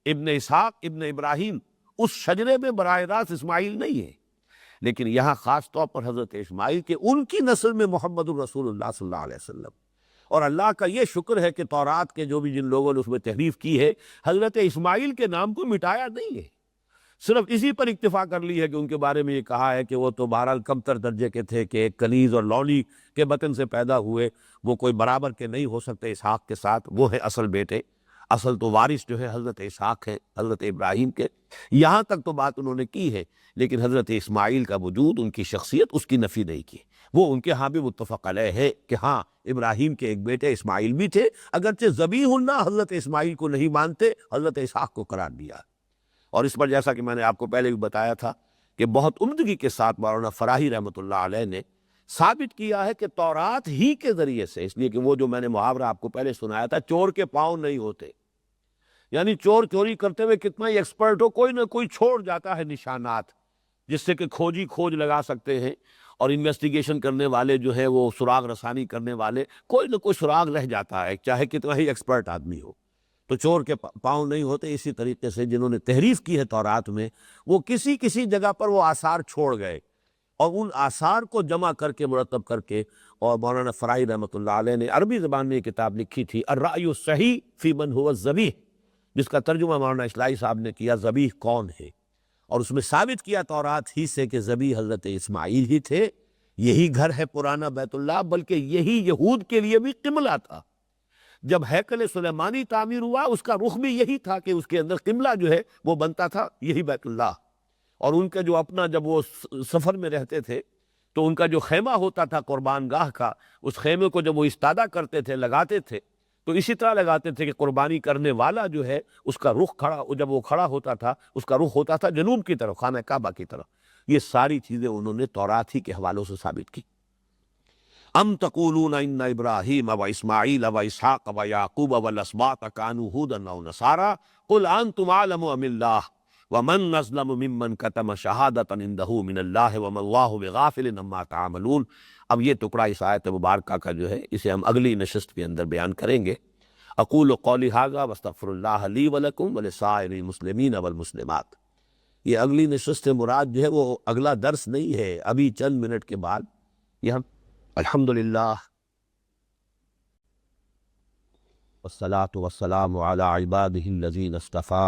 ابن اسحاق ابن ابراہیم، اس شجرے میں براہ راست اسماعیل نہیں ہے، لیکن یہاں خاص طور پر حضرت اسماعیل کے ان کی نسل میں محمد الرسول اللہ صلی اللہ علیہ وسلم، اور اللہ کا یہ شکر ہے کہ تورات کے جو بھی جن لوگوں نے اس میں تحریف کی ہے، حضرت اسماعیل کے نام کو مٹایا نہیں ہے، صرف اسی پر اکتفا کر لی ہے کہ ان کے بارے میں یہ کہا ہے کہ وہ تو بہرحال کمتر درجے کے تھے، کہ ایک کنیز اور لونی کے بطن سے پیدا ہوئے، وہ کوئی برابر کے نہیں ہو سکتے اسحاق کے ساتھ، وہ ہے اصل بیٹے، اصل تو وارث جو ہے حضرت اسحاق ہے حضرت ابراہیم کے، یہاں تک تو بات انہوں نے کی ہے، لیکن حضرت اسماعیل کا وجود، ان کی شخصیت، اس کی نفی نہیں کی، وہ ان کے ہاں بھی متفق علیہ ہے کہ ہاں ابراہیم کے ایک بیٹے اسماعیل بھی تھے، اگرچہ ذبیح اللہ حضرت اسماعیل کو نہیں مانتے، حضرت اسحاق کو قرار دیا، اور اس پر جیسا کہ میں نے آپ کو پہلے بھی بتایا تھا کہ بہت عمدگی کے ساتھ مولانا فراہی رحمۃ اللہ علیہ نے ثابت کیا ہے کہ تورات ہی کے ذریعے سے، اس لیے کہ وہ جو میں نے محاورہ آپ کو پہلے سنایا تھا، چور کے پاؤں نہیں ہوتے، یعنی چور چوری کرتے ہوئے کتنا ہی ایکسپرٹ ہو، کوئی نہ کوئی چھوڑ جاتا ہے نشانات، جس سے کہ کھوج لگا سکتے ہیں، اور انویسٹیگیشن کرنے والے جو ہے وہ سراغ رسانی کرنے والے، کوئی نہ کوئی سراغ رہ جاتا ہے، چاہے کتنا ہی ایکسپرٹ آدمی ہو، تو چور کے پاؤں نہیں ہوتے۔ اسی طریقے سے جنہوں نے تحریف کی ہے تورات میں، وہ کسی جگہ پر وہ آثار چھوڑ گئے، اور ان آثار کو جمع کر کے مرتب کر کے، اور مولانا فراہی رحمۃ اللہ علیہ نے عربی زبان میں یہ کتاب لکھی تھی الرأی الصحیح فی من هو الذبیح، جس کا ترجمہ مولانا اصلاحی صاحب نے کیا ذبیح کون ہے، اور اس میں ثابت کیا تورات ہی سے کہ ذبیح حضرت اسماعیل ہی تھے، یہی گھر ہے پرانا بیت اللہ، بلکہ یہی یہود کے لیے بھی قبلہ تھا، جب ہیکل سلیمانی تعمیر ہوا اس کا رخ بھی یہی تھا کہ اس کے اندر قبلہ جو ہے وہ بنتا تھا یہی بیت اللہ، اور ان کا جو اپنا جب وہ سفر میں رہتے تھے تو ان کا جو خیمہ ہوتا تھا قربان گاہ کا، اس خیمے کو جب وہ استادہ کرتے تھے، لگاتے تھے، تو اسی طرح لگاتے تھے کہ قربانی کرنے والا جو ہے اس کا رخ جب وہ کھڑا ہوتا تھا اس کا رخ ہوتا تھا جنوب کی طرف، خانہ کعبہ کی طرف۔ یہ ساری چیزیں انہوں نے تورات ہی کے حوالوں سے ثابت کی۔ ام تقولون ان ابراہیم و اسماعیل و اسحاق و یعقوب والاسباط کانوا ھودا او نصارا قل انتم اعلم ام اللہ ومن اظلم ممن کتم شہادۃ عنده من اللہ وما اللہ بغافل عما تعملون۔ اب یہ ٹکڑا اس آیت مبارکہ کا جو ہے اسے ہم اگلی نشست کے اندر بیان کریں گے۔ اقول قولی ھذا واستغفر اللہ لی ولکم ولسائر المسلمین والمسلمات۔ یہ اگلی نشست مراد جو ہے وہ اگلا درس نہیں ہے، ابھی چند منٹ کے بعد یہ ہم الحمد للہ والصلاة والسلام على عباده الذین اصطفى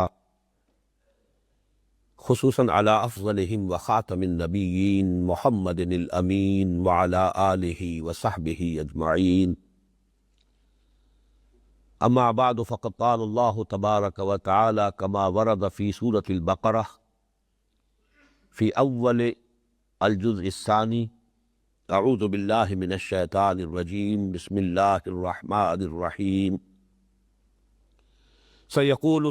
خصوصاً على افضلهم وخاتم النبیین محمد الامین وعلى آلہ وصحبہ اجمعین اما بعد فقد قال اللہ تبارک وتعالی كما ورد في سورة البقرہ في اول الجزء الثانی اعوذ باللہ من الشیطان الرجیم بسم اللہ الرحمن الرحیم سيقول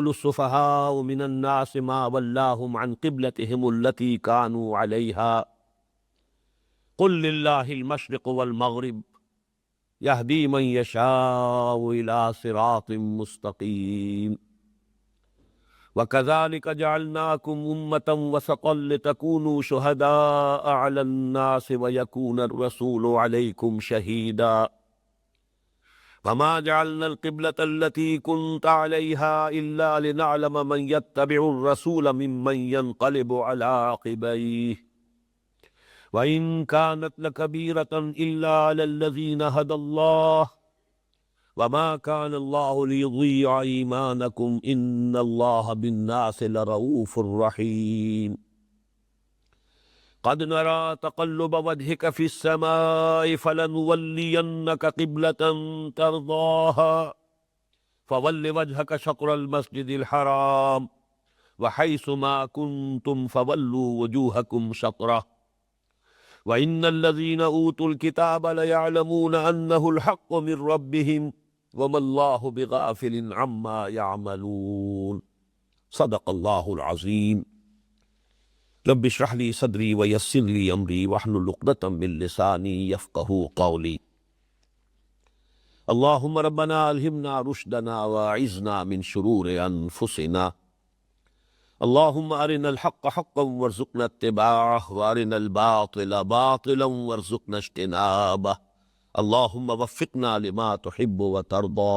السفهاء من الناس ما ولاهم عن قبلتهم التي كانوا عليها قل لله المشرق والمغرب يهدي من يشاء إلى صراط مستقيم وكذلك جعلناكم أمة وسطا لتكونوا شهداء على الناس ويكون الرسول عليكم شهيدا وما جعلنا القبلة التي كنت عليها إلا لنعلم من يتبع الرسول ممن ينقلب على عقبيه وإن كانت لكبيرة إلا على الذين هدى الله وما كان الله ليضيع إيمانكم إن الله بالناس لرؤوف رحيم قد نرى تقلب وجهك في السماء فلنولينك قبلة ترضاها فول وجهك شطر المسجد الحرام وحيث ما كنتم فولوا وجوهكم شطره وإن الذين أوتوا الكتاب ليعلمون أنه الحق من ربهم وما الله بغافل عما يعملون صدق الله العظيم رب اشرح لي صدري ويسر لي امري واحلل عقدة من لساني يفقهوا قولي اللهم ربنا الهمنا رشدنا واعذنا من شرور انفسنا اللهم ارنا الحق حقا وارزقنا اتباعه وارنا الباطل باطلا وارزقنا اجتنابه اللهم وفقنا لما تحب وترضى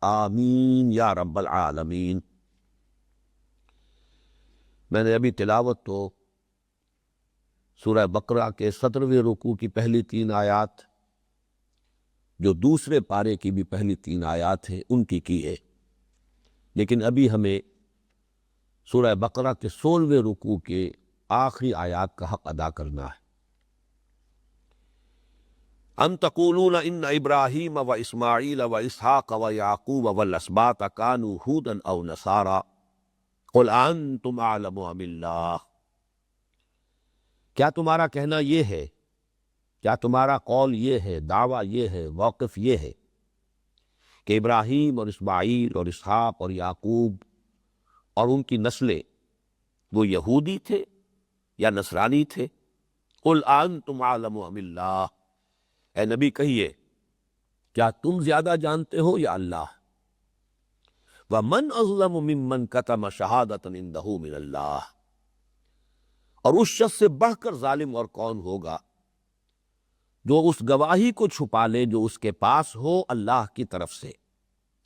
آمین یا رب العالمین۔ میں نے ابھی تلاوت تو سورہ بقرہ کے 17ویں رکوع کی پہلی 3 آیات جو دوسرے پارے کی بھی پہلی 3 آیات ہیں ان کی ہے، لیکن ابھی ہمیں سورہ بقرہ کے 16ویں رکوع کے آخری آیات کا حق ادا کرنا ہے۔ ان تقولون ان ابراہیم و اسماعیل و اسحاق و یعقوب والاسباط کانوا ھودا او نصارا قل انتم اعلم ام اللہ، کیا تمہارا کہنا یہ ہے، کیا تمہارا قول یہ ہے، دعویٰ یہ ہے، موقف یہ ہے کہ ابراہیم اور اسماعیل اور اسحاق اور یعقوب اور ان کی نسلیں وہ یہودی تھے یا نصرانی تھے؟ قل انتم اعلم ام اللہ، اے نبی کہیے کیا تم زیادہ جانتے ہو یا اللہ؟ وَمَنْ أَظْلَمُ مِمَّنْ كَتَمَ شَهَادَةً عِنْدَهُ مِنَ اللَّهِ، اور اس شخص سے بڑھ کر ظالم اور کون ہوگا جو اس گواہی کو چھپا لے جو اس کے پاس ہو اللہ کی طرف سے۔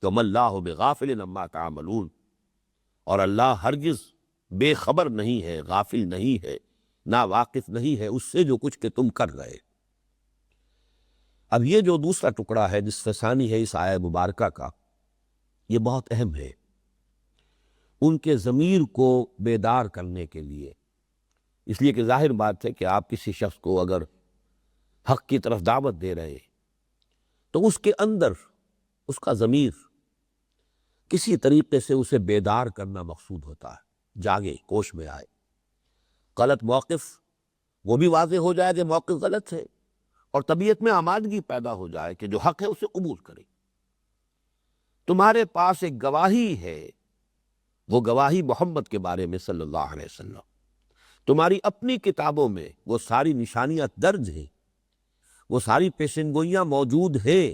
وَمَا اللَّهُ بِغَافِلٍ عَمَّا تَعْمَلُونَ، اور اللہ ہرگز بے خبر نہیں ہے، غافل نہیں ہے، نا واقف نہیں ہے اس سے جو کچھ کہ تم کر رہے۔ اب یہ جو دوسرا ٹکڑا ہے جس سے ثانی ہے اس آیہ مبارکہ کا، یہ بہت اہم ہے ان کے ضمیر کو بیدار کرنے کے لیے، اس لیے کہ ظاہر بات ہے کہ آپ کسی شخص کو اگر حق کی طرف دعوت دے رہے ہیں تو اس کے اندر اس کا ضمیر کسی طریقے سے اسے بیدار کرنا مقصود ہوتا ہے، جاگے، ہوش میں آئے، غلط موقف وہ بھی واضح ہو جائے کہ موقف غلط ہے، اور طبیعت میں آمادگی پیدا ہو جائے کہ جو حق ہے اسے قبول کرے۔ تمہارے پاس ایک گواہی ہے، وہ گواہی محمد کے بارے میں صلی اللہ علیہ وسلم، تمہاری اپنی کتابوں میں وہ ساری نشانیاں درج ہیں، وہ ساری پیشن گوئیاں موجود ہیں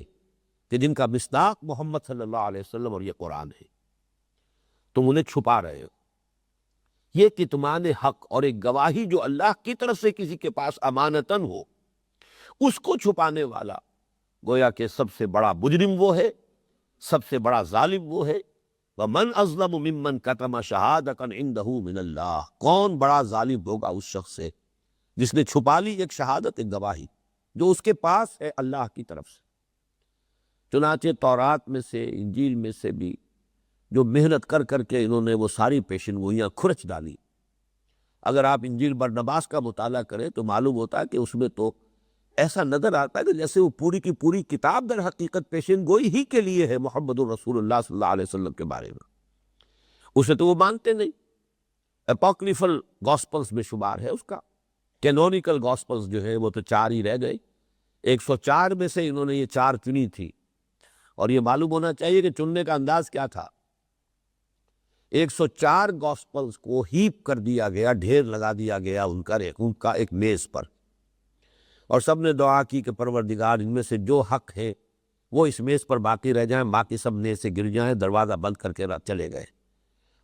کہ جن کا مصداق محمد صلی اللہ علیہ وسلم اور یہ قرآن ہے، تم انہیں چھپا رہے ہو۔ یہ کتمان حق اور ایک گواہی جو اللہ کی طرف سے کسی کے پاس امانتاً ہو، اس کو چھپانے والا گویا کہ سب سے بڑا مجرم وہ ہے، سب سے بڑا ظالم وہ ہے۔ وَمَنْ أَظْلَمُ مِمَّنْ كَتَمَ شَهَادَةً عِنْدَهُ مِنَ اللَّهِ، کون بڑا ظالم ہوگا اس شخص سے جس نے چھپا لی ایک شہادت، ایک گواہی جو اس کے پاس ہے اللہ کی طرف سے۔ چنانچہ تورات میں سے، انجیل میں سے بھی جو محنت کر کر کے انہوں نے وہ ساری پیشن گوئیاں کھرچ ڈالی، اگر آپ انجیل برنباس کا مطالعہ کریں تو معلوم ہوتا ہے کہ اس میں تو ایسا نظر آتا ہے کہ جیسے وہ پوری کی پوری کتاب در حقیقت پیشن گوئی ہی کے لیے ہے محمد الرسول اللہ صلی اللہ علیہ وسلم کے بارے میں۔ اسے تو وہ مانتے نہیں، اپوکریفل گاسپلز میں شمار ہے اس کا۔ کینونیکل گاسپلز جو ہے وہ تو 4 ہی رہ گئے، 104 میں سے انہوں نے یہ 4 چنی تھی، اور یہ معلوم ہونا چاہیے کہ چننے کا انداز کیا تھا۔ 104 گاسپلز کو ہیپ کر دیا گیا، ڈھیر لگا دیا گیا ان کا ایک میز پر، اور سب نے دعا کی کہ پروردگار ان میں سے جو حق ہے وہ اس میز پر باقی رہ جائیں، باقی سب نیز سے گر جائیں۔ دروازہ بند کر کے چلے گئے۔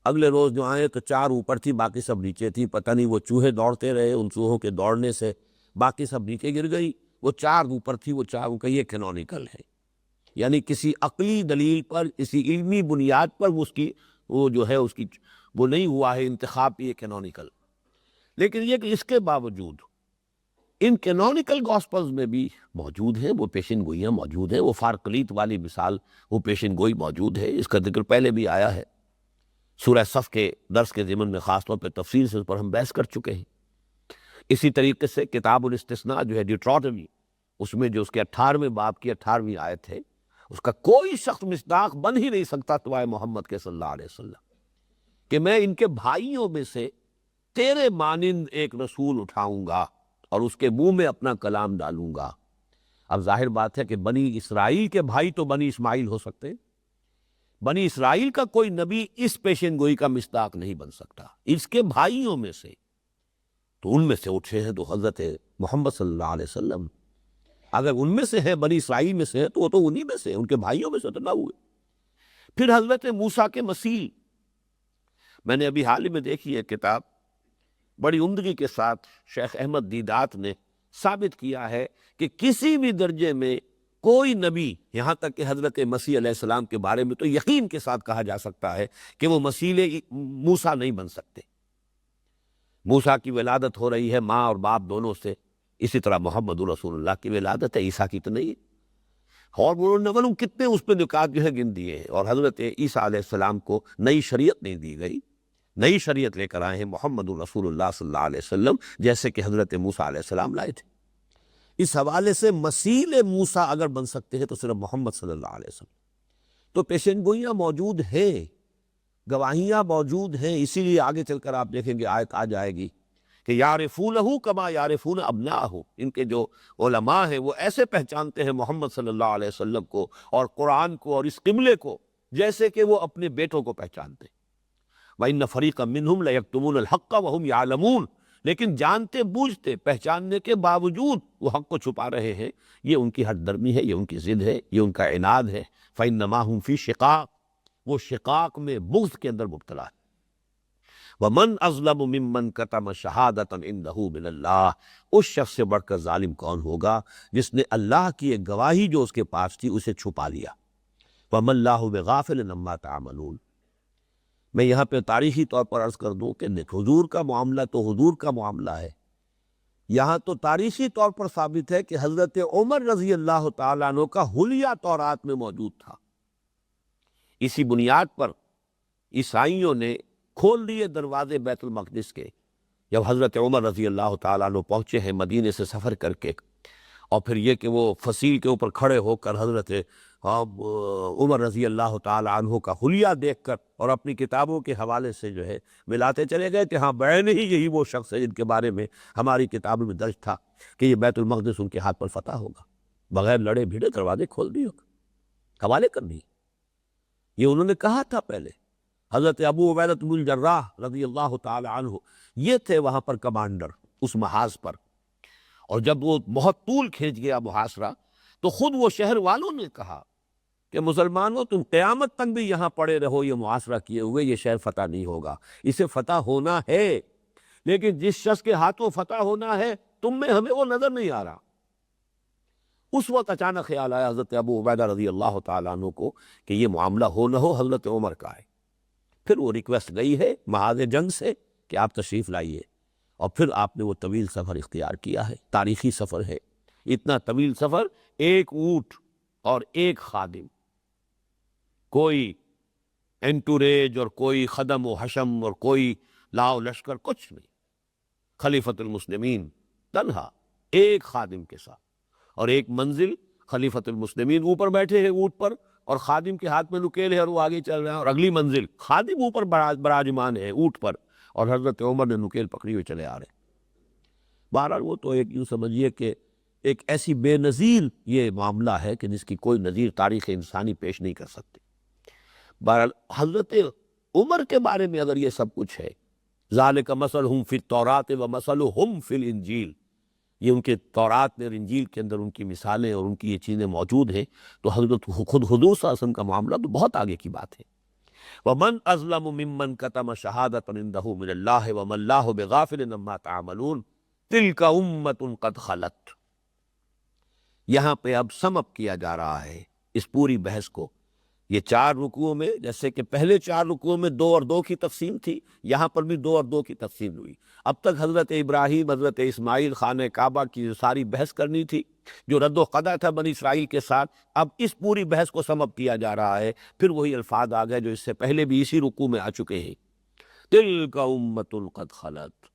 اگلے روز جو آئے تو 4 اوپر تھی، باقی سب نیچے تھی۔ پتہ نہیں وہ چوہے دوڑتے رہے، ان چوہوں کے دوڑنے سے باقی سب نیچے گر گئی، وہ 4 اوپر تھی، وہ 4 کا یہ کینونیکل ہے، یعنی کسی عقلی دلیل پر، کسی علمی بنیاد پر وہ جو ہے اس کی وہ نہیں ہوا ہے انتخاب، یہ کینونیکل۔ لیکن یہ کہ اس کے باوجود ان کینونیکل گاسپلز میں بھی موجود ہیں وہ پیشن گوئیاں موجود ہیں، وہ فارقلیت والی مثال، وہ پیشن گوئی موجود ہے۔ اس کا ذکر پہلے بھی آیا ہے، سورہ صف کے درس کے ضمن میں خاص طور پہ تفصیل سے اس پر ہم بحث کر چکے ہیں۔ اسی طریقے سے کتاب الاستثناء جو ہے ڈیوٹرونومی، اس میں جو اس کے 18ویں باب کی 18ویں آیت ہے، اس کا کوئی شخص مصداق بن ہی نہیں سکتا سوائے محمد کے صلی اللہ علیہ وسلم، کہ میں ان کے بھائیوں میں سے تیرے مانند ایک رسول اٹھاؤں گا اور اس کے منہ میں اپنا کلام ڈالوں گا۔ اب ظاہر بات ہے کہ بنی اسرائیل کے بھائی تو بنی اسماعیل ہو سکتے ہیں، بنی اسرائیل کا کوئی نبی اس پیشن گوئی کا مصداق نہیں بن سکتا۔ اس کے بھائیوں میں سے تو ان میں سے اٹھے ہیں تو حضرت محمد صلی اللہ علیہ وسلم، اگر ان میں سے ہے، بنی اسرائیل میں سے ہے، تو وہ تو انہی میں سے، ان کے بھائیوں میں سے تو نہ ہوئے۔ پھر حضرت موسیٰ کے مسیح، میں نے ابھی حال ہی میں دیکھی ہے کتاب، بڑی عمدگی کے ساتھ شیخ احمد دیدات نے ثابت کیا ہے کہ کسی بھی درجے میں کوئی نبی، یہاں تک کہ حضرت مسیح علیہ السلام کے بارے میں تو یقین کے ساتھ کہا جا سکتا ہے کہ وہ مسیح موسیٰ نہیں بن سکتے۔ موسیٰ کی ولادت ہو رہی ہے ماں اور باپ دونوں سے، اسی طرح محمد رسول اللہ کی ولادت ہے، عیسیٰ کی تو نہیں ہے۔ اور انہوں نے کتنے اس پہ نکات جو ہے گن دیے ہیں، اور حضرت عیسیٰ علیہ السلام کو نئی شریعت نہیں دی گئی، نئی شریعت لے کر آئے ہیں محمد رسول اللہ صلی اللہ علیہ وسلم، جیسے کہ حضرت موسیٰ علیہ السلام لائے تھے۔ اس حوالے سے مسیح موسیٰ اگر بن سکتے ہیں تو صرف محمد صلی اللہ علیہ وسلم۔ تو پیشن گوئیاں موجود ہیں، گواہیاں موجود ہیں، اسی لیے آگے چل کر آپ دیکھیں گے آیت آ جائے گی کہ یعرفونہ کما یعرفون ابناءہ، ان کے جو علماء ہیں وہ ایسے پہچانتے ہیں محمد صلی اللہ علیہ وسلم کو اور قرآن کو اور اس قبلے کو جیسے کہ وہ اپنے بیٹوں کو پہچانتے ہیں۔ وَإِنَّ فَرِيقًا مِّنْهُمْ لَيَكْتُمُونَ الْحَقَّ وَهُمْ يَعْلَمُونَ، لیکن جانتے بوجھتے پہچاننے کے باوجود وہ حق کو چھپا رہے ہیں، یہ ان کی ہٹ درمی ہے، یہ ان کی ضد ہے، یہ ان کا عناد ہے۔ فَإِنَّمَا هُمْ فِي شِقَاقٍ، وہ شقاق میں، بغض کے اندر مبتلا ہے۔ وَمَنْ أَظْلَمُ مِمَّنْ كَتَمَ شَهَادَةً عِنْدَهُ مِنَ اللَّهِ، اس شخص سے بڑھ کر ظالم کون ہوگا جس نے اللہ کی ایک گواہی جو اس کے پاس تھی اسے چھپا لیا۔ وَمَا اللَّهُ بِغَافِلٍ عَمَّا تَعْمَلُونَ۔ میں یہاں پہ تاریخی طور پر عرض کر دوں کہ حضور کا معاملہ تو حضور کا معاملہ ہے، یہاں تو تاریخی طور پر ثابت ہے کہ حضرت عمر رضی اللہ تعالیٰ عنہ کا حلیہ تورات میں موجود تھا۔ اسی بنیاد پر عیسائیوں نے کھول دیے دروازے بیت المقدس کے، جب حضرت عمر رضی اللہ تعالیٰ عنہ پہنچے ہیں مدینے سے سفر کر کے، اور پھر یہ کہ وہ فصیل کے اوپر کھڑے ہو کر حضرت عمر رضی اللہ تعالیٰ عنہ کا حلیہ دیکھ کر اور اپنی کتابوں کے حوالے سے جو ہے ملاتے چلے گئے کہ ہاں بعین ہی یہی وہ شخص ہے جن کے بارے میں ہماری کتابوں میں درج تھا کہ یہ بیت المقدس ان کے ہاتھ پر فتح ہوگا، بغیر لڑے بھیڑے دروازے کھول دیے، حوالے کر دیے۔ یہ انہوں نے کہا تھا پہلے۔ حضرت ابو عبیدہ بن الجراح رضی اللہ تعالی عنہ یہ تھے وہاں پر کمانڈر اس محاذ پر، اور جب وہ بہت طول کھینچ گیا محاصرہ تو خود وہ شہر والوں نے کہا کہ مسلمانوں تم قیامت تک بھی یہاں پڑے رہو یہ محاصرہ کیے ہوئے، یہ شہر فتح نہیں ہوگا، اسے فتح ہونا ہے، لیکن جس شخص کے ہاتھوں فتح ہونا ہے تم میں ہمیں وہ نظر نہیں آ رہا۔ اس وقت اچانک خیال آیا حضرت ابو عبیدہ رضی اللہ تعالیٰ عنہ کو کہ یہ معاملہ ہو نہ ہو حضرت عمر کا ہے۔ پھر وہ ریکویسٹ گئی ہے محاذ جنگ سے کہ آپ تشریف لائیے، اور پھر آپ نے وہ طویل سفر اختیار کیا ہے، تاریخی سفر ہے، اتنا طویل سفر، ایک اونٹ اور ایک خادم، کوئی انٹوریج اور کوئی خدم و حشم اور کوئی لاؤ لشکر، کچھ نہیں، خلیفۃ المسلمین تنہا ایک خادم کے ساتھ، اور ایک منزل، خلیفۃ المسلمین اوپر بیٹھے ہیں اونٹ پر اور خادم کے ہاتھ میں نکیل ہے اور وہ آگے چل رہا ہے، اور اگلی منزل خادم اوپر براجمان ہے اونٹ پر اور حضرت عمر نے نکیل پکڑی ہوئے چلے آ رہے ہیں۔ بہرحال وہ تو ایک یوں سمجھیے کہ ایک ایسی بے نظیر یہ معاملہ ہے کہ جس کی کوئی نظیر تاریخ انسانی پیش نہیں کر سکتی۔ بہرحال حضرت عمر کے بارے میں اگر یہ سب کچھ ہے، ذالک مثلہم فی التوراۃ ومثلہم فی الانجیل، یہ ان کے تورات میں اور انجیل کے اندر ان کی مثالیں اور ان کی یہ چیزیں موجود ہیں، تو حضرت خود حضور صلی اللہ علیہ وسلم کا معاملہ تو بہت آگے کی بات ہے۔ وَمَنْ أَظْلَمُ مِمَّنْ كَتَمَ شَهَادَةً عِنْدَهُ مِنَ اللَّهِ وَمَا اللَّهُ بِغَافِلٍ عَمَّا تَعْمَلُونَ تِلْكَ أُمَّةٌ قَدْ خَلَتْ۔ یہاں پہ اب سم اپ کیا جا رہا ہے اس پوری بحث کو، یہ 4 رکوعوں میں، جیسے کہ پہلے 4 رکوعوں میں 2 اور 2 کی تقسیم تھی، یہاں پر بھی 2 اور 2 کی تقسیم ہوئی۔ اب تک حضرت ابراہیم، حضرت اسماعیل، خانہ کعبہ کی جو ساری بحث کرنی تھی، جو رد و قضا تھا بنی اسرائیل کے ساتھ، اب اس پوری بحث کو سم اپ کیا جا رہا ہے۔ پھر وہی الفاظ آ گئے جو اس سے پہلے بھی اسی رکوع میں آ چکے ہیں، تلک امۃ قد خلت،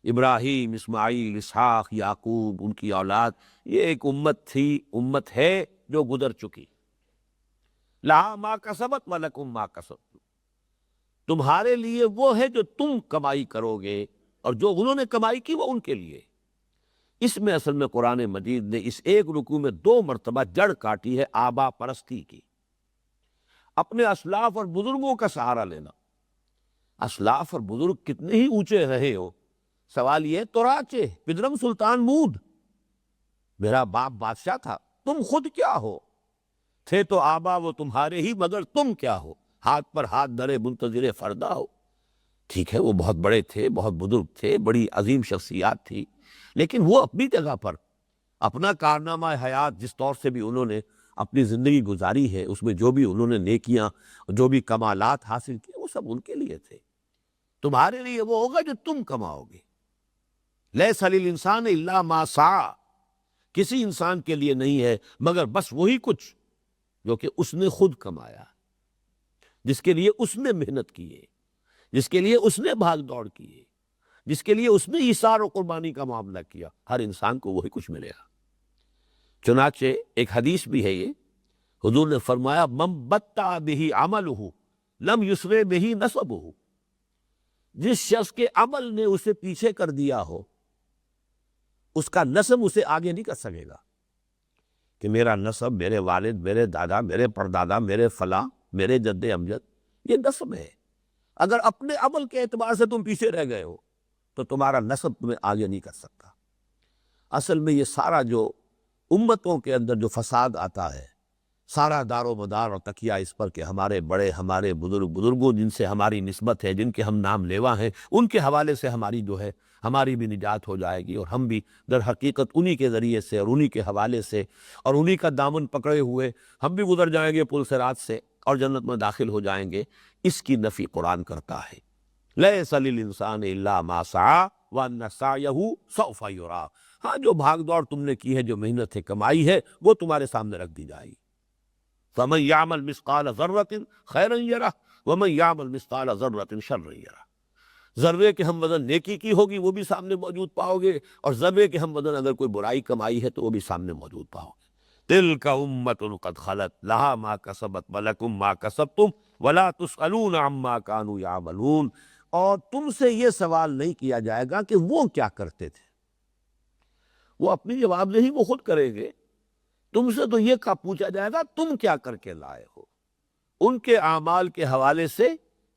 ابراہیم، اسماعیل، اسحاق، یعقوب، ان کی اولاد، یہ ایک امت تھی، امت ہے جو گزر چکی، لہا ما کسبت ولکم ما کسبتم، تمہارے لیے وہ ہے جو تم کمائی کرو گے اور جو انہوں نے کمائی کی وہ ان کے لیے۔ اس میں اصل میں قرآن مجید نے اس ایک رکوع میں 2 مرتبہ جڑ کاٹی ہے آبا پرستی کی، اپنے اسلاف اور بزرگوں کا سہارا لینا۔ اسلاف اور بزرگ کتنے ہی اونچے رہے ہو، سوال یہ توراچے پدرم سلطان مود، میرا باپ بادشاہ تھا، تم خود کیا ہو؟ تھے تو آبا وہ تمہارے ہی، مگر تم کیا ہو؟ ہاتھ پر ہاتھ دھرے منتظر فردا ہو۔ ٹھیک ہے وہ بہت بڑے تھے، بہت بزرگ تھے، بڑی عظیم شخصیات تھی، لیکن وہ اپنی جگہ پر اپنا کارنامہ حیات جس طور سے بھی انہوں نے اپنی زندگی گزاری ہے، اس میں جو بھی انہوں نے نیکیاں، جو بھی کمالات حاصل کیے، وہ سب ان کے لیے تھے۔ تمہارے لیے وہ ہوگا جو تم کماؤ گے۔ لیس للانسان الا ما سعی، کسی انسان کے لیے نہیں ہے مگر بس وہی کچھ جو کہ اس نے خود کمایا، جس کے لیے اس نے محنت کی ہے، جس کے لیے اس نے بھاگ دوڑ کی ہے، جس کے لیے اس نے ایثار و قربانی کا معاملہ کیا، ہر انسان کو وہی کچھ ملے گا۔ چنانچہ ایک حدیث بھی ہے یہ، حضور نے فرمایا من بطأ بہ عملہ لم یسرع بہ نسبہ، جس شخص کے عمل نے اسے پیچھے کر دیا ہو، اس کا نسب اسے آگے نہیں کر سکے گا، کہ میرا نسب، میرے والد، میرے دادا، میرے پردادا، میرے فلاں، میرے جد امجد، یہ نسب ہے۔ اگر اپنے عمل کے اعتبار سے تم پیچھے رہ گئے ہو تو تمہارا نسب تمہیں آگے نہیں کر سکتا۔ اصل میں یہ سارا جو امتوں کے اندر جو فساد آتا ہے، سارا دار و مدار اور تکیہ اس پر کہ ہمارے بڑے، ہمارے بزرگوں جن سے ہماری نسبت ہے، جن کے ہم نام لیوا ہیں، ان کے حوالے سے ہماری جو ہے ہماری بھی نجات ہو جائے گی، اور ہم بھی در حقیقت انہی کے ذریعے سے اور انہی کے حوالے سے اور انہی کا دامن پکڑے ہوئے ہم بھی گزر جائیں گے پل صراط سے اور جنت میں داخل ہو جائیں گے۔ اس کی نفی قرآن کرتا ہے، لیس للانسان الا ما سعی وان سعیہ سوف یری، ہاں جو بھاگ دوڑ تم نے کی ہے، جو محنت ہے، کمائی ہے، وہ تمہارے سامنے رکھ دی جائے گی۔ فمن یعمل مثقال ذرۃ خیرا یرہ ومن یعمل مثقال ذرۃ شرا یرہ، ذرے کے ہم وزن نیکی کی ہوگی وہ بھی سامنے موجود پاؤ گے، اور ذرے کے ہم وزن اگر کوئی برائی کمائی ہے تو وہ بھی سامنے موجود پاؤ گے۔ تلک امۃ قد خلت لہا ما کسبت ولکم ما کسبتم ولا تسألون عما کانوا یعملون، اور تم سے یہ سوال نہیں کیا جائے گا کہ وہ کیا کرتے تھے، وہ اپنی جواب نہیں وہ خود کریں گے، تم سے تو یہ پوچھا جائے گا تم کیا کر کے لائے ہو۔ ان کے اعمال کے حوالے سے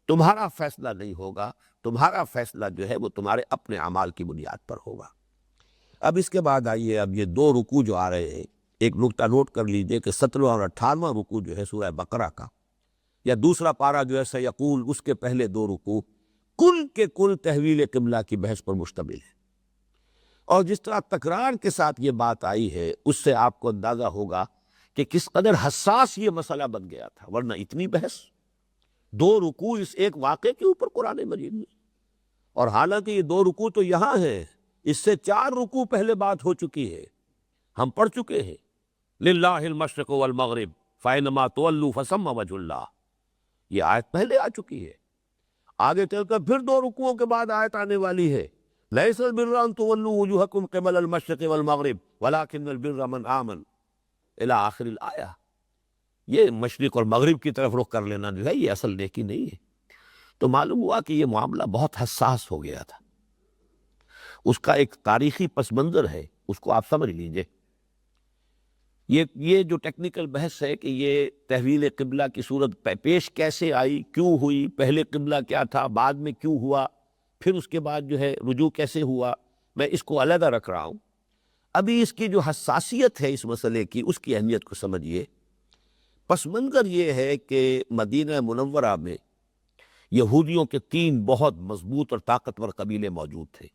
تمہارا فیصلہ نہیں ہوگا، تمہارا فیصلہ جو ہے وہ تمہارے اپنے اعمال کی بنیاد پر ہوگا۔ اب اس کے بعد آئیے، اب یہ 2 رکوع جو آ رہے ہیں، ایک نقطہ نوٹ کر لیجئے کہ 17واں اور 18واں رکوع جو ہے سورہ بقرہ کا، یا دوسرا پارہ جو ہے سیقول، اس کے پہلے 2 رکوع کل کے کل تحویل قبلہ کی بحث پر مشتمل ہے، اور جس طرح تکرار کے ساتھ یہ بات آئی ہے اس سے آپ کو اندازہ ہوگا کہ کس قدر حساس یہ مسئلہ بن گیا تھا، ورنہ اتنی بحث 2 رکوع اس ایک واقعے کے اوپر قرآن مجید میں، اور حالانکہ یہ 2 رکوع تو یہاں ہیں، اس سے 4 رکوع پہلے بات ہو چکی ہے، ہم پڑھ چکے ہیں للہ المشرق والمغرب فینما تولوا فثم وجہ اللہ، یہ آیت پہلے آ چکی ہے۔ آگے چل کر پھر 2 رکوعوں کے بعد آیت آنے والی ہے لیس البر ان تولوا وجوہکم قبل المشرق والمغرب ولکن البر من آمن الی آخر الآیہ۔ یہ مشرق اور مغرب کی طرف رخ کر لینا جو ہے یہ اصل نیکی نہیں ہے۔ تو معلوم ہوا کہ یہ معاملہ بہت حساس ہو گیا تھا، اس کا ایک تاریخی پس منظر ہے، اس کو آپ سمجھ لیجئے۔ یہ جو ٹیکنیکل بحث ہے کہ یہ تحویل قبلہ کی صورت پیش کیسے آئی، کیوں ہوئی، پہلے قبلہ کیا تھا، بعد میں کیوں ہوا، پھر اس کے بعد جو ہے رجوع کیسے ہوا، میں اس کو علیحدہ رکھ رہا ہوں۔ ابھی اس کی جو حساسیت ہے اس مسئلے کی، اس کی اہمیت کو سمجھیے۔ پس منظر یہ ہے کہ مدینہ منورہ میں یہودیوں کے 3 بہت مضبوط اور طاقتور قبیلے موجود تھے،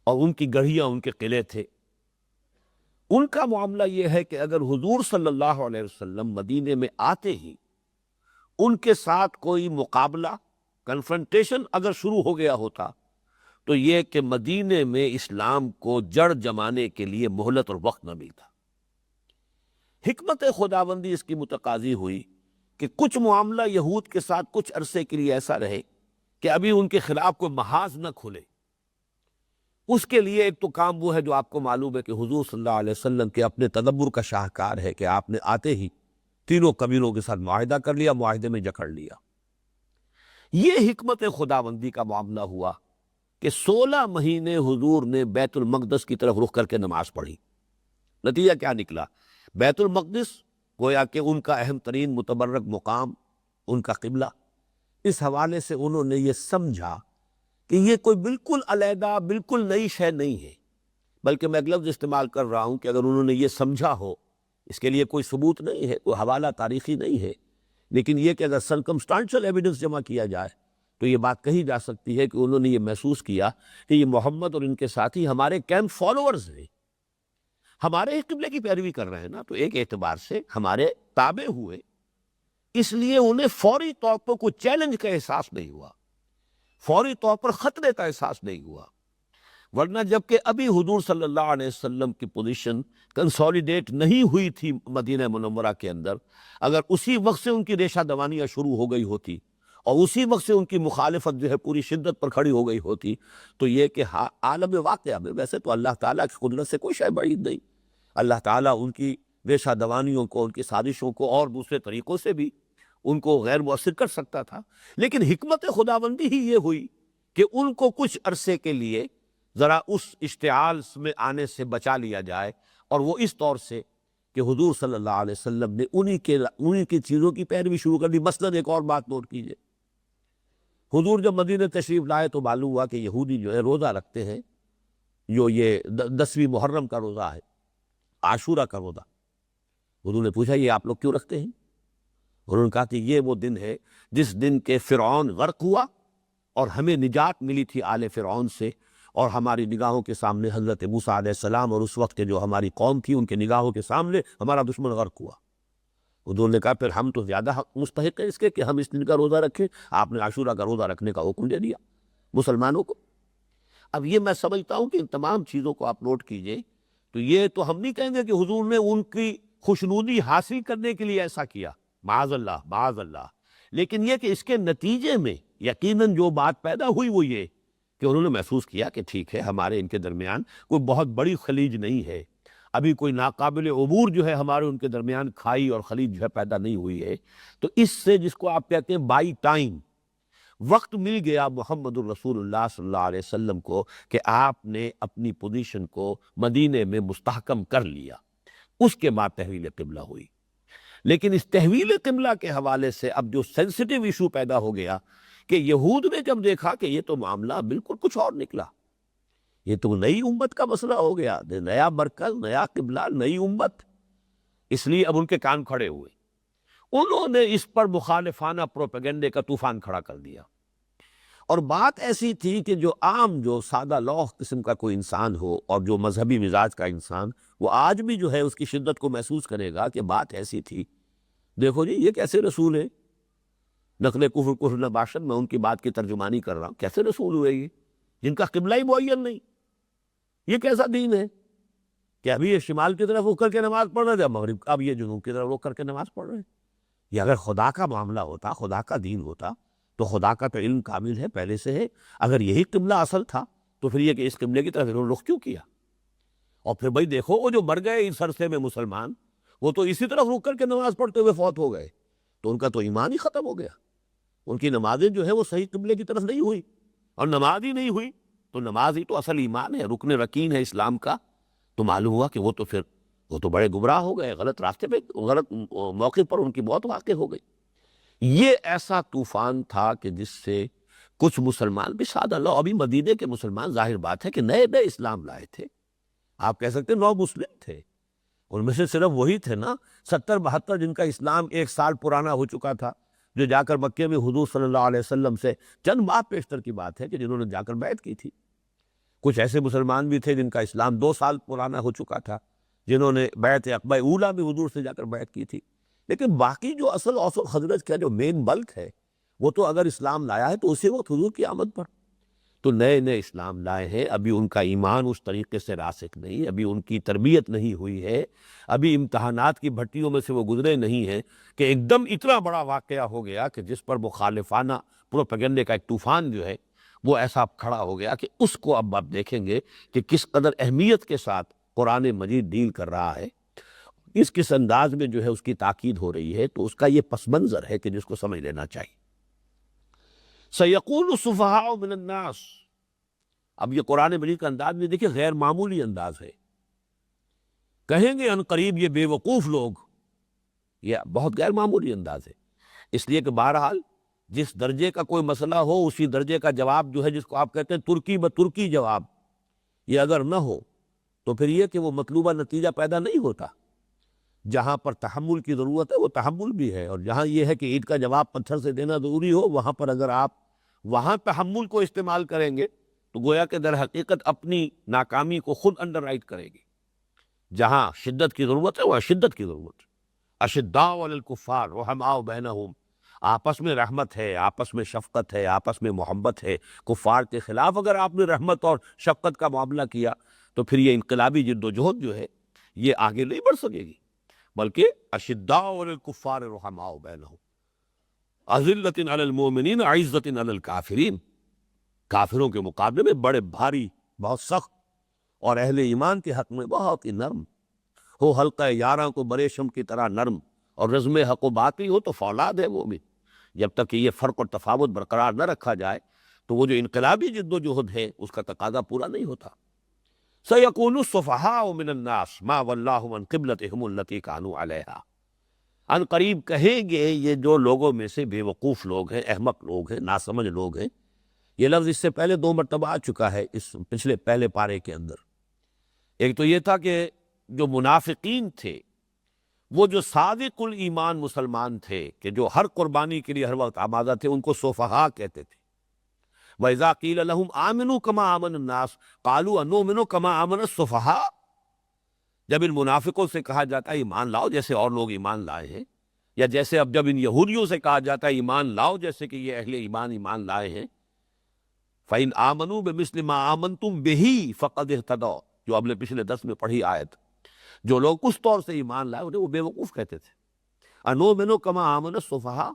اور ان کی گڑھیاں، ان کے قلعے تھے۔ ان کا معاملہ یہ ہے کہ اگر حضور صلی اللہ علیہ وسلم مدینے میں آتے ہی ان کے ساتھ کوئی مقابلہ، کنفرنٹیشن اگر شروع ہو گیا ہوتا تو یہ کہ مدینے میں اسلام کو جڑ جمانے کے لیے مہلت اور وقت نہ ملتا۔ حکمت خداوندی اس کی متقاضی ہوئی کہ کچھ معاملہ یہود کے ساتھ کچھ عرصے کے لیے ایسا رہے کہ ابھی ان کے خلاف کوئی محاذ نہ کھلے۔ اس کے لیے ایک تو کام وہ ہے جو آپ کو معلوم ہے کہ حضور صلی اللہ علیہ وسلم کے اپنے تدبر کا شاہکار ہے کہ آپ نے آتے ہی تینوں قبیلوں کے ساتھ معاہدہ کر لیا، معاہدے میں جکڑ لیا۔ یہ حکمت خداوندی کا معاملہ ہوا کہ 16 مہینے حضور نے بیت المقدس کی طرف رخ کر کے نماز پڑھی۔ نتیجہ کیا نکلا؟ بیت المقدس گویا کہ ان کا اہم ترین متبرک مقام، ان کا قبلہ۔ اس حوالے سے انہوں نے یہ سمجھا کہ یہ کوئی بالکل علیحدہ، بالکل نئی شے نہیں ہے، بلکہ میں ایک لفظ استعمال کر رہا ہوں کہ اگر انہوں نے یہ سمجھا ہو، اس کے لیے کوئی ثبوت نہیں ہے، کوئی حوالہ تاریخی نہیں ہے، لیکن یہ کہ اگر سرکمسٹانشل ایویڈنس جمع کیا جائے تو یہ بات کہی جا سکتی ہے کہ انہوں نے یہ محسوس کیا کہ یہ محمد اور ان کے ساتھی ہمارے کیمپ فالوورز ہیں، ہمارے ہی قبلے کی پیروی کر رہے ہیں نا، تو ایک اعتبار سے ہمارے تابع ہوئے، اس لیے انہیں فوری طور پر کوئی چیلنج کا احساس نہیں ہوا، فوری طور پر خطرے کا احساس نہیں ہوا۔ ورنہ جبکہ ابھی حضور صلی اللہ علیہ وسلم کی پوزیشن کنسولیڈیٹ نہیں ہوئی تھی مدینہ منورہ کے اندر، اگر اسی وقت سے ان کی ریشہ دوانیاں شروع ہو گئی ہوتی اور اسی وقت سے ان کی مخالفت جو ہے پوری شدت پر کھڑی ہو گئی ہوتی تو یہ کہ عالم واقعہ میں ویسے تو اللہ تعالیٰ کی قدرت سے کوئی شے بعید نہیں، اللہ تعالیٰ ان کی ریشہ دوانیوں کو، ان کی سازشوں کو اور دوسرے طریقوں سے بھی ان کو غیر مؤثر کر سکتا تھا، لیکن حکمت خداوندی ہی یہ ہوئی کہ ان کو کچھ عرصے کے لیے ذرا اس اشتعال میں آنے سے بچا لیا جائے، اور وہ اس طور سے کہ حضور صلی اللہ علیہ وسلم نے انہی کی چیزوں کی پیروی شروع کر دی۔ مثلا ایک اور بات نوٹ کیجئے، حضور جب مدینہ تشریف لائے تو معلوم ہوا کہ یہودی جو ہے روزہ رکھتے ہیں، جو یہ 10ویں محرم کا روزہ ہے، عاشورہ کا روزہ۔ حضور نے پوچھا یہ آپ لوگ کیوں رکھتے ہیں؟ انہوں نے کہا کہ یہ وہ دن ہے جس دن کے فرعون غرق ہوا اور ہمیں نجات ملی تھی آل فرعون سے، اور ہماری نگاہوں کے سامنے حضرت موسیٰ علیہ السلام اور اس وقت کے جو ہماری قوم تھی ان کے نگاہوں کے سامنے ہمارا دشمن غرق ہوا۔ حضور نے کہا پھر ہم تو زیادہ مستحق ہیں اس کے کہ ہم اس دن کا روزہ رکھیں۔ آپ نے عاشورہ کا روزہ رکھنے کا حکم دے دیا مسلمانوں کو۔ اب یہ میں سمجھتا ہوں کہ ان تمام چیزوں کو آپ نوٹ کیجئے، تو یہ تو ہم نہیں کہیں گے کہ حضور نے ان کی خوشنودی حاصل کرنے کے لیے ایسا کیا، معاذ اللہ معاذ اللہ، لیکن یہ کہ اس کے نتیجے میں یقیناً جو بات پیدا ہوئی وہ یہ کہ انہوں نے محسوس کیا کہ ٹھیک ہے ہمارے ان کے درمیان کوئی بہت بڑی خلیج نہیں ہے، ابھی کوئی ناقابل عبور جو ہے ہمارے ان کے درمیان کھائی اور خلیج جو ہے پیدا نہیں ہوئی ہے، تو اس سے جس کو آپ کہتے ہیں بائی ٹائم وقت مل گیا محمد الرسول اللہ صلی اللہ علیہ وسلم کو کہ آپ نے اپنی پوزیشن کو مدینے میں مستحکم کر لیا۔ اس کے بعد تحویل قبلہ ہوئی، لیکن اس تحویل قبلہ کے حوالے سے اب جو سینسٹیو ایشو پیدا ہو گیا کہ یہود نے جب دیکھا کہ یہ تو معاملہ بالکل کچھ اور نکلا، یہ تو نئی امت کا مسئلہ ہو گیا، نیا مرکز، نیا قبلہ، نئی امت، اس لیے اب ان کے کان کھڑے ہوئے۔ انہوں نے اس پر مخالفانہ پروپیگنڈے کا طوفان کھڑا کر دیا، اور بات ایسی تھی کہ جو عام جو سادہ لوح قسم کا کوئی انسان ہو اور جو مذہبی مزاج کا انسان، وہ آج بھی جو ہے اس کی شدت کو محسوس کرے گا کہ بات ایسی تھی، دیکھو جی یہ کیسے رسول ہیں، نقل کفر کفر نباشد، میں ان کی بات کی ترجمانی کر رہا ہوں. کیسے رسول ہوئے یہ جن کا قبلہ ہی معین نہیں؟ یہ کیسا دین ہے کہ ابھی یہ شمال کی طرف رخ کر کے نماز پڑھ رہے تھے، مغرب اب یہ جنوب کی طرف رخ کر کے نماز پڑھ رہے ہیں؟ یہ اگر خدا کا معاملہ ہوتا، خدا کا دین ہوتا، تو خدا کا تو علم کامل ہے، پہلے سے ہے. اگر یہی قبلہ اصل تھا تو پھر یہ کہ اس قبلے کی طرف انہوں نے رخ کیوں کیا؟ اور پھر بھائی دیکھو وہ جو مر گئے اس عرصے میں مسلمان، وہ تو اسی طرف رخ کر کے نماز پڑھتے ہوئے فوت ہو گئے، تو ان کا تو ایمان ہی ختم ہو گیا. ان کی نمازیں جو ہے وہ صحیح قبلے کی طرف نہیں ہوئی، اور نماز ہی نہیں ہوئی تو نماز ہی تو اصل ایمان ہے، رکن رکین ہے اسلام کا. تو معلوم ہوا کہ وہ تو بڑے گمراہ ہو گئے، غلط راستے پہ، غلط موقع پر ان کی موت واقع ہو گئی. یہ ایسا طوفان تھا کہ جس سے کچھ مسلمان بھی سادہ لو، ابھی مدینے کے مسلمان ظاہر بات ہے کہ نئے نئے اسلام لائے تھے، آپ کہہ سکتے ہیں نو مسلم تھے، ان میں سے صرف وہی تھے نا 70-72 جن کا اسلام 1 سال پرانا ہو چکا تھا، جو جا کر مکے میں حضور صلی اللہ علیہ وسلم سے چند ماہ پیشتر کی بات ہے کہ جنہوں نے جا کر بیعت کی تھی. کچھ ایسے مسلمان بھی تھے جن کا اسلام 2 سال پرانا ہو چکا تھا، جنہوں نے بیعت عقبہ اولیٰ میں حضور سے جا کر بیعت کی تھی. لیکن باقی جو اصل اوس و خزرج کا جو مین بلک ہے، وہ تو اگر اسلام لایا ہے تو اسی وقت حضور کی آمد پر. تو نئے نئے اسلام لائے ہیں، ابھی ان کا ایمان اس طریقے سے راسخ نہیں، ابھی ان کی تربیت نہیں ہوئی ہے، ابھی امتحانات کی بھٹیوں میں سے وہ گزرے نہیں ہیں کہ ایک دم اتنا بڑا واقعہ ہو گیا کہ جس پر مخالفانہ پروپیگنڈے کا ایک طوفان جو ہے وہ ایسا کھڑا ہو گیا کہ اس کو اب آپ دیکھیں گے کہ کس قدر اہمیت کے ساتھ قرآن مجید ڈیل کر رہا ہے، کس انداز میں جو ہے اس کی تاکید ہو رہی ہے. تو اس کا یہ پس منظر ہے کہ جس کو سمجھ لینا چاہیے. سَيَقُولُ السُّفَهَاءُ مِنَ النَّاسِ، اب یہ قرآن مجید کا انداز بھی دیکھیں غیر معمولی انداز ہے. کہیں گے ان قریب یہ بے وقوف لوگ، یہ بہت غیر معمولی انداز ہے، اس لیے کہ بہرحال جس درجے کا کوئی مسئلہ ہو اسی درجے کا جواب جو ہے، جس کو آپ کہتے ہیں ترکی بترکی جواب، یہ اگر نہ ہو تو پھر یہ کہ وہ مطلوبہ نتیجہ پیدا نہیں ہوتا. جہاں پر تحمل کی ضرورت ہے وہ تحمل بھی ہے، اور جہاں یہ ہے کہ اینٹ کا جواب پتھر سے دینا ضروری ہو، وہاں پر اگر آپ وہاں تحمل کو استعمال کریں گے تو گویا کہ در حقیقت اپنی ناکامی کو خود انڈر رائٹ کرے گی. جہاں شدت کی ضرورت ہے وہاں شدت کی ضرورت ہے. اشداء علی الکفار رحماء بینہم، آپس میں رحمت ہے، آپس میں شفقت ہے، آپس میں محبت ہے. کفار کے خلاف اگر آپ نے رحمت اور شفقت کا معاملہ کیا تو پھر یہ انقلابی جد و جہد جو ہے یہ آگے نہیں بڑھ سکے گی. بلکہ اشداء علی الکفار رحماء بینہم اذلۃ علی المؤمنین عزۃ علی الکافرین، کافروں کے مقابلے میں بڑے بھاری، بہت سخت، اور اہل ایمان کے حق میں بہت ہی نرم ہو. حلقہ یاراں کو بریشم کی طرح نرم، اور رزم حق و باطل ہو تو فولاد ہے مومن. جب تک کہ یہ فرق اور تفاوت برقرار نہ رکھا جائے تو وہ جو انقلابی جد و جہد ہے اس کا تقاضا پورا نہیں ہوتا. سَيَقُولُ السُّفَهَاءُ مِنَ النَّاسِ مَا وَلَّاهُمْ عَنْ قِبْلَتِهِمُ الَّتِي كَانُوا عَلَيْهَا، ان قریب کہیں گے یہ جو لوگوں میں سے بے وقوف لوگ ہیں، احمق لوگ ہیں، ناسمجھ لوگ ہیں. یہ لفظ اس سے پہلے 2 مرتبہ آ چکا ہے اس پچھلے پہلے پارے کے اندر. ایک تو یہ تھا کہ جو منافقین تھے، وہ جو صادق الایمان مسلمان تھے کہ جو ہر قربانی کے لیے ہر وقت آمادہ تھے، ان کو صفحاء کہتے تھے. وَإِذَا قِيلَ لَهُمْ آمِنُوا كَمَا آمَنَ النَّاسُ قَالُوا أَنُؤْمِنُ كَمَا آمَنَ السُّفَحَاءُ، جب ان منافقوں سے کہا جاتا ہے ایمان لاؤ جیسے اور لوگ ایمان لائے ہیں، یا جیسے اب جب ان یہودیوں سے کہا جاتا ہے ایمان لاؤ جیسے کہ یہ اہل ایمان لائے ہیں، فَإِنْ آمَنُوا بِمِثْلِ مَا آمَنْتُمْ بِهِ فَقَدْ اهْتَدَوْا، جو ہم نے پچھلے 10 میں پڑھی آیت. جو لوگ اس طور سے ایمان لائے انہیں وہ بے وقوف کہتے تھے. انؤمن کما آمن السفہاء،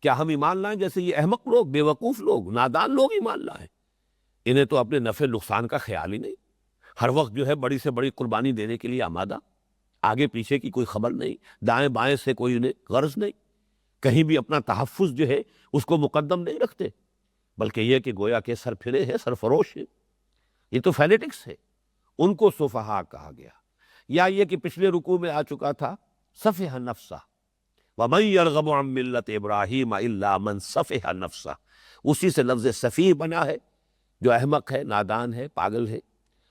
کیا ہم ایمان لائیں جیسے یہ احمق لوگ، بے وقوف لوگ، نادان لوگ ایمان لائیں؟ انہیں تو اپنے نفع نقصان کا خیال ہی نہیں، ہر وقت جو ہے بڑی سے بڑی قربانی دینے کے لیے آمادہ، آگے پیچھے کی کوئی خبر نہیں، دائیں بائیں سے کوئی انہیں غرض نہیں، کہیں بھی اپنا تحفظ جو ہے اس کو مقدم نہیں رکھتے، بلکہ یہ کہ گویا کہ سر پھرے ہیں، سرفروش ہیں. یہ تو فینیٹکس ہے، ان کو صفحاء کہا گیا. یا یہ کہ پچھلے رکوع میں آ چکا تھا صفح نفسہ، وَمَن يَرْغَبُ عَن مِّلَّةِ إِبْرَاهِيمَ إِلَّا مَن صَفِحَ نَفْسَهُ، اسی سے لفظ صفیح بنا ہے، جو احمق ہے، نادان ہے، پاگل ہے،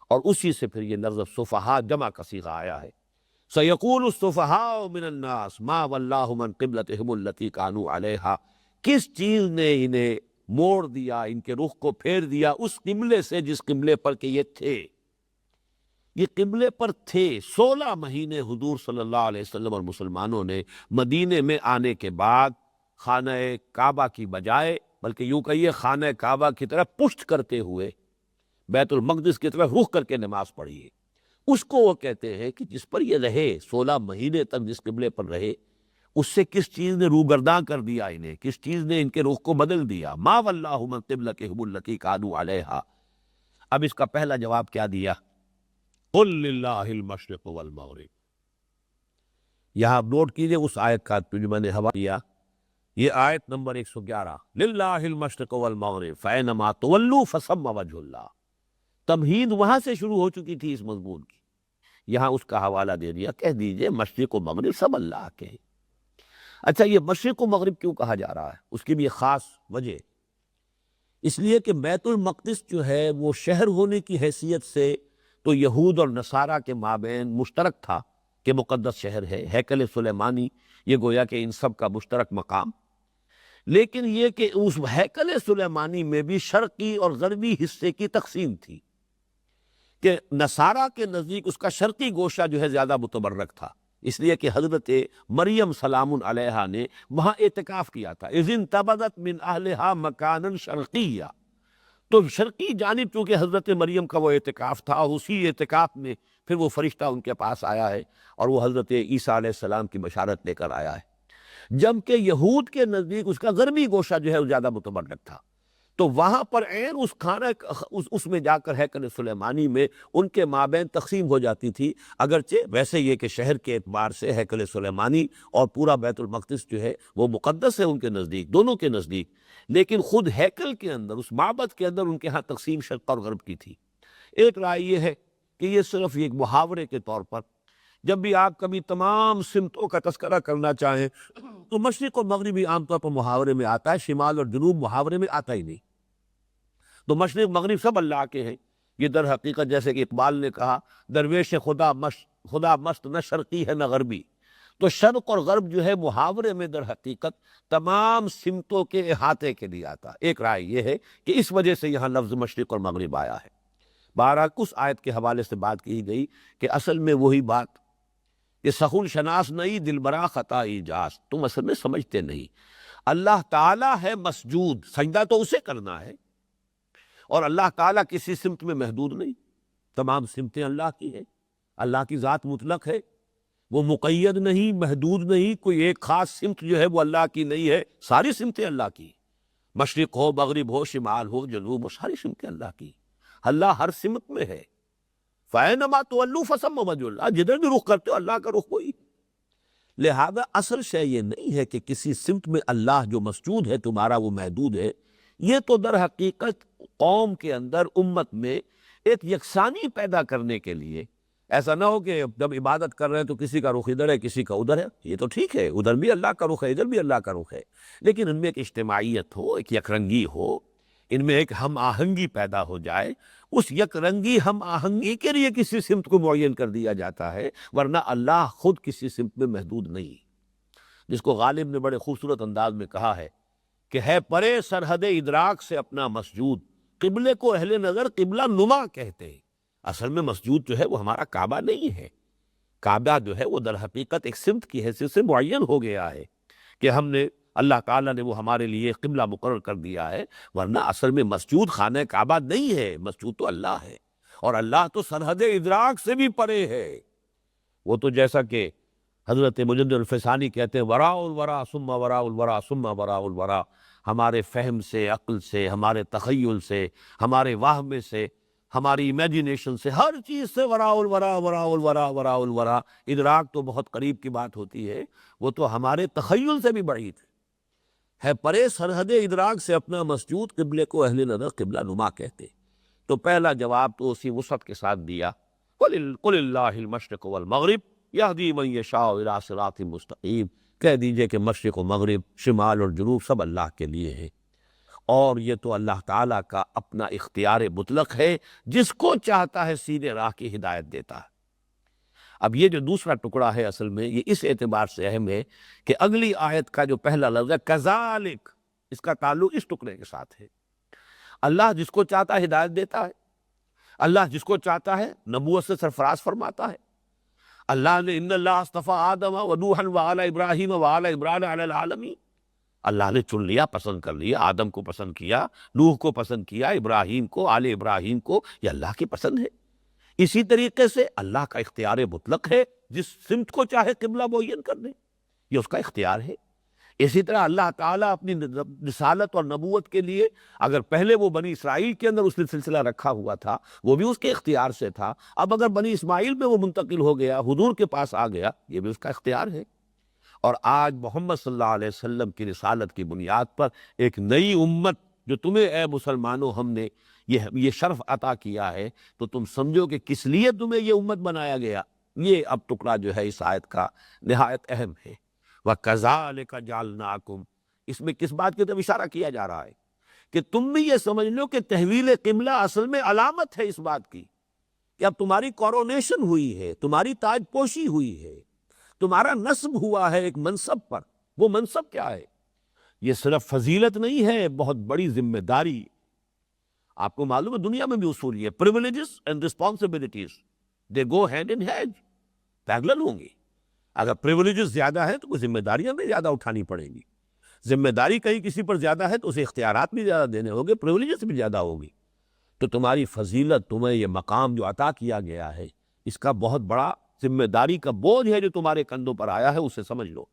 اور اسی سے پھر یہ لفظ صفحاء جمع کا صیغہ آیا ہے. سَيَقُولُ السُّفَهَاءُ مِنَ النَّاسِ مَا وَلَّاهُمْ عَن قِبْلَتِهِمُ الَّتِي كَانُوا عَلَيْهَا، کس چیز نے انہیں موڑ دیا، ان کے رخ کو پھیر دیا اس قبلے سے جس قبلے پر کہ یہ تھے. یہ قبلے پر تھے. 16 مہینے حضور صلی اللہ علیہ وسلم اور مسلمانوں نے مدینے میں آنے کے بعد خانہ کعبہ کی بجائے، بلکہ یوں کہیے خانہ کعبہ کی طرف پشت کرتے ہوئے بیت المقدس کی طرف رخ کر کے نماز پڑھیے، اس کو وہ کہتے ہیں کہ جس پر یہ رہے 16 مہینے تک جس قبلے پر رہے، اس سے کس چیز نے روگرداں کر دیا انہیں، کس چیز نے ان کے رخ کو بدل دیا۔ ما ولاہم عن قبلتہم التی کانوا علیہا۔ اب اس کا پہلا جواب کیا دیا؟ قل للہ المشرق والمغرب۔ یہاں نوٹ کیجئے اس آیت کا جو میں نے حوالہ دیا، یہ آیت نمبر 111، للہ المشرق والمغرب فینما تولوا فثم وجہ اللہ۔ تمہید وہاں سے شروع ہو چکی تھی اس مضمون کی، یہاں اس کا حوالہ دے دیا، کہہ دیجئے مشرق و مغرب سب اللہ کے ہیں۔ اچھا، یہ مشرق و مغرب کیوں کہا جا رہا ہے؟ اس کی بھی ایک خاص وجہ، اس لیے کہ بیت المقدس جو ہے وہ شہر ہونے کی حیثیت سے تو یہود اور نصارہ کے مابین مشترک تھا کہ مقدس شہر ہے، ہیکل سلیمانی یہ گویا کہ ان سب کا مشترک مقام، لیکن یہ کہ اس ہیکل سلیمانی میں بھی شرقی اور غربی حصے کی تقسیم تھی کہ نصارہ کے نزدیک اس کا شرقی گوشہ جو ہے زیادہ متبرک تھا، اس لیے کہ حضرت مریم سلام علیہا نے وہاں اعتکاف کیا تھا، اذ انتبذت من اہلہا مکانا شرقیہ، تو شرقی جانب چونکہ حضرت مریم کا وہ اعتکاف تھا، اور اسی اعتکاف میں پھر وہ فرشتہ ان کے پاس آیا ہے اور وہ حضرت عیسیٰ علیہ السلام کی بشارت لے کر آیا ہے، جبکہ یہود کے نزدیک اس کا غربی گوشہ جو ہے وہ زیادہ متبرک تھا، تو وہاں پر عین اس کھانا اس میں جا کر ہیکل سلیمانی میں ان کے مابین تقسیم ہو جاتی تھی، اگرچہ ویسے یہ کہ شہر کے اعتبار سے ہیکل سلیمانی اور پورا بیت المقدس جو ہے وہ مقدس ہے ان کے نزدیک، دونوں کے نزدیک، لیکن خود ہیکل کے اندر اس معبد کے اندر ان کے ہاں تقسیم شرق اور غرب کی تھی۔ ایک رائے یہ ہے کہ یہ صرف ایک محاورے کے طور پر، جب بھی آپ کبھی تمام سمتوں کا تذکرہ کرنا چاہیں تو مشرق اور مغرب بھی عام طور پر محاورے میں آتا ہے، شمال اور جنوب محاورے میں آتا ہی نہیں، تو مشرق مغرب سب اللہ کے ہیں۔ یہ در حقیقت جیسے کہ اقبال نے کہا، درویش خدا مست نہ شرقی ہے نہ غربی، تو شرق اور غرب جو ہے محاورے میں در حقیقت تمام سمتوں کے احاطے کے لیے آتا۔ ایک رائے یہ ہے کہ اس وجہ سے یہاں لفظ مشرق اور مغرب آیا ہے۔ بہرحال اس آیت کے حوالے سے بات کی گئی کہ اصل میں وہی بات کہ سخن شناس نہیں دلبرا خطا ایجاز، تم اصل میں سمجھتے نہیں، اللہ تعالیٰ ہے مسجود، سجدہ تو اسے کرنا ہے، اور اللہ تعالیٰ کسی سمت میں محدود نہیں، تمام سمتیں اللہ کی ہیں، اللہ کی ذات مطلق ہے، وہ مقید نہیں، محدود نہیں، کوئی ایک خاص سمت جو ہے وہ اللہ کی نہیں ہے، ساری سمتیں اللہ کی، مشرق ہو مغرب ہو شمال ہو جنوب ہو، ساری سمتیں اللہ کی، اللہ ہر سمت میں ہے۔ فَأَيْنَمَا تُوَلُّوا فَثَمَّ وَجْهُ اللَّهِ، جدھر بھی رخ کرتے ہو اللہ کا رخ وہی، لہذا اصل شے یہ نہیں ہے کہ کسی سمت میں اللہ جو مسجود ہے تمہارا وہ محدود ہے، یہ تو در حقیقت قوم کے اندر امت میں ایک یکسانی پیدا کرنے کے لیے، ایسا نہ ہو کہ جب عبادت کر رہے ہیں تو کسی کا رخ ادھر ہے کسی کا ادھر ہے، یہ تو ٹھیک ہے، ادھر بھی اللہ کا رخ ہے ادھر بھی اللہ کا رخ ہے، لیکن ان میں ایک اجتماعیت ہو، ایک یکرنگی ہو، ان میں ایک ہم آہنگی پیدا ہو جائے، اس یک رنگی ہم آہنگی کے لیے کسی سمت کو معین کر دیا جاتا ہے، ورنہ اللہ خود کسی سمت میں محدود نہیں، جس کو غالب نے بڑے خوبصورت انداز میں کہا ہے کہ ہے پرے سرحد ادراک سے اپنا مسجود، قبلے کو اہل نظر قبلہ نما کہتے ہیں۔ اصل میں مسجود جو ہے وہ ہمارا کعبہ نہیں ہے، کعبہ جو ہے وہ در حقیقت ایک سمت کی حیثیت سے معین ہو گیا ہے کہ ہم نے اللہ تعالیٰ نے وہ ہمارے لیے قبلہ مقرر کر دیا ہے، ورنہ اصل میں مسجود خانہ کعبہ نہیں ہے، مسجود تو اللہ ہے، اور اللہ تو سرحد ادراک سے بھی پرے ہے، وہ تو جیسا کہ حضرت مجدد الفسانی کہتے ہیں وراء الورا ثم وراء الورا ثم وراء الورا، ہمارے فہم سے، عقل سے، ہمارے تخیل سے، ہمارے وہم سے، ہماری امیجینیشن سے، ہر چیز سے وراء الورا وراء الورا وراء الورا، ادراک تو بہت قریب کی بات ہوتی ہے، وہ تو ہمارے تخیل سے بھی بعید ہے پرے سرحد ادراک سے اپنا مسجود، قبلے کو اہل نظر قبلہ نما کہتے۔ تو پہلا جواب تو اسی وسعت کے ساتھ دیا، قل اللہ المشرق والمغرب یہدی من یشاء الی صراط مستقیم، کہہ دیجئے کہ مشرق و مغرب، شمال اور جنوب سب اللہ کے لیے ہیں، اور یہ تو اللہ تعالیٰ کا اپنا اختیار مطلق ہے، جس کو چاہتا ہے سیدھے راہ کی ہدایت دیتا ہے۔ اب یہ جو دوسرا ٹکڑا ہے اصل میں یہ اس اعتبار سے اہم ہے کہ اگلی آیت کا جو پہلا لفظ ہے کذالک، اس کا تعلق اس ٹکڑے کے ساتھ ہے۔ اللہ جس کو چاہتا ہے ہدایت دیتا ہے، اللہ جس کو چاہتا ہے نبوت سے سرفراز فرماتا ہے۔ اللہ نے ان اللہ اصطفیٰ آدم و نوحا وآل ابراہیم وآل عمران علی العالمین، اللہ نے چن لیا، پسند کر لیا، آدم کو پسند کیا، نوح کو پسند کیا، ابراہیم کو، آل ابراہیم کو، یہ اللہ کی پسند ہے۔ اسی طریقے سے اللہ کا اختیار مطلق ہے، جس سمت کو چاہے قبلہ معین کر دے، یہ اس کا اختیار ہے۔ اسی طرح اللہ تعالیٰ اپنی رسالت اور نبوت کے لیے اگر پہلے وہ بنی اسرائیل کے اندر اس نے سلسلہ رکھا ہوا تھا، وہ بھی اس کے اختیار سے تھا، اب اگر بنی اسماعیل میں وہ منتقل ہو گیا، حضور کے پاس آ گیا، یہ بھی اس کا اختیار ہے۔ اور آج محمد صلی اللہ علیہ وسلم کی رسالت کی بنیاد پر ایک نئی امت جو تمہیں اے مسلمانوں ہم نے یہ شرف عطا کیا ہے، تو تم سمجھو کہ کس لیے تمہیں یہ امت بنایا گیا۔ یہ اب ٹکڑا جو ہے اس آیت کا نہایت اہم ہے۔ وَكَذَلِكَ جَعَلْنَاكُمْ، اس میں کس بات کی طرف اشارہ کیا جا رہا ہے کہ تم بھی یہ سمجھ لو کہ تحویل قبلہ اصل میں علامت ہے اس بات کی کہ اب تمہاری کورونیشن ہوئی ہے، تمہاری تاج پوشی ہوئی ہے، تمہارا نصب ہوا ہے ایک منصب پر۔ وہ منصب کیا ہے؟ یہ صرف فضیلت نہیں ہے، بہت بڑی ذمہ داری۔ آپ کو معلوم ہے دنیا میں بھی اصول یہ privileges and responsibilities they go hand in hand, parallel ہوں گی۔ اگر پریولیجز زیادہ ہیں تو کوئی ذمہ داریاں بھی زیادہ اٹھانی پڑیں گی، ذمہ داری کہیں کسی پر زیادہ ہے تو اسے اختیارات بھی زیادہ دینے ہوں گے، پریولیجز بھی زیادہ ہوگی۔ تو تمہاری فضیلت، تمہیں یہ مقام جو عطا کیا گیا ہے، اس کا بہت بڑا ذمہ داری کا بوجھ ہے جو تمہارے کندھوں پر آیا ہے، اسے سمجھ لو۔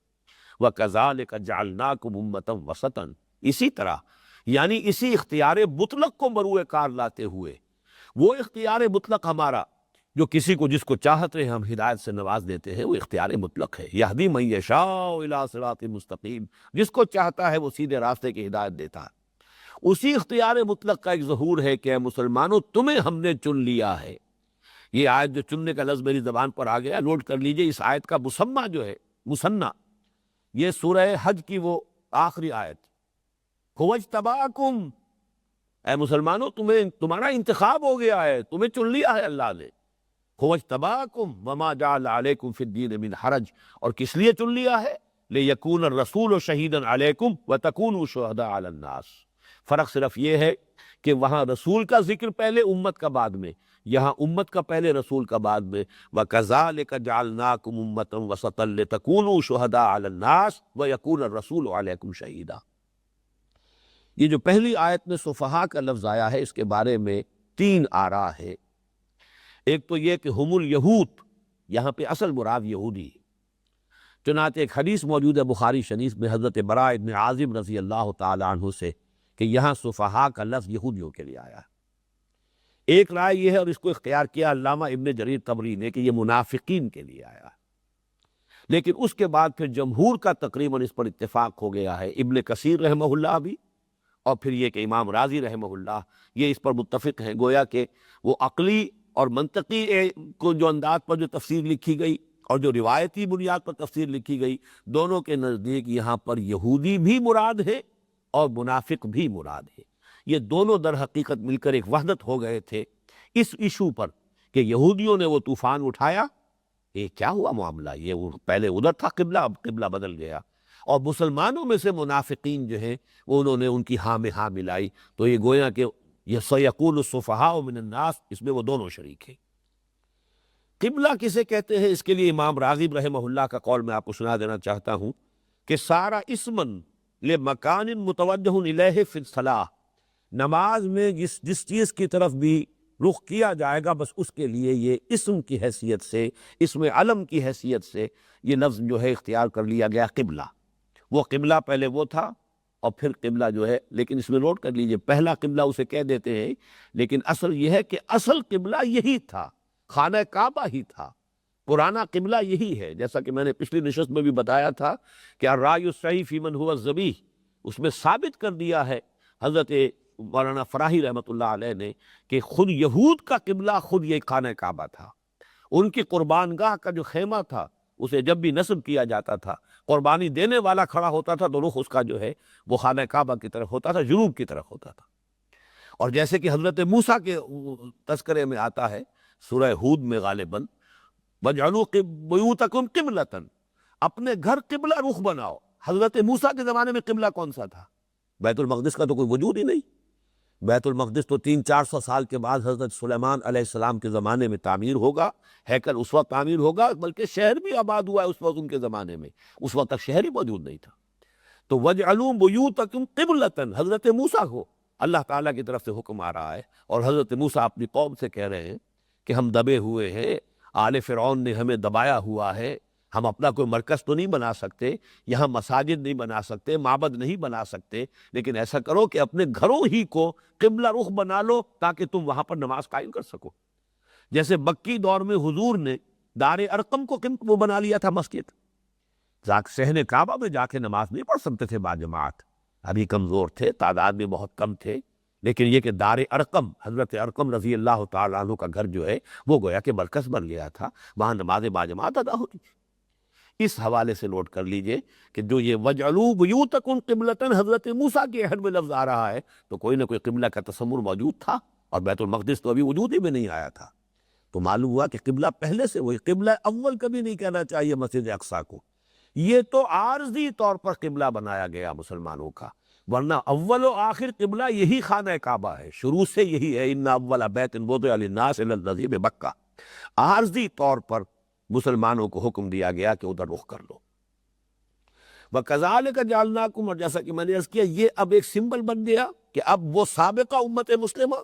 وَكَذَلِكَ جَعَلْنَاكُمْ أُمَّةً وَسَطًا، اسی طرح یعنی اسی اختیار مطلق کو مروع کار لاتے ہوئے، وہ اختیار مطلق ہمارا جو کسی کو جس کو چاہتے ہیں ہم ہدایت سے نواز دیتے ہیں، وہ اختیار مطلق ہے۔ یہدی من یشاء الی صراط مستقیم، جس کو چاہتا ہے وہ سیدھے راستے کی ہدایت دیتا ہے۔ اسی اختیار مطلق کا ایک ظہور ہے کہ اے مسلمانوں تمہیں ہم نے چن لیا ہے۔ یہ آیت جو چننے کا لفظ میری زبان پر آ گیا، نوٹ کر لیجئے، اس آیت کا مسمہ جو ہے، مثنیٰ، یہ سورہ حج کی وہ آخری آیت، هو اجتباکم، اے مسلمانوں تمہارا انتخاب ہو گیا ہے، تمہیں چن لیا ہے اللہ نے۔ هو اجتباکم وما جعل علیکم فی الدین من حرج، اور کس لیے چن لیا ہے؟ لیکون الرسول شہیدا علیکم وتکونوا شہداء علی الناس۔ فرق صرف یہ ہے کہ وہاں رسول کا ذکر پہلے، امت کا بعد میں، یہاں امت کا پہلے، رسول کا بعد میں۔ وَكَذَلِكَ جَعَلْنَاكُمْ أُمَّةً وَسَطًا لِتَكُونُوا شُهَدَاءَ عَلَى النَّاسِ وَيَكُونَ الرَّسُولُ عَلَيْكُمْ شَهِيدًا۔ یہ جو پہلی آیت میں صفحاء کا لفظ آیا ہے، اس کے بارے میں تین آراء ہے۔ ایک تو یہ کہ ہم الیہود، یہاں پہ اصل مراد یہودی ہے۔ چنانچہ ایک حدیث موجود ہے بخاری شریف میں حضرت براء ابن عازب رضی اللہ تعالی عنہ سے کہ یہاں صفحاء کا لفظ یہودیوں کے لیے آیا ہے۔ ایک رائے یہ ہے، اور اس کو اختیار کیا علامہ ابن جریر طبری نے، کہ یہ منافقین کے لیے آیا ہے، لیکن اس کے بعد پھر جمہور کا تقریباً اس پر اتفاق ہو گیا ہے، ابن کثیر رحمہ اللہ بھی، اور پھر یہ کہ امام رازی رحمہ اللہ، یہ اس پر متفق ہیں۔ گویا کہ وہ عقلی اور منطقی کو جو انداز پر جو تفسیر لکھی گئی اور جو روایتی بنیاد پر تفسیر لکھی گئی، دونوں کے نزدیک یہاں پر یہودی بھی مراد ہے اور منافق بھی مراد ہے۔ یہ دونوں در حقیقت مل کر ایک وحدت ہو گئے تھے اس ایشو پر کہ یہودیوں نے وہ طوفان اٹھایا، یہ کیا ہوا معاملہ، یہ وہ پہلے ادھر تھا قبلہ، اب قبلہ بدل گیا، اور مسلمانوں میں سے منافقین جو ہیں وہ انہوں نے ان کی ہاں میں ہاں ملائی، تو یہ گویا کہ یہ سیقول السفہاء من الناس، اس میں وہ دونوں شریک ہیں۔ قبلہ کسے کہتے ہیں، اس کے لیے امام راغب رحمہ اللہ کا قول میں آپ کو سنا دینا چاہتا ہوں کہ سارا اسمن لمکان متوجہ الیہ فی الصلاۃ، نماز میں جس چیز کی طرف بھی رخ کیا جائے گا، بس اس کے لیے یہ اسم کی حیثیت سے، اسم علم کی حیثیت سے یہ لفظ جو ہے اختیار کر لیا گیا قبلہ۔ وہ قبلہ پہلے وہ تھا، اور پھر قبلہ جو ہے، لیکن اس میں نوٹ کر لیجئے، پہلا قبلہ اسے کہہ دیتے ہیں، لیکن اصل یہ ہے کہ اصل قبلہ یہی تھا، خانہ کعبہ ہی تھا، پرانا قبلہ یہی ہے۔ جیسا کہ میں نے پچھلی نشست میں بھی بتایا تھا کہ الرأی الصحیح فی من هو الذبیح، اس میں ثابت کر دیا ہے حضرت مولانا فراہی رحمۃ اللہ علیہ نے کہ خود یہود کا قبلہ خود یہ خانہ کعبہ تھا۔ ان کی قربان گاہ کا جو خیمہ تھا، اسے جب بھی نصب کیا جاتا تھا، قربانی دینے والا کھڑا ہوتا تھا تو رخ اس کا جو ہے وہ خانہ کعبہ کی طرف ہوتا تھا، جنوب کی طرف ہوتا تھا۔ اور جیسے کہ حضرت موسیٰ کے تذکرے میں آتا ہے سورہ ہود میں غالباً، وَاجْعَلُوا بُيُوتَكُمْ قِبْلَةً، اپنے گھر قبلہ رخ بناؤ۔ حضرت موسیٰ کے زمانے میں قبلہ کون سا تھا؟ بیت المقدس کا تو کوئی وجود ہی نہیں۔ بیت المقدس تو 300-400 سال کے بعد حضرت سلیمان علیہ السلام کے زمانے میں تعمیر ہوگا، ہیکل اس وقت تعمیر ہوگا، بلکہ شہر بھی آباد ہوا ہے اس وقت ان کے زمانے میں، اس وقت تک شہر ہی موجود نہیں تھا۔ تو وَاجْعَلُوا بُيُوتَكُمْ قِبْلَةً، حضرت موسیٰ کو اللہ تعالیٰ کی طرف سے حکم آ رہا ہے، اور حضرت موسیٰ اپنی قوم سے کہہ رہے ہیں کہ ہم دبے ہوئے ہیں، آل فرعون نے ہمیں دبایا ہوا ہے، ہم اپنا کوئی مرکز تو نہیں بنا سکتے، یہاں مساجد نہیں بنا سکتے، معبد نہیں بنا سکتے، لیکن ایسا کرو کہ اپنے گھروں ہی کو قبلہ رخ بنا لو تاکہ تم وہاں پر نماز قائم کر سکو۔ جیسے مکی دور میں حضور نے دار ارقم کو وہ بنا لیا تھا مسجد، صحن کعبہ میں جا کے نماز نہیں پڑھ سکتے تھے باجماعت، ابھی کمزور تھے، تعداد میں بہت کم تھے، لیکن یہ کہ دار ارقم، حضرت ارقم رضی اللہ تعالیٰ عنہ کا گھر جو ہے وہ گویا کہ مرکز بن گیا تھا، وہاں نماز باجماعت ادا ہوتی تھی۔ اس حوالے سے نوٹ کر لیجئے کہ جو یہ وَاجْعَلُوا بُيُوتَكُمْ قِبْلَةً حضرت موسیٰ کے عہد میں لفظ آ رہا ہے، تو کوئی نہ کوئی قبلہ کا تصور موجود تھا، اور بیت المقدس تو ابھی وجود ہی میں نہیں آیا تھا، تو معلوم ہوا کہ قبلہ پہلے سے وہی قبلہ اول کبھی نہیں کہنا چاہیے مسجد اقصیٰ کو، یہ تو عارضی طور پر قبلہ بنایا گیا مسلمانوں کا، ورنہ اول و آخر قبلہ یہی خانہ کعبہ ہے، شروع سے یہی ہے، ان اول بیت وضع للناس للذی ببکہ، عارضی طور پر مسلمانوں کو حکم دیا گیا کہ ادھر رخ کر لو۔ وَكَذَلِكَ جَعَلْنَاكُمْ، اور جیسا کہ میں نے عرض کیا یہ اب ایک سمبل بن گیا کہ اب وہ سابقہ امت مسلمہ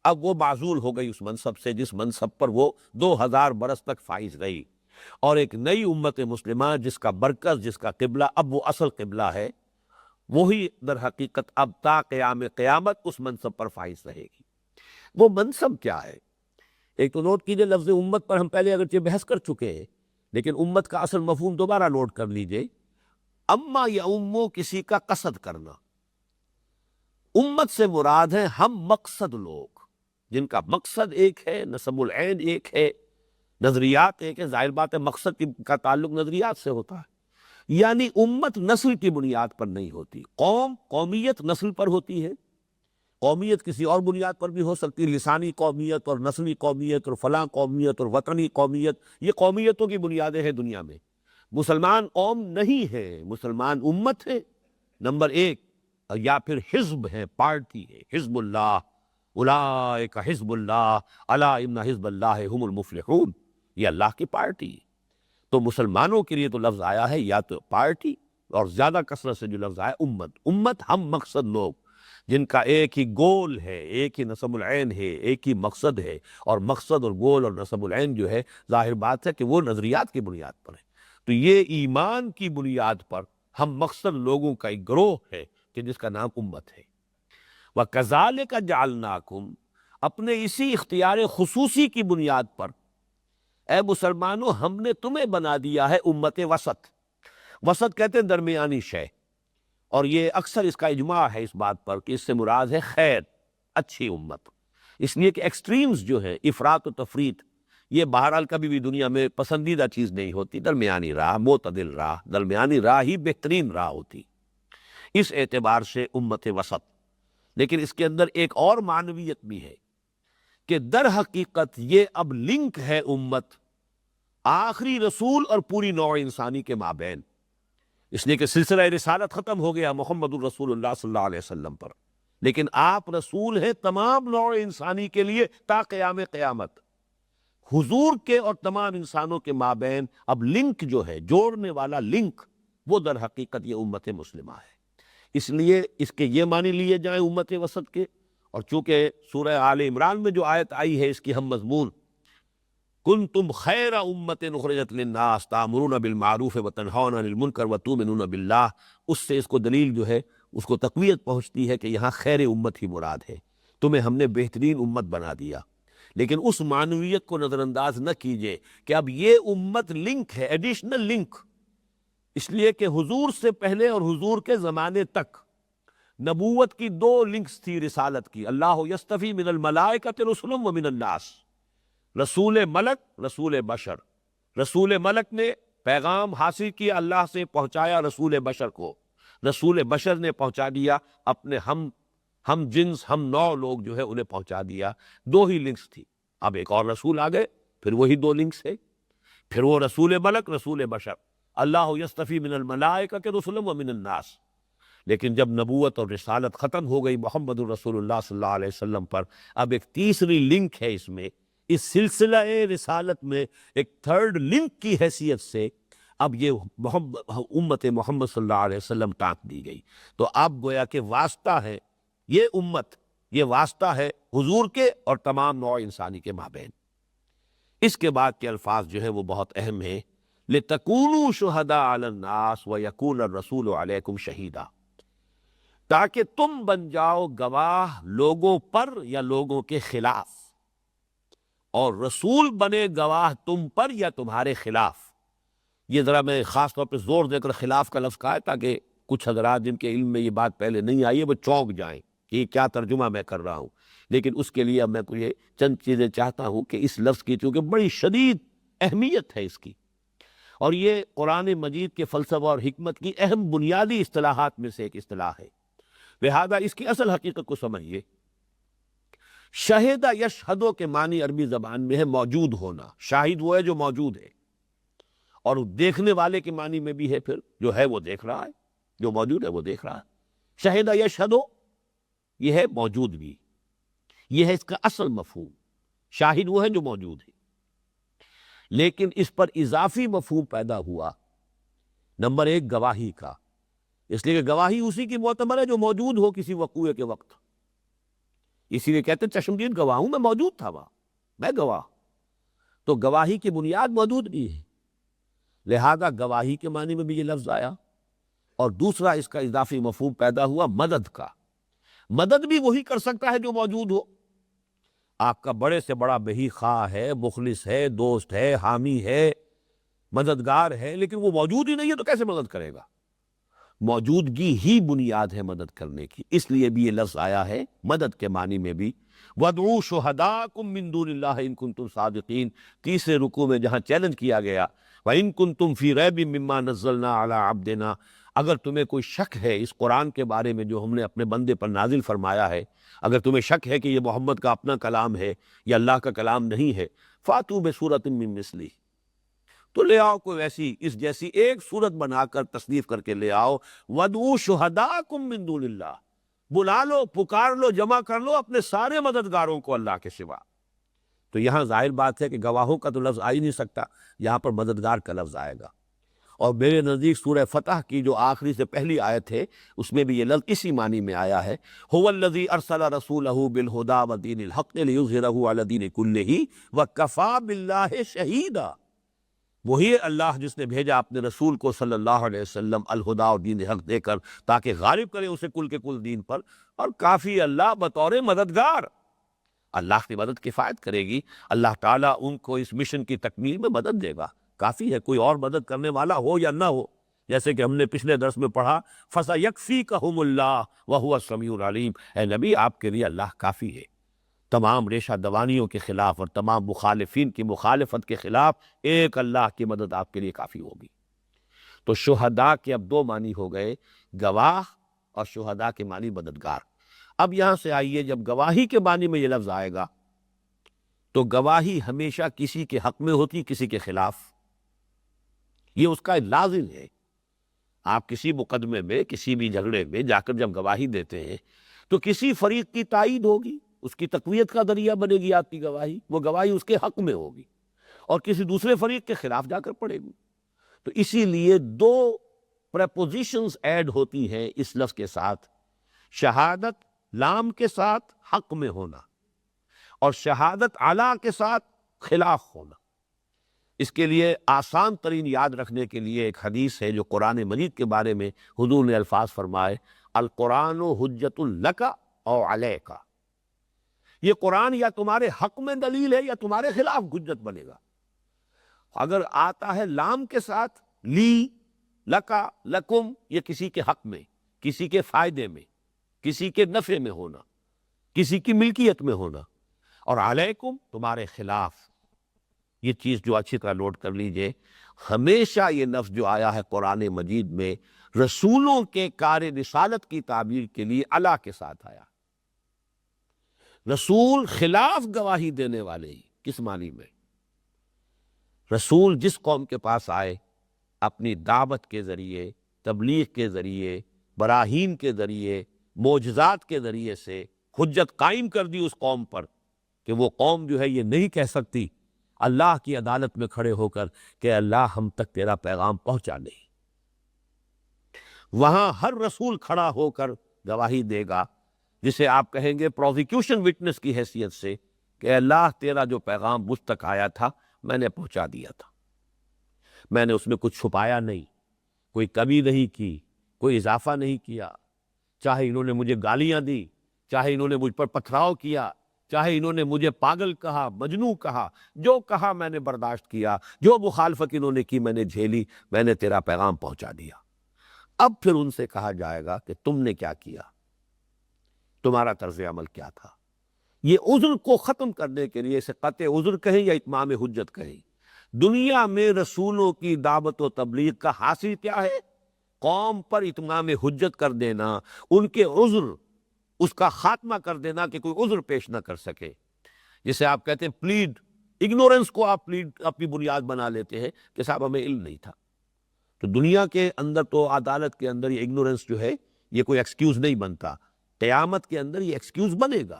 اب وہ معزول ہو گئی اس منصب سے جس منصب پر وہ 2000 برس تک فائز رہی، اور ایک نئی امت مسلمہ جس کا مرکز، جس کا قبلہ اب وہ اصل قبلہ ہے، وہی در حقیقت اب تا قیام قیامت اس منصب پر فائز رہے گی۔ وہ منصب کیا ہے؟ ایک تو نوٹ کیجئے لفظ امت پر ہم پہلے اگرچہ بحث کر چکے ہیں، لیکن امت کا اصل مفہوم دوبارہ نوٹ کر لیجئے، اما یا امو کسی کا قصد کرنا، امت سے مراد ہے ہم مقصد لوگ، جن کا مقصد ایک ہے، نسب العین ایک ہے، نظریات ایک ہے، ظاہر بات ہے مقصد کا تعلق نظریات سے ہوتا ہے، یعنی امت نسل کی بنیاد پر نہیں ہوتی، قومیت نسل پر ہوتی ہے، قومیت کسی اور بنیاد پر بھی ہو سکتی، لسانی قومیت اور نسلی قومیت اور فلاں قومیت اور وطنی قومیت، یہ قومیتوں کی بنیادیں ہیں دنیا میں۔ مسلمان قوم نہیں ہے، مسلمان امت ہے نمبر ایک، یا پھر حزب ہے، پارٹی ہے، حزب اللہ، اولئک حزب اللہ الا ان حزب اللہ هم المفلحون، یہ اللہ کی پارٹی ہے۔ تو مسلمانوں کے لیے تو لفظ آیا ہے یا تو پارٹی، اور زیادہ کثرت سے جو لفظ آیا امت ہم مقصد لوگ، جن کا ایک ہی گول ہے، ایک ہی نسب العین ہے، ایک ہی مقصد ہے، اور مقصد اور گول اور نسب العین جو ہے ظاہر بات ہے کہ وہ نظریات کی بنیاد پر ہے، تو یہ ایمان کی بنیاد پر ہم مقصد لوگوں کا ایک گروہ ہے کہ جس کا نام امت ہے۔ وَكَذَلِكَ جَعَلْنَاكُمْ، اپنے اسی اختیار خصوصی کی بنیاد پر اے مسلمانوں ہم نے تمہیں بنا دیا ہے امت وسط۔ وسط کہتے ہیں درمیانی شے، اور یہ اکثر اس کا اجماع ہے اس بات پر کہ اس سے مراد ہے خیر، اچھی امت، اس لیے کہ ایکسٹریمز جو ہے افراط و تفریط یہ بہرحال کبھی بھی دنیا میں پسندیدہ چیز نہیں ہوتی، درمیانی راہ، معتدل راہ، درمیانی راہ ہی بہترین راہ ہوتی، اس اعتبار سے امت وسط۔ لیکن اس کے اندر ایک اور معنویت بھی ہے کہ در حقیقت یہ اب لنک ہے امت آخری رسول اور پوری نوع انسانی کے مابین، اس لیے کہ سلسلہ رسالت ختم ہو گیا محمد الرسول اللہ صلی اللہ علیہ وسلم پر، لیکن آپ رسول ہیں تمام نوع انسانی کے لیے تا قیام قیامت۔ حضور کے اور تمام انسانوں کے مابین اب لنک جو ہے، جوڑنے والا لنک، وہ در حقیقت یہ امت مسلمہ ہے۔ اس لیے اس کے یہ معنی لیے جائیں امت وسط کے، اور چونکہ سورہ آل عمران میں جو آیت آئی ہے اس کی ہم مضمون کنتم خیر امت اخرجت للناس تأمرون بالمعروف وتنہون عن المنکر وتؤمنون باللہ، اس سے اس کو دلیل جو ہے اس کو تقویت پہنچتی ہے کہ یہاں خیر امت ہی مراد ہے، تمہیں ہم نے بہترین امت بنا دیا۔ لیکن اس معنویت کو نظر انداز نہ کیجئے کہ اب یہ امت لنک ہے، ایڈیشنل لنک، اس لیے کہ حضور سے پہلے اور حضور کے زمانے تک نبوت کی دو لنکس تھی رسالت کی، اللہ یصطفی من الملائکۃ رسلا ومن الناس، رسول ملک، رسول بشر۔ رسول ملک نے پیغام حاصل کیا، اللہ سے پہنچایا رسول بشر کو، رسول بشر نے پہنچا دیا اپنے ہم جنس ہم نوع لوگ جو ہے انہیں پہنچا دیا۔ دو ہی لنکس تھی، اب ایک اور رسول آ گئے، پھر وہی دو لنکس ہے، پھر وہ رسول ملک، رسول بشر، اللہ یصطفی من الملائکۃ رسلا ومن الناس۔ لیکن جب نبوت اور رسالت ختم ہو گئی محمد الرسول اللہ صلی اللہ علیہ وسلم پر، اب ایک تیسری لنک ہے اس میں، اس سلسلہ رسالت میں ایک تھرڈ لنک کی حیثیت سے اب یہ امت محمد صلی اللہ علیہ وسلم ٹانک دی گئی، تو اب گویا کہ واسطہ ہے یہ امت، یہ واسطہ ہے حضور کے اور تمام نوع انسانی کے مابین۔ اس کے بعد کے الفاظ جو ہے وہ بہت اہم ہیں، لِتَكُونُوا شُهَدَاءَ عَلَى النَّاسِ وَيَكُونَ الرَّسُولُ عَلَيْكُمْ شَهِيدًا، تاکہ تم بن جاؤ گواہ لوگوں پر یا لوگوں کے خلاف، اور رسول بنے گواہ تم پر یا تمہارے خلاف۔ یہ ذرا میں خاص طور پہ زور دے کر خلاف کا لفظ کہا ہے تاکہ کچھ حضرات جن کے علم میں یہ بات پہلے نہیں آئی ہے وہ چونک جائیں کہ یہ کیا ترجمہ میں کر رہا ہوں، لیکن اس کے لیے اب میں یہ چند چیزیں چاہتا ہوں کہ اس لفظ کی چونکہ بڑی شدید اہمیت ہے اس کی، اور یہ قرآن مجید کے فلسفہ اور حکمت کی اہم بنیادی اصطلاحات میں سے ایک اصطلاح ہے، لہذا اس کی اصل حقیقت کو سمجھیے۔ شہدہ یشہدو کے معنی عربی زبان میں ہے موجود ہونا، شاہد وہ ہے جو موجود ہے، اور دیکھنے والے کے معنی میں بھی ہے پھر جو ہے وہ دیکھ رہا ہے، جو موجود ہے وہ دیکھ رہا ہے۔ شہدہ یشہدو یہ ہے موجود بھی، یہ ہے اس کا اصل مفہوم، شاہد وہ ہے جو موجود ہے، لیکن اس پر اضافی مفہوم پیدا ہوا نمبر ایک گواہی کا، اس لیے کہ گواہی اسی کی معتبر ہے جو موجود ہو کسی وقوعے کے وقت، اسی لیے کہتے ہیں چشمدید گواہ ہوں، میں موجود تھا وہاں، میں گواہ، تو گواہی کی بنیاد موجود بھی ہے، لہذا گواہی کے معنی میں بھی یہ لفظ آیا، اور دوسرا اس کا اضافی مفہوم پیدا ہوا مدد کا، مدد بھی وہی کر سکتا ہے جو موجود ہو، آپ کا بڑے سے بڑا بہی خواہ ہے، مخلص ہے، دوست ہے، حامی ہے، مددگار ہے، لیکن وہ موجود ہی نہیں ہے تو کیسے مدد کرے گا؟ موجودگی ہی بنیاد ہے مدد کرنے کی، اس لیے بھی یہ لفظ آیا ہے مدد کے معنی میں بھی۔ وَادْعُوا شُهَدَاءَكُم مِّن دُونِ اللَّهِ إِن كُنتُمْ صَادِقِينَ، تیسرے رکوع میں جہاں چیلنج کیا گیا وَإِن كُنتُمْ فِي رَيْبٍ مِّمَّا نَزَّلْنَا عَلَىٰ عَبْدِنَا، اگر تمہیں کوئی شک ہے اس قرآن کے بارے میں جو ہم نے اپنے بندے پر نازل فرمایا ہے، اگر تمہیں شک ہے کہ یہ محمد کا اپنا کلام ہے یا اللہ کا کلام نہیں ہے، فَأْتُوا بِسُورَةٍ مِّن مِّثْلِهِ، تو لے آؤ کوئی ایسی اس جیسی ایک صورت بنا کر تصنیف کر کے لے آؤ۔ وَادْعُوا شُهَدَاءَكُم مِّن دُونِ اللَّهِ، بلا لو، پکار لو، جمع کر لو اپنے سارے مددگاروں کو اللہ کے سوا۔ تو یہاں ظاہر بات ہے کہ گواہوں کا تو لفظ آ ہی نہیں سکتا، یہاں پر مددگار کا لفظ آئے گا، اور میرے نزدیک سورہ فتح کی جو آخری سے پہلی آیت ہے اس میں بھی یہ لفظ اسی معنی میں آیا ہے، هُوَ الَّذِي أَرْسَلَ رَسُولَهُ بِالْهُدَىٰ وَدِينِ الْحَقِّ لِيُظْهِرَهُ عَلَى الدِّينِ كُلِّهِ وَكَفَىٰ بِاللَّهِ شَهِيدًا، وہی اللہ جس نے بھیجا اپنے رسول کو صلی اللہ علیہ وسلم الہدا اور دین حق دے کر تاکہ غالب کرے اسے کل کے کل دین پر، اور کافی اللہ بطور مددگار، اللہ کی مدد کفایت کرے گی، اللہ تعالیٰ ان کو اس مشن کی تکمیل میں مدد دے گا، کافی ہے، کوئی اور مدد کرنے والا ہو یا نہ ہو، جیسے کہ ہم نے پچھلے درس میں پڑھا فَسَيَكْفِيكَهُمُ اللَّهُ وَهُوَ السَّمِيعُ الْعَلِيمُ، اے نبی آپ کے لیے اللہ کافی ہے، تمام ریشہ دوانیوں کے خلاف اور تمام مخالفین کی مخالفت کے خلاف ایک اللہ کی مدد آپ کے لیے کافی ہوگی۔ تو شہداء کے اب دو معنی ہو گئے، گواہ اور شہداء کے معنی مددگار۔ اب یہاں سے آئیے، جب گواہی کے معنی میں یہ لفظ آئے گا تو گواہی ہمیشہ کسی کے حق میں ہوتی، کسی کے خلاف، یہ اس کا لازم ہے۔ آپ کسی مقدمے میں، کسی بھی جھگڑے میں جا کر جب گواہی دیتے ہیں تو کسی فریق کی تائید ہوگی، اس کی تقویت کا ذریعہ بنے گی آپ کی گواہی، وہ گواہی اس کے حق میں ہوگی، اور کسی دوسرے فریق کے خلاف جا کر پڑے گی۔ تو اسی لیے دو پریپوزیشنز ایڈ ہوتی ہیں اس لفظ کے ساتھ، شہادت لام کے ساتھ حق میں ہونا، اور شہادت علی کے ساتھ خلاف ہونا۔ اس کے لیے آسان ترین یاد رکھنے کے لیے ایک حدیث ہے جو قرآن مجید کے بارے میں حضور نے الفاظ فرمائے، القرآن حجت لک او علیک، یہ قرآن یا تمہارے حق میں دلیل ہے یا تمہارے خلاف حجت بنے گا۔ اگر آتا ہے لام کے ساتھ، لی، لکا، لکم، یہ کسی کے حق میں، کسی کے فائدے میں، کسی کے نفع میں ہونا، کسی کی ملکیت میں ہونا، اور علیکم تمہارے خلاف، یہ چیز جو اچھی طرح نوٹ کر لیجئے، ہمیشہ یہ لفظ جو آیا ہے قرآن مجید میں رسولوں کے کار رسالت کی تعبیر کے لیے علی کے ساتھ آیا۔ رسول خلاف گواہی دینے والے ہی، کس معنی میں؟ رسول جس قوم کے پاس آئے، اپنی دعوت کے ذریعے، تبلیغ کے ذریعے، براہین کے ذریعے، معجزات کے ذریعے سے حجت قائم کر دی اس قوم پر کہ وہ قوم جو ہے یہ نہیں کہہ سکتی اللہ کی عدالت میں کھڑے ہو کر کہ اللہ ہم تک تیرا پیغام پہنچا نہیں. وہاں ہر رسول کھڑا ہو کر گواہی دے گا، جسے آپ کہیں گے پروزیکیوشن وٹنس کی حیثیت سے، کہ اللہ تیرا جو پیغام مجھ تک آیا تھا میں نے پہنچا دیا تھا، میں نے اس میں کچھ چھپایا نہیں، کوئی کمی نہیں کی، کوئی اضافہ نہیں کیا. چاہے انہوں نے مجھے گالیاں دی، چاہے انہوں نے مجھ پر پتھراؤ کیا، چاہے انہوں نے مجھے پاگل کہا، مجنوں کہا، جو کہا میں نے برداشت کیا، جو مخالفت انہوں نے کی میں نے جھیلی، میں نے تیرا پیغام پہنچا دیا. اب پھر ان سے کہا جائے گا کہ تم نے کیا کیا، تمہارا طرز عمل کیا تھا. یہ عذر کو ختم کرنے کے لیے، اسے قطع عذر کہیں یا اتمام حجت کہیں، دنیا میں رسولوں کی دعوت و تبلیغ کا حاصل کیا ہے؟ قوم پر اتمام حجت کر دینا، ان کے عذر اس کا خاتمہ کر دینا کہ کوئی عذر پیش نہ کر سکے. جسے آپ کہتے ہیں پلیڈ، اگنورنس کو آپ پلیڈ اپنی بنیاد بنا لیتے ہیں کہ صاحب ہمیں علم نہیں تھا. تو دنیا کے اندر تو عدالت کے اندر یہ اگنورنس جو ہے یہ کوئی ایکسکیوز نہیں بنتا. قیامت کے اندر یہ ایکسکیوز بنے گا،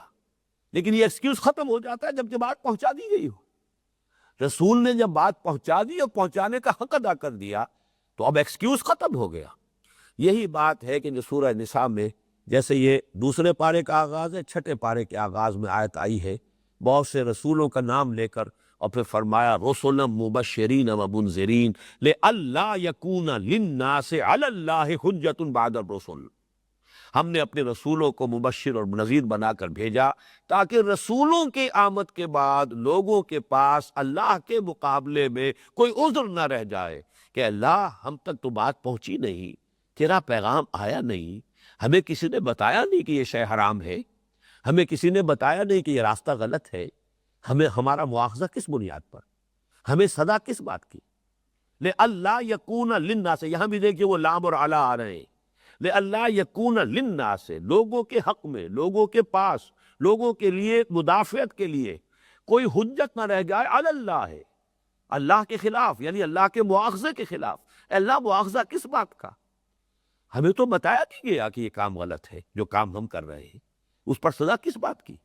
لیکن یہ ایکسکیوز ختم ہو جاتا ہے جب کہ بات پہنچا دی گئی ہو. رسول نے جب بات پہنچا دی اور پہنچانے کا حق ادا کر دیا تو اب ایکسکیوز ختم ہو گیا. یہی بات ہے کہ جو سورہ نساء میں جیسے یہ دوسرے پارے کا آغاز ہے، چھٹے پارے کے آغاز میں آیت آئی ہے بہت سے رسولوں کا نام لے کر، اور پھر فرمایا رسلا مبشرین و منذرین لئلا یکون للناس علی اللہ حجۃ بعد الرسل. ہم نے اپنے رسولوں کو مبشر اور نذیر بنا کر بھیجا تاکہ رسولوں کے آمد کے بعد لوگوں کے پاس اللہ کے مقابلے میں کوئی عذر نہ رہ جائے کہ اللہ ہم تک تو بات پہنچی نہیں، تیرا پیغام آیا نہیں، ہمیں کسی نے بتایا نہیں کہ یہ شے حرام ہے، ہمیں کسی نے بتایا نہیں کہ یہ راستہ غلط ہے، ہمیں ہمارا مواخذہ کس بنیاد پر، ہمیں سزا کس بات کی. لئلا یکون للناس، یہاں بھی دیکھیے وہ لام اور علی آ رہے ہیں. لئلا یکون للناس، لوگوں کے حق میں، لوگوں کے پاس، لوگوں کے لیے مدافعت کے لیے کوئی حجت نہ رہ جائے علی اللہ ہے، اللہ کے خلاف، یعنی اللہ کے مواخذے کے خلاف. اللہ مواخذہ کس بات کا؟ ہمیں تو بتایا نہیں گیا کہ یہ کام غلط ہے، جو کام ہم کر رہے ہیں اس پر سزا کس بات کی.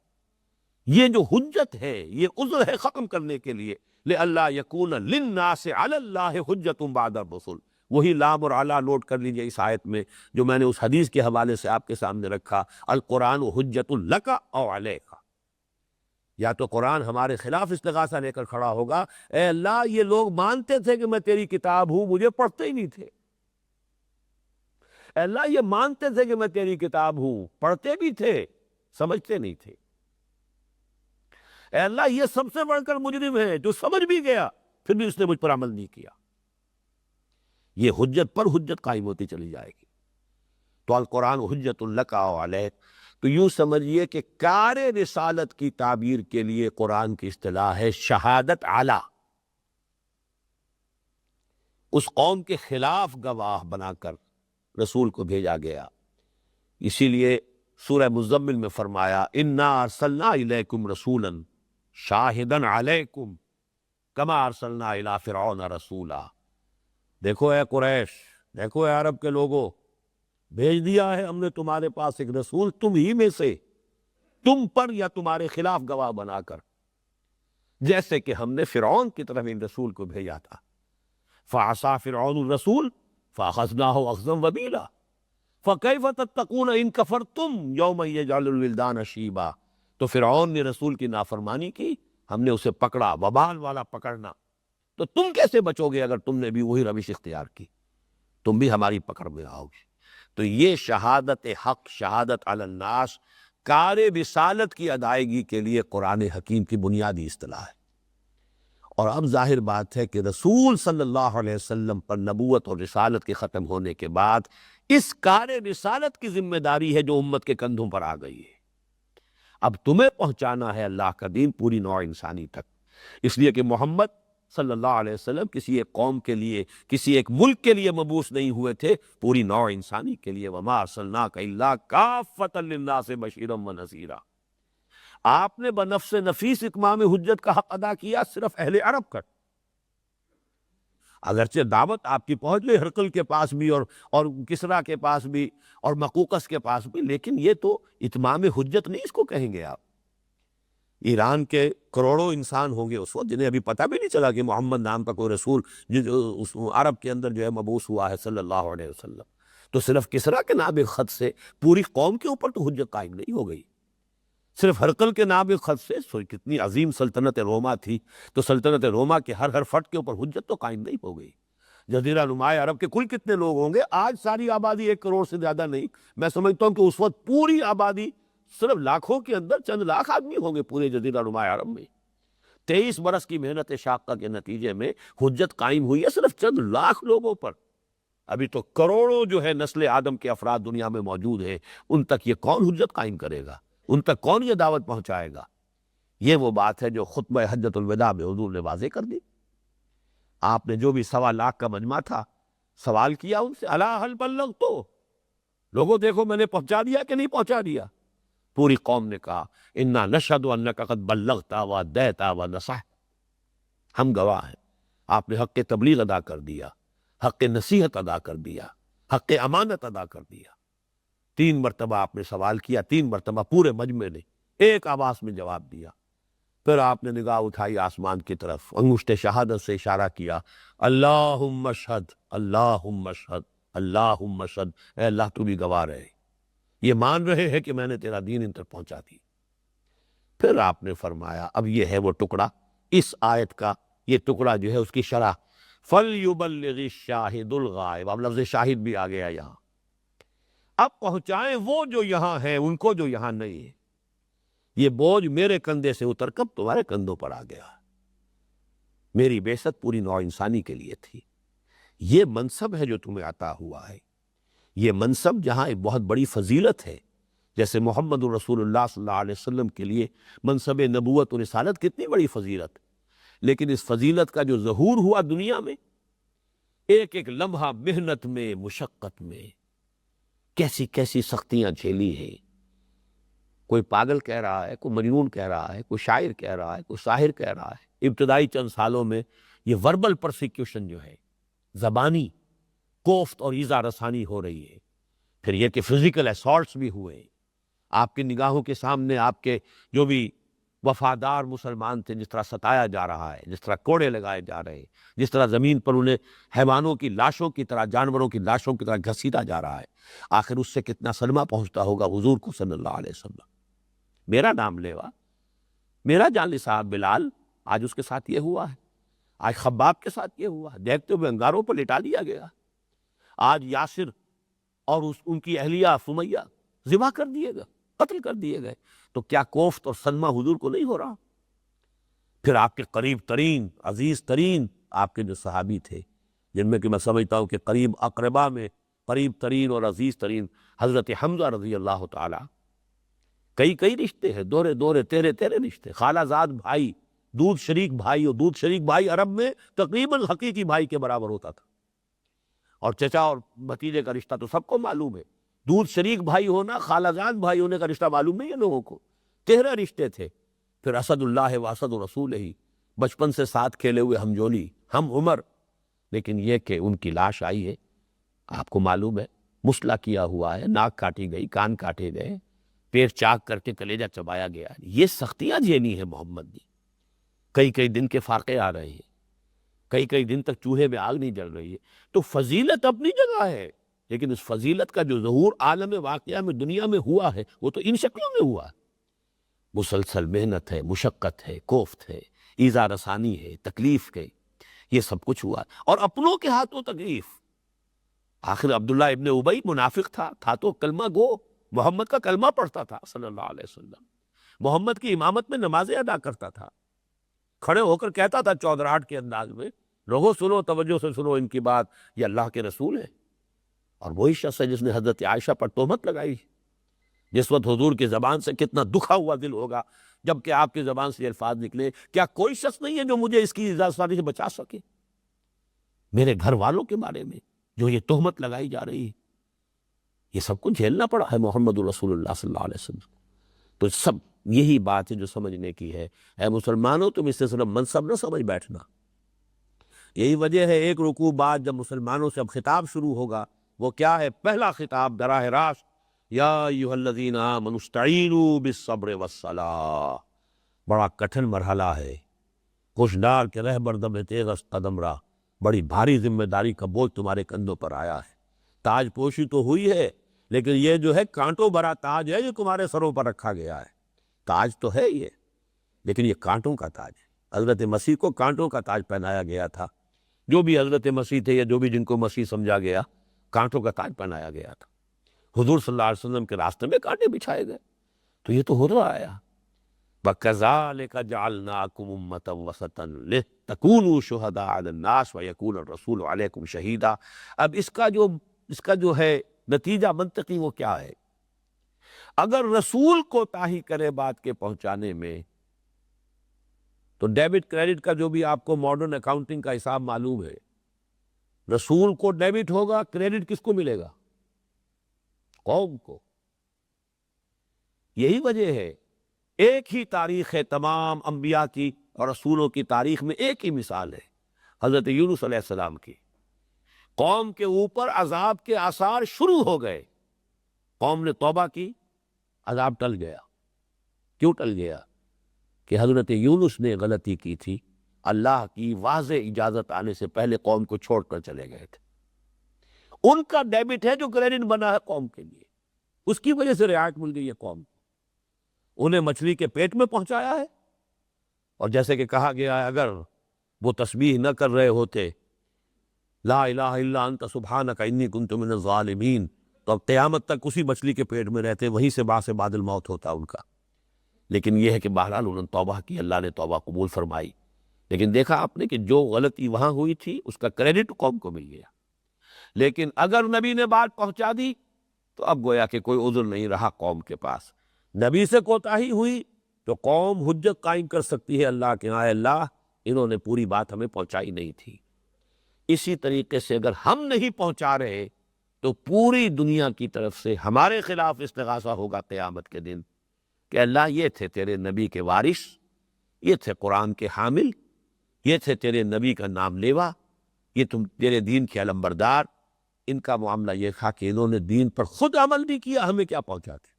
یہ جو حجت ہے، یہ عذر ہے ختم کرنے کے لیے. لئلا یکون للناس علی اللہ حجۃ بعد الرسل. وہی لام اور اعلیٰ نوٹ کر لیجئے اس آیت میں جو میں نے اس حدیث کے حوالے سے آپ کے سامنے رکھا، القرآن حجۃ لک او علیک. یا تو قرآن ہمارے خلاف استغاثہ لے کر کھڑا ہوگا، اے اللہ یہ لوگ مانتے تھے کہ میں تیری کتاب ہوں، مجھے پڑھتے ہی نہیں تھے. اے اللہ یہ مانتے تھے کہ میں تیری کتاب ہوں، پڑھتے بھی تھے، سمجھتے نہیں تھے. اے اللہ یہ سب سے بڑھ کر مجرم ہے جو سمجھ بھی گیا پھر بھی اس نے مجھ پر عمل نہیں کیا. یہ حجت پر حجت قائم ہوتی چلی جائے گی. تو القرآن حجت لک او علیک. تو یوں سمجھیے کہ کار رسالت کی تعبیر کے لیے قرآن کی اصطلاح ہے شہادت اعلیٰ. اس قوم کے خلاف گواہ بنا کر رسول کو بھیجا گیا. اسی لیے سورہ مزمل میں فرمایا انا ارسلنا الیکم رسولا شاہدا علیکم کما ارسلنا الی فرعون رسولا. دیکھو اے قریش، دیکھو اے عرب کے لوگوں، بھیج دیا ہے ہم نے تمہارے پاس ایک رسول تم ہی میں سے، تم پر یا تمہارے خلاف گواہ بنا کر، جیسے کہ ہم نے فرعون کی طرف ان رسول کو بھیجا تھا. فعصا فرعون الرسول فاخذناہ اخذا وبیلا فکیف تتقون ان کفرتم یوما یجعل الولدان شیبا. تو فرعون نے رسول کی نافرمانی کی، ہم نے اسے پکڑا، وبال والا پکڑنا. تو تم کیسے بچو گے اگر تم نے بھی وہی روش اختیار کی؟ تم بھی ہماری پکڑ میں آؤ گے. تو یہ شہادت حق، شہادت علی الناس، کار رسالت کی ادائیگی کے لیے قرآن حکیم کی بنیادی اصطلاح ہے. اور اب ظاہر بات ہے کہ رسول صلی اللہ علیہ وسلم پر نبوت اور رسالت کے ختم ہونے کے بعد اس کار رسالت کی ذمہ داری ہے جو امت کے کندھوں پر آ گئی ہے. اب تمہیں پہنچانا ہے اللہ کا دین پوری نوع انسانی تک. اس لیے کہ محمد صلی اللہ علیہ وسلم کسی ایک قوم کے لیے، کسی ایک ملک کے لیے مبعوث نہیں ہوئے تھے، پوری نوع انسانی کے لیے. وما ارسلناک الا کافۃ للناس بشیرا ونذیرا. آپ نے بنفس نفیس اتمام حجت کا حق ادا کیا صرف اہل عرب کا. اگرچہ دعوت آپ کی پہنچ گئی ہرقل کے پاس بھی اور کسریٰ کے پاس بھی اور مقوقس کے پاس بھی، لیکن یہ تو اتمام حجت نہیں اس کو کہیں گے آپ. ایران کے کروڑوں انسان ہوں گے اس وقت جنہیں ابھی پتہ بھی نہیں چلا کہ محمد نام کا کوئی رسول اس عرب کے اندر جو ہے مبعوث ہوا ہے صلی اللہ علیہ وسلم. تو صرف کسریٰ کے نابغ خط سے پوری قوم کے اوپر تو حجت قائم نہیں ہو گئی. صرف ہرقل کے نابغ خط سے کتنی عظیم سلطنت روما تھی، تو سلطنت روما کے ہر فرد کے اوپر حجت تو قائم نہیں ہو گئی. جزیرہ نمائے عرب کے کل کتنے لوگ ہوں گے؟ آج ساری آبادی 1 کروڑ سے زیادہ نہیں. میں سمجھتا ہوں کہ اس وقت پوری آبادی صرف لاکھوں کے اندر چند لاکھ آدمی ہوں گے پورے جزیرہ نمائے عرب میں. 23 برس کی محنت شاقہ کے نتیجے میں حجت قائم ہوئی ہے صرف چند لاکھ لوگوں پر. ابھی تو کروڑوں جو ہے نسل آدم کے افراد دنیا میں موجود ہیں، ان تک یہ کون حجت قائم کرے گا؟ ان تک کون یہ دعوت پہنچائے گا؟ یہ وہ بات ہے جو خطبہ حجۃ الوداع میں حضور نے واضح کر دی. آپ نے جو بھی 1.25 لاکھ کا مجمع تھا سوال کیا ان سے، الا هل بلغت، تو لوگوں دیکھو میں نے پہنچا دیا کہ نہیں پہنچا دیا؟ پوری قوم نے کہا انا نشهد انک قد بلغت وادیت ونصحت، ہم گواہ ہیں آپ نے حق تبلیغ ادا کر دیا، حق نصیحت ادا کر دیا، حق امانت ادا کر دیا. 3 مرتبہ آپ نے سوال کیا، 3 مرتبہ پورے مجمع نے ایک آواز میں جواب دیا. پھر آپ نے نگاہ اٹھائی آسمان کی طرف، انگشت شہادت سے اشارہ کیا، اللہم اشہد اللہم اشہد اللہم اشہد، اے اللہ تو بھی گواہ رہے، یہ مان رہے ہیں کہ میں نے تیرا دین ان تک پہنچا دی. پھر آپ نے فرمایا اب یہ ہے وہ ٹکڑا، اس آیت کا یہ ٹکڑا جو ہے اس کی شرح، فَلْيُبَلِّغِ الشَّاهِدُ الْغَائِبَ، اب لفظ شاہد بھی آ گیا یہاں. اب پہنچائیں وہ جو یہاں ہیں ان کو جو یہاں نہیں ہے. یہ بوجھ میرے کندھے سے اتر کب تمہارے کندھوں پر آ گیا؟ میری بعثت پوری نوع انسانی کے لیے تھی. یہ منصب ہے جو تمہیں عطا ہوا ہے، یہ منصب جہاں ایک بہت بڑی فضیلت ہے، جیسے محمد الرسول اللہ صلی اللہ علیہ وسلم کے لیے منصب نبوت و رسالت کتنی بڑی فضیلت، لیکن اس فضیلت کا جو ظہور ہوا دنیا میں، ایک ایک لمحہ محنت میں، مشقت میں، کیسی کیسی سختیاں جھیلی ہیں. کوئی پاگل کہہ رہا ہے، کوئی مجنون کہہ رہا ہے، کوئی شاعر کہہ رہا ہے، کوئی ساحر کہہ رہا ہے. ابتدائی چند سالوں میں یہ وربل پرسیکیوشن جو ہے، زبانی کوفت اور ایذا رسانی ہو رہی ہے. پھر یہ کہ فزیکل اسالٹس بھی ہوئے. آپ کی نگاہوں کے سامنے آپ کے جو بھی وفادار مسلمان تھے جس طرح ستایا جا رہا ہے، جس طرح کوڑے لگائے جا رہے ہیں، جس طرح زمین پر انہیں حیوانوں کی لاشوں کی طرح، جانوروں کی لاشوں کی طرح گھسیٹا جا رہا ہے. آخر اس سے کتنا صدمہ پہنچتا ہوگا حضور کو صلی اللہ علیہ وسلم. میرا نام لیوا، میرا جان صاحب بلال، آج اس کے ساتھ یہ ہوا ہے، آج خباب کے ساتھ یہ ہوا ہے، دیکھتے ہوئے انگاروں پر لٹا دیا گیا. آج یاسر اور ان کی اہلیہ سمیہ ذبح کر دیے گئے، قتل کر دیے گئے. تو کیا کوفت اور صدمہ حضور کو نہیں ہو رہا؟ پھر آپ کے قریب ترین، عزیز ترین آپ کے جو صحابی تھے، جن میں کہ میں سمجھتا ہوں کہ قریب اقربا میں قریب ترین اور عزیز ترین حضرت حمزہ رضی اللہ تعالی، کئی رشتے ہیں، دورے تیرے رشتے، خالہ زاد بھائی، دودھ شریک بھائی، اور دودھ شریک بھائی عرب میں تقریباً حقیقی بھائی کے برابر ہوتا تھا. اور چچا اور بھتیجے کا رشتہ تو سب کو معلوم ہے. دودھ شریک بھائی ہونا، خالہ زاد بھائی ہونے کا رشتہ معلوم نہیں ہے لوگوں کو. 13 رشتے تھے. پھر اسد اللہ و اسد رسول ہی، بچپن سے ساتھ کھیلے ہوئے ہم جولی، ہم عمر. لیکن یہ کہ ان کی لاش آئی ہے، آپ کو معلوم ہے، مسلح کیا ہوا ہے، ناک کاٹی گئی، کان کاٹے گئے، پیٹ چاک کر کے کلیجہ چبایا گیا. یہ سختیاں جھیلی ہیں محمد نے. کئی دن کے فاقے آ رہے ہیں، کئی دن تک چوہے میں آگ نہیں جل رہی ہے. تو فضیلت اپنی جگہ ہے، لیکن اس فضیلت کا جو ظہور عالم واقعہ میں دنیا میں ہوا ہے وہ تو ان شکلوں میں ہوا. مسلسل محنت ہے، مشقت ہے، کوفت ہے، ایذا رسانی ہے، تکلیف ہے، یہ سب کچھ ہوا. اور اپنوں کے ہاتھوں تکلیف. آخر عبداللہ ابن ابی منافق تھا تو کلمہ گو، محمد کا کلمہ پڑھتا تھا صلی اللہ علیہ وسلم، محمد کی امامت میں نمازیں ادا کرتا تھا، کھڑے ہو کر کہتا تھا چودراہٹ کے انداز میں، لوگوں سنو، توجہ سے سنو ان کی بات، یہ اللہ کے رسول ہیں. اور وہی شخص ہے جس نے حضرت عائشہ پر تہمت لگائی. جس وقت حضور کی زبان سے کتنا دکھا ہوا دل ہوگا جبکہ آپ کی زبان سے یہ الفاظ نکلے، کیا کوئی شخص نہیں ہے جو مجھے اس کی ازاداری سے بچا سکے؟ میرے گھر والوں کے بارے میں جو یہ تہمت لگائی جا رہی ہے، یہ سب کچھ جھیلنا پڑا ہے محمد رسول اللہ صلی اللہ علیہ وسلم. تو سب یہی بات ہے جو سمجھنے کی ہے. اے مسلمانوں، تم اس سے صرف منصب نہ سمجھ بیٹھنا. یہی وجہ ہے ایک رکوع بعد جب مسلمانوں سے اب خطاب شروع ہوگا، وہ کیا ہے؟ پہلا خطاب براہ راست، یا ایھا الذین آمنوا استعینوا بالصبر والصلاۃ، بڑا کٹھن مرحلہ ہے، خوشدار کے رہبر دم تیغ از قدم را، بڑی بھاری ذمہ داری کا بوجھ تمہارے کندھوں پر آیا ہے۔ تاج پوشی تو ہوئی ہے، لیکن یہ جو ہے کانٹوں بھرا تاج ہے جو تمہارے سروں پر رکھا گیا ہے۔ تاج تو ہے یہ، لیکن یہ کانٹوں کا تاج ہے۔ حضرت مسیح کو کانٹوں کا تاج پہنایا گیا تھا، جو بھی حضرت مسیح تھے یا جو بھی جن کو مسیح سمجھا گیا، کانٹوں کا تاج پہنایا گیا تھا۔ حضور صلی اللہ علیہ وسلم کے راستے میں کانٹے بچھائے گئے، تو یہ تو ہو رہا آیا۔ وَكَذَلِكَ جَعَلْنَاكُمْ أُمَّةً وَسَطًا لِتَكُونُوا شُهَدَاءَ عَلَى النَّاسِ وَيَكُونَ الرَّسُولُ عَلَيْكُمْ شَهِيدًا۔ اب اس کا جو ہے نتیجہ منطقی وہ کیا ہے؟ اگر رسول کوتاہی کرے بات کے پہنچانے میں، تو ڈیبٹ کریڈٹ کا جو بھی آپ کو ماڈرن اکاؤنٹنگ کا حساب معلوم ہے، رسول کو ڈیبٹ ہوگا، کریڈٹ کس کو ملے گا؟ قوم کو۔ یہی وجہ ہے، ایک ہی تاریخ ہے تمام انبیاء کی اور رسولوں کی تاریخ میں، ایک ہی مثال ہے حضرت یونس علیہ السلام کی۔ قوم کے اوپر عذاب کے آثار شروع ہو گئے، قوم نے توبہ کی، عذاب ٹل گیا۔ کیوں ٹل گیا؟ کہ حضرت یونس نے غلطی کی تھی، اللہ کی واضح اجازت آنے سے پہلے قوم کو چھوڑ کر چلے گئے تھے۔ ان کا ڈیبٹ ہے جو کریڈٹ بنا ہے قوم کے لیے، اس کی وجہ سے رعایت مل گئی ہے قوم کو۔ انہیں مچھلی کے پیٹ میں پہنچایا ہے، اور جیسے کہ کہا گیا ہے اگر وہ تسبیح نہ کر رہے ہوتے، لا الہ الا انت سبحانک انی کنت من الظالمین، تو اب قیامت تک اسی مچھلی کے پیٹ میں رہتے، وہیں سے بعد الموت ہوتا ان کا۔ لیکن یہ ہے کہ بہرحال انہوں نے توبہ کی، اللہ نے توبہ قبول فرمائی۔ لیکن دیکھا آپ نے کہ جو غلطی وہاں ہوئی تھی اس کا کریڈٹ قوم کو مل گیا۔ لیکن اگر نبی نے بات پہنچا دی تو اب گویا کہ کوئی عذر نہیں رہا قوم کے پاس۔ نبی سے کوتاہی ہوئی تو قوم حجت قائم کر سکتی ہے اللہ کے ہاں، اے اللہ انہوں نے پوری بات ہمیں پہنچائی نہیں تھی۔ اسی طریقے سے اگر ہم نہیں پہنچا رہے تو پوری دنیا کی طرف سے ہمارے خلاف استغاثہ ہوگا قیامت کے دن کہ اللہ یہ تھے تیرے نبی کے وارث، یہ تھے قرآن کے حامل، یہ تھے تیرے نبی کا نام لیوا، یہ تیرے دین کے علمبردار، ان کا معاملہ یہ تھا کہ انہوں نے دین پر خود عمل نہیں کیا، ہمیں کیا پہنچاتے؟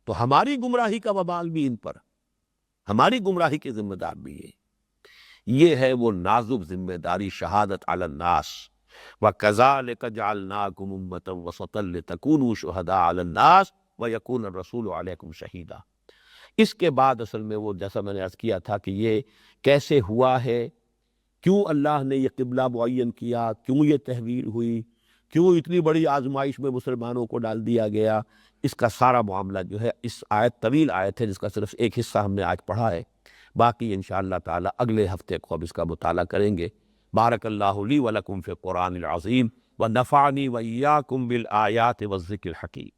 تو ہماری گمراہی کا وبال بھی ان پر، ہماری گمراہی کے ذمہ دار بھی یہ ہے وہ نازک ذمہ داری، شہادت علی الناس۔ وَكَذَلِكَ جَعَلْنَاكُمْ أُمَّةً وَسَطًا لِتَكُونُوا شُهَدَاءَ عَلَى النَّاسِ وَيَكُونَ الرَّسُولُ عَلَيْكُمْ شَهِيدًا۔ اس کے بعد اصل میں وہ جیسا میں نے عرض کیا تھا کہ یہ کیسے ہوا ہے، کیوں اللہ نے یہ قبلہ معین کیا، کیوں یہ تحویل ہوئی، کیوں اتنی بڑی آزمائش میں مسلمانوں کو ڈال دیا گیا، اس کا سارا معاملہ جو ہے اس آیت، طویل آیت ہے جس کا صرف ایک حصہ ہم نے آج پڑھا ہے، باقی انشاءاللہ تعالی اگلے ہفتے کو اب اس کا مطالعہ کریں گے۔ بارک اللہ لی ولکم فی القرآن العظیم ونفعنی وإیاکم بالآیات والذکر الحکیم۔